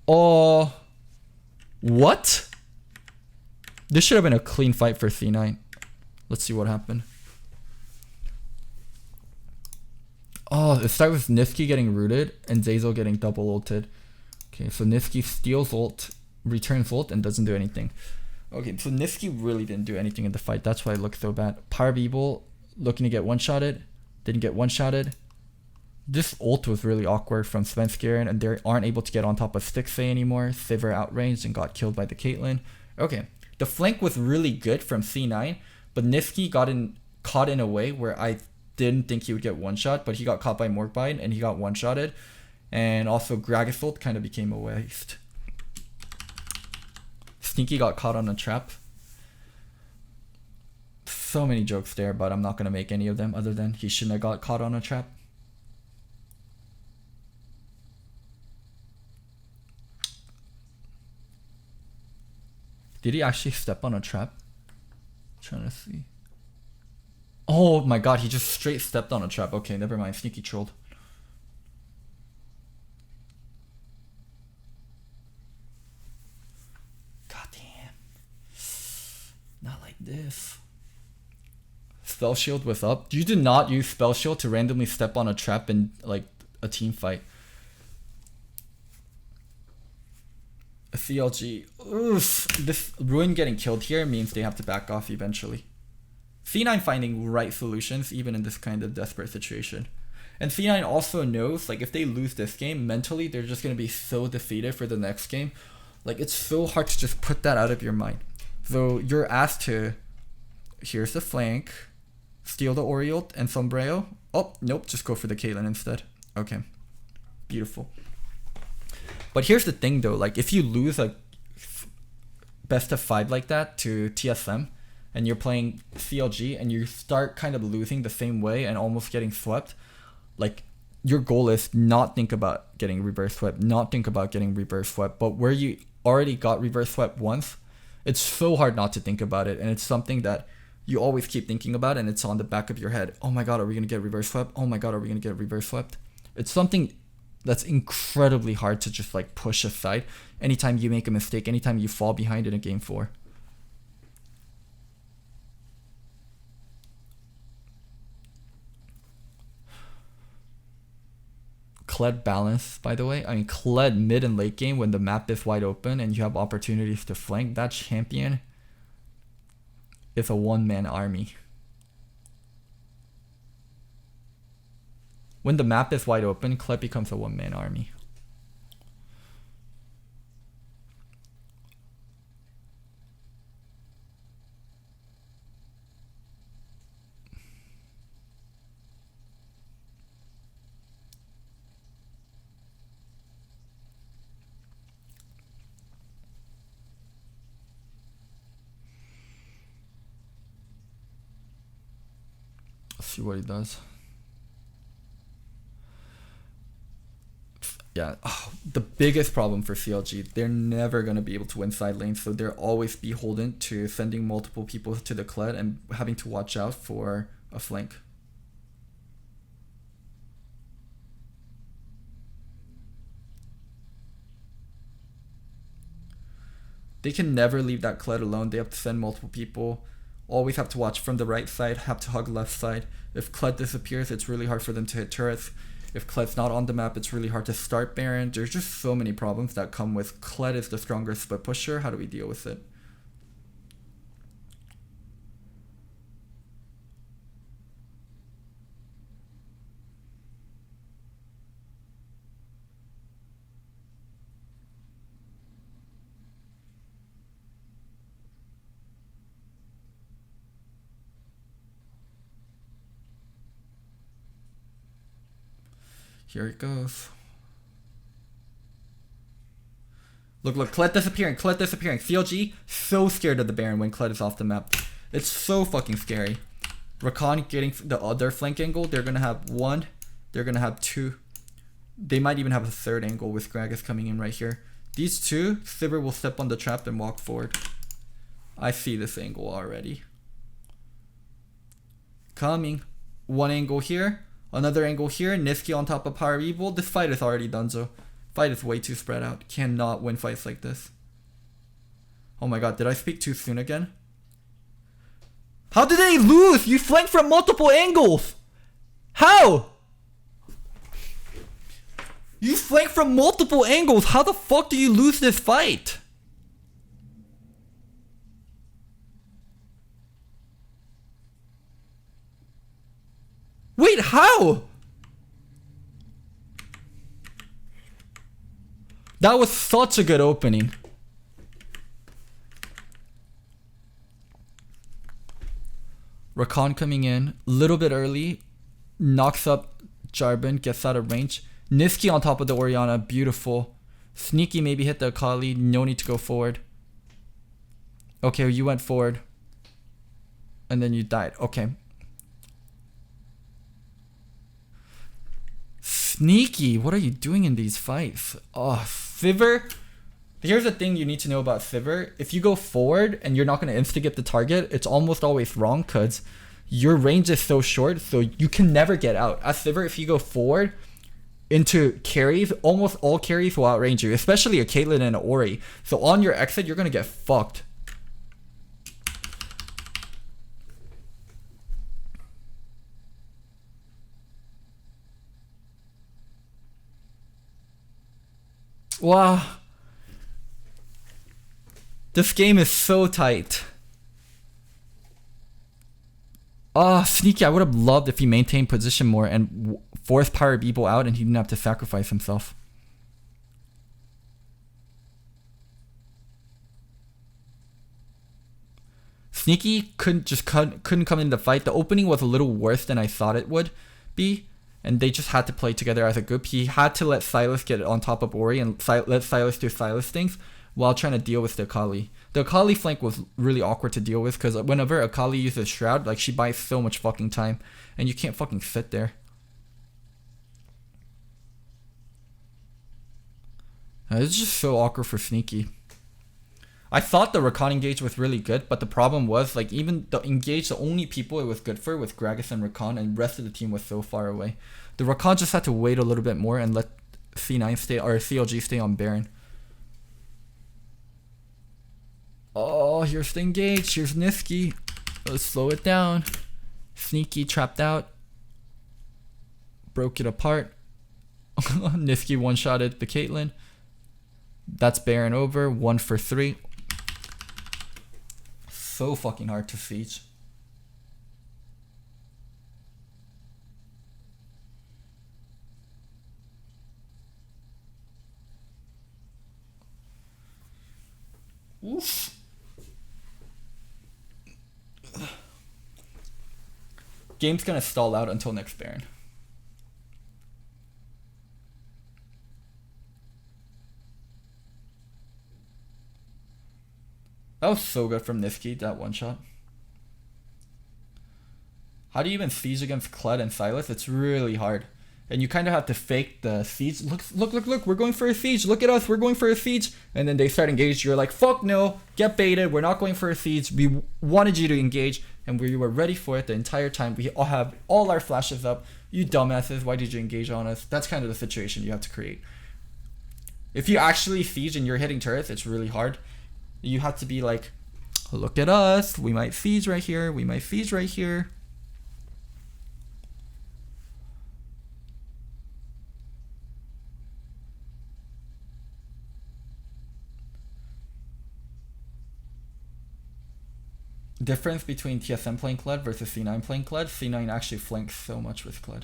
S1: Oh. What? This should have been a clean fight for C9. Let's see what happened. Oh, it starts with Niski getting rooted and Zeyzal getting double ulted. Okay, so Niski steals ult, returns ult, and doesn't do anything. Okay, so Niski really didn't do anything in the fight. That's why it looked so bad. Power Beeble looking to get one-shotted. Didn't get one-shotted. This ult was really awkward from Svenskeren, and they aren't able to get on top of Stixay anymore. Sivir outranged and got killed by the Caitlyn. Okay, the flank was really good from C9, but Niski got caught in a way where I didn't think he would get one shot, but he got caught by Morkbite and he got one shotted. And also Gragas ult kind of became a waste. Sneaky got caught on a trap. So many jokes there, but I'm not going to make any of them other than he shouldn't have got caught on a trap. Did he actually step on a trap? Trying to see. Oh my god, he just straight stepped on a trap. Okay, never mind. Sneaky trolled. God damn. Not like this. Spell shield was up. You did not use spell shield to randomly step on a trap in like a team fight. A CLG. Oof. This Ruin getting killed here means they have to back off eventually. C9 finding right solutions even in this kind of desperate situation. And C9 also knows, like, if they lose this game, mentally they're just going to be so defeated for the next game. Like, it's so hard to just put that out of your mind. So you're asked to, here's the flank, steal the Oriole and Sombrero. Oh, nope, just go for the Caitlyn instead. Okay, beautiful. But here's the thing though, like, if you lose a best of 5 like that to TSM, and you're playing CLG and you start kind of losing the same way and almost getting swept, like, your goal is not think about getting reverse swept, not think about getting reverse swept, but where you already got reverse swept once, it's so hard not to think about it, and it's something that you always keep thinking about, and it's on the back of your head. Oh my god, are we going to get reverse swept? Oh my god, are we going to get reverse swept? It's something that's incredibly hard to just like push aside anytime you make a mistake, anytime you fall behind in a game 4. Kled balance, by the way. I mean, Kled mid and late game when the map is wide open and you have opportunities to flank, that champion is a one-man army. When the map is wide open, Kled becomes a one-man army. Let's see what he does. Yeah, the biggest problem for CLG, they're never going to be able to win side lanes, so they're always beholden to sending multiple people to the Kled and having to watch out for a flank. They can never leave that Kled alone. They have to send multiple people. Always have to watch from the right side, have to hug left side. If Kled disappears, it's really hard for them to hit turrets. If Kled's not on the map, it's really hard to start Baron. There's just so many problems that come with Kled is the stronger split pusher. How do we deal with it? Here it goes. Look, Kled disappearing, Kled disappearing. CLG, so scared of the Baron when Kled is off the map. It's so fucking scary. Rakan getting the other flank angle. They're going to have one. They're going to have two. They might even have a third angle with Gragas coming in right here. These two, Sivir will step on the trap and walk forward. I see this angle already. Coming. One angle here. Another angle here, Niski on top of Power Evil. This fight is already done, so fight is way too spread out. Cannot win fights like this. Oh my god, did I speak too soon again? How did they lose? You flanked from multiple angles. How? You flanked from multiple angles. How the fuck do you lose this fight? Wait, how? That was such a good opening. Rakan coming in a little bit early. Knocks up Jarvan, gets out of range. Niski on top of the Orianna, beautiful. Sneaky maybe hit the Akali, no need to go forward. Okay, you went forward. And then you died, okay. Sneaky, what are you doing in these fights? Oh, Sivir. Here's the thing you need to know about Sivir. If you go forward and you're not going to instigate the target, it's almost always wrong because your range is so short, so you can never get out. As Sivir, if you go forward into carries, almost all carries will outrange you, especially a Caitlyn and an Ori. So on your exit, you're going to get fucked. Wow. This game is so tight. Sneaky. I would have loved if he maintained position more and forced Power Beeble out and he didn't have to sacrifice himself. Sneaky couldn't come in the fight. The opening was a little worse than I thought it would be. And they just had to play together as a group. He had to let Silas get on top of Ori and let Silas do Silas things while trying to deal with the Akali. The Akali flank was really awkward to deal with because whenever Akali uses Shroud, like she buys so much fucking time. And you can't fucking sit there. It's just so awkward for Sneaky. I thought the Rakan engage was really good, but the problem was, like, even the engage, the only people it was good for was Gragas and Rakan, and the rest of the team was so far away. The Rakan just had to wait a little bit more and let C9 stay, or CLG stay on Baron. Oh, here's the engage. Here's Niski. Let's slow it down. Sneaky trapped out. Broke it apart. Niski one-shotted the Caitlyn. That's Baron over. 1 for 3. So fucking hard to siege. Oof. Game's gonna stall out until next Baron. That was so good from Niski, that one shot. How do you even siege against Kled and Silas? It's really hard. And you kind of have to fake the siege. Look, we're going for a siege. Look at us, we're going for a siege. And then they start engaged. You're like, fuck no, get baited. We're not going for a siege. We wanted you to engage. And we were ready for it the entire time. We all have all our flashes up. You dumbasses, why did you engage on us? That's kind of the situation you have to create. If you actually siege and you're hitting turrets, it's really hard. You have to be like, look at us. We might siege right here. We might siege right here. Difference between TSM playing Kled versus C9 playing Kled. C9 actually flanks so much with Kled.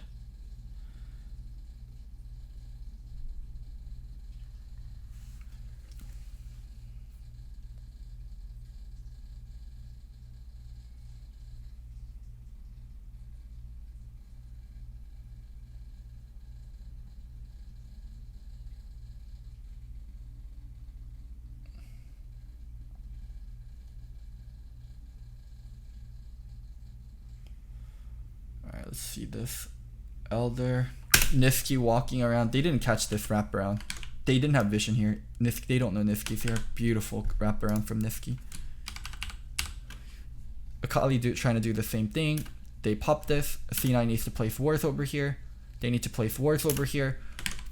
S1: Alright, let's see this. Elder. Niski walking around. They didn't catch this wraparound. They didn't have vision here. Niski, they don't know Niski's here. Beautiful wraparound from Niski. Akali trying to do the same thing. They pop this. C9 needs to place wards over here. They need to place wards over here.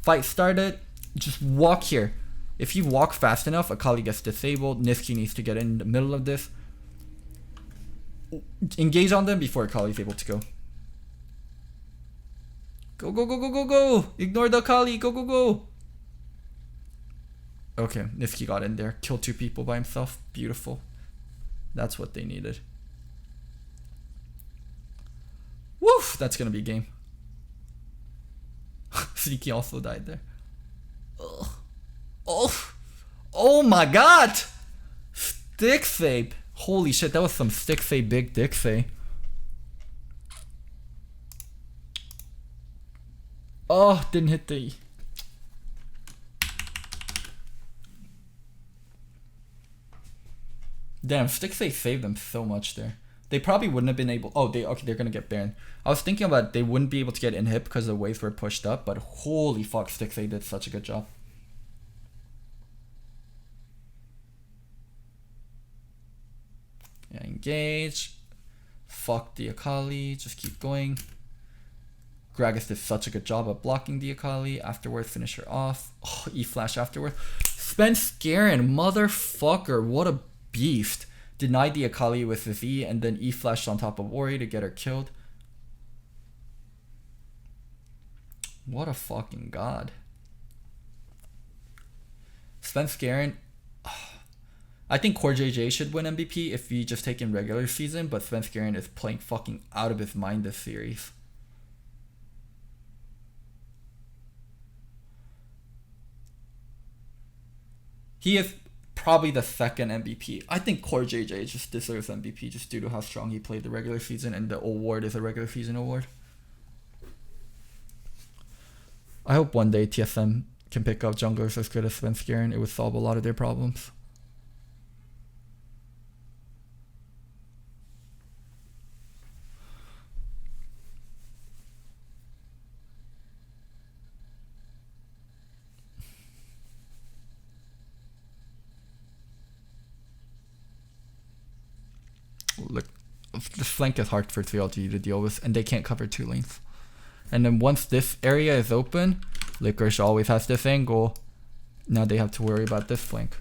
S1: Fight started. Just walk here. If you walk fast enough, Akali gets disabled. Niski needs to get in the middle of this. Engage on them before Akali's able to go. Go, go, go, go, go, go! Ignore the Akali. Go, go, go! Okay, Niski got in there. Killed 2 people by himself. Beautiful. That's what they needed. Woof! That's gonna be game. Sneaky also died there. Ugh. Oh! Oh my god! Stick save. Holy shit, that was some stick save, big dick save. Oh, didn't hit the E. Damn, stick save saved them so much there. They probably wouldn't have been able. Oh, they're gonna get banned. I was thinking about they wouldn't be able to get in hit because the waves were pushed up, but holy fuck, stick save did such a good job. Yeah, engage. Fuck the Akali. Just keep going. Gragas did such a good job of blocking the Akali. Afterwards, finish her off. Oh, E-flash afterwards. Spence Garen, motherfucker. What a beast. Denied the Akali with his E and then E-flashed on top of Ori to get her killed. What a fucking god. Spence Garen. I think Core JJ should win MVP if we just take in regular season, but Spence Garen is playing fucking out of his mind this series. He is probably the second MVP. I think Core JJ just deserves MVP just due to how strong he played the regular season, and the award is a regular season award. I hope one day TSM can pick up junglers as good as Spence Garen. It would solve a lot of their problems. Look, the flank is hard for CLG to deal with, and they can't cover 2 lanes. And then once this area is open, Licorice always has this angle. Now they have to worry about this flank.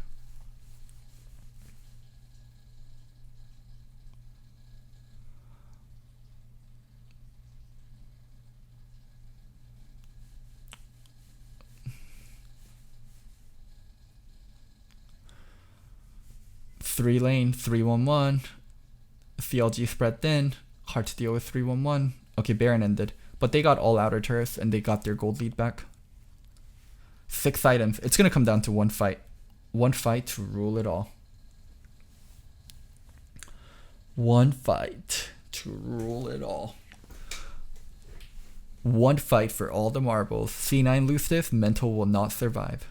S1: Three lane, 3-1-1. CLG spread thin. Hard to deal with 3-1-1. Okay, Baron ended. But they got all outer turrets and they got their gold lead back. 6 items. It's going to come down to one fight. One fight to rule it all. One fight to rule it all. One fight for all the marbles. C9 lose this, Mental will not survive.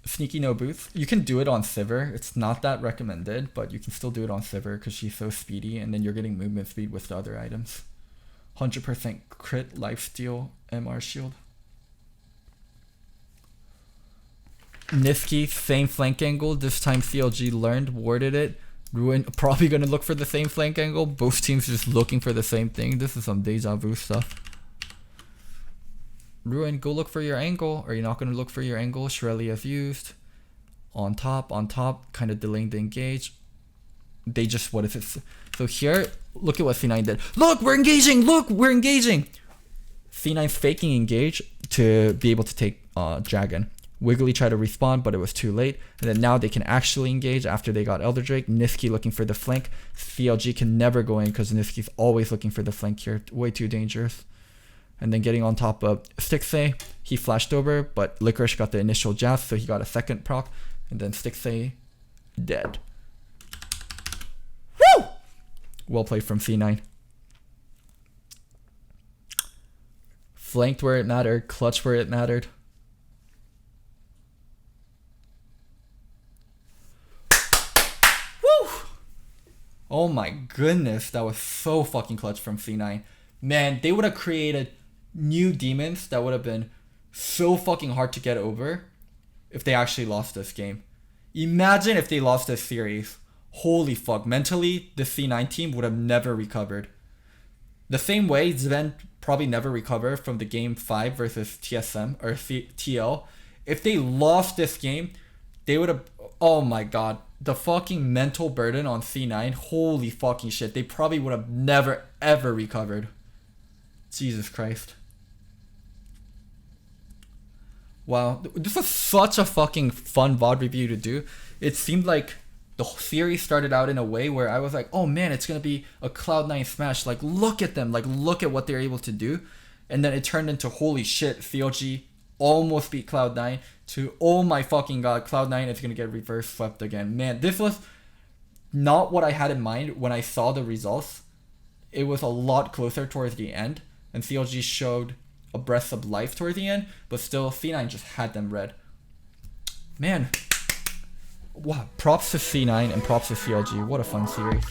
S1: Sneaky no boots. You can do it on Sivir. It's not that recommended, but you can still do it on Sivir because she's so speedy, and then you're getting movement speed with the other items. 100% crit, lifesteal, MR shield. Niski, same flank angle. This time CLG learned, warded it. Ruin probably gonna look for the same flank angle. Both teams just looking for the same thing. This is some deja vu stuff. Ruin, go look for your angle. Or you're not gonna look for your angle. Shirley has used. On top, kind of delaying the engage. They just, what is it? So here, look at what C9 did. Look, we're engaging! Look, we're engaging! C9's faking engage to be able to take Dragon. Wiggly tried to respawn, but it was too late. And then now they can actually engage after they got Elder Drake. Niski looking for the flank. CLG can never go in because Niski's always looking for the flank here. Way too dangerous. And then getting on top of Stixay, he flashed over, but Licorice got the initial jab, so he got a second proc. And then Stixay dead. Woo! Well played from C9. Flanked where it mattered, clutch where it mattered. Woo! Oh my goodness, that was so fucking clutch from C9. Man, they would have created new demons that would have been so fucking hard to get over if they actually lost this game. Imagine if they lost this series. Holy fuck, mentally, the C9 team would have never recovered. The same way Zven probably never recovered from the game 5 versus TSM or TL. If they lost this game, they would have, oh my god, the fucking mental burden on C9, holy fucking shit, they probably would have never ever recovered. Jesus Christ. Wow, this was such a fucking fun VOD review to do. It seemed like the series started out in a way where I was like, oh man, it's going to be a Cloud9 smash. Like, look at them. Like, look at what they're able to do. And then it turned into, holy shit, CLG almost beat Cloud9 to, oh my fucking god, Cloud9 is going to get reverse swept again. Man, this was not what I had in mind when I saw the results. It was a lot closer towards the end. And CLG showed a breath of life towards the end. But still, C9 just had them red. Man. Wow, props to C9 and props to CLG. What a fun series.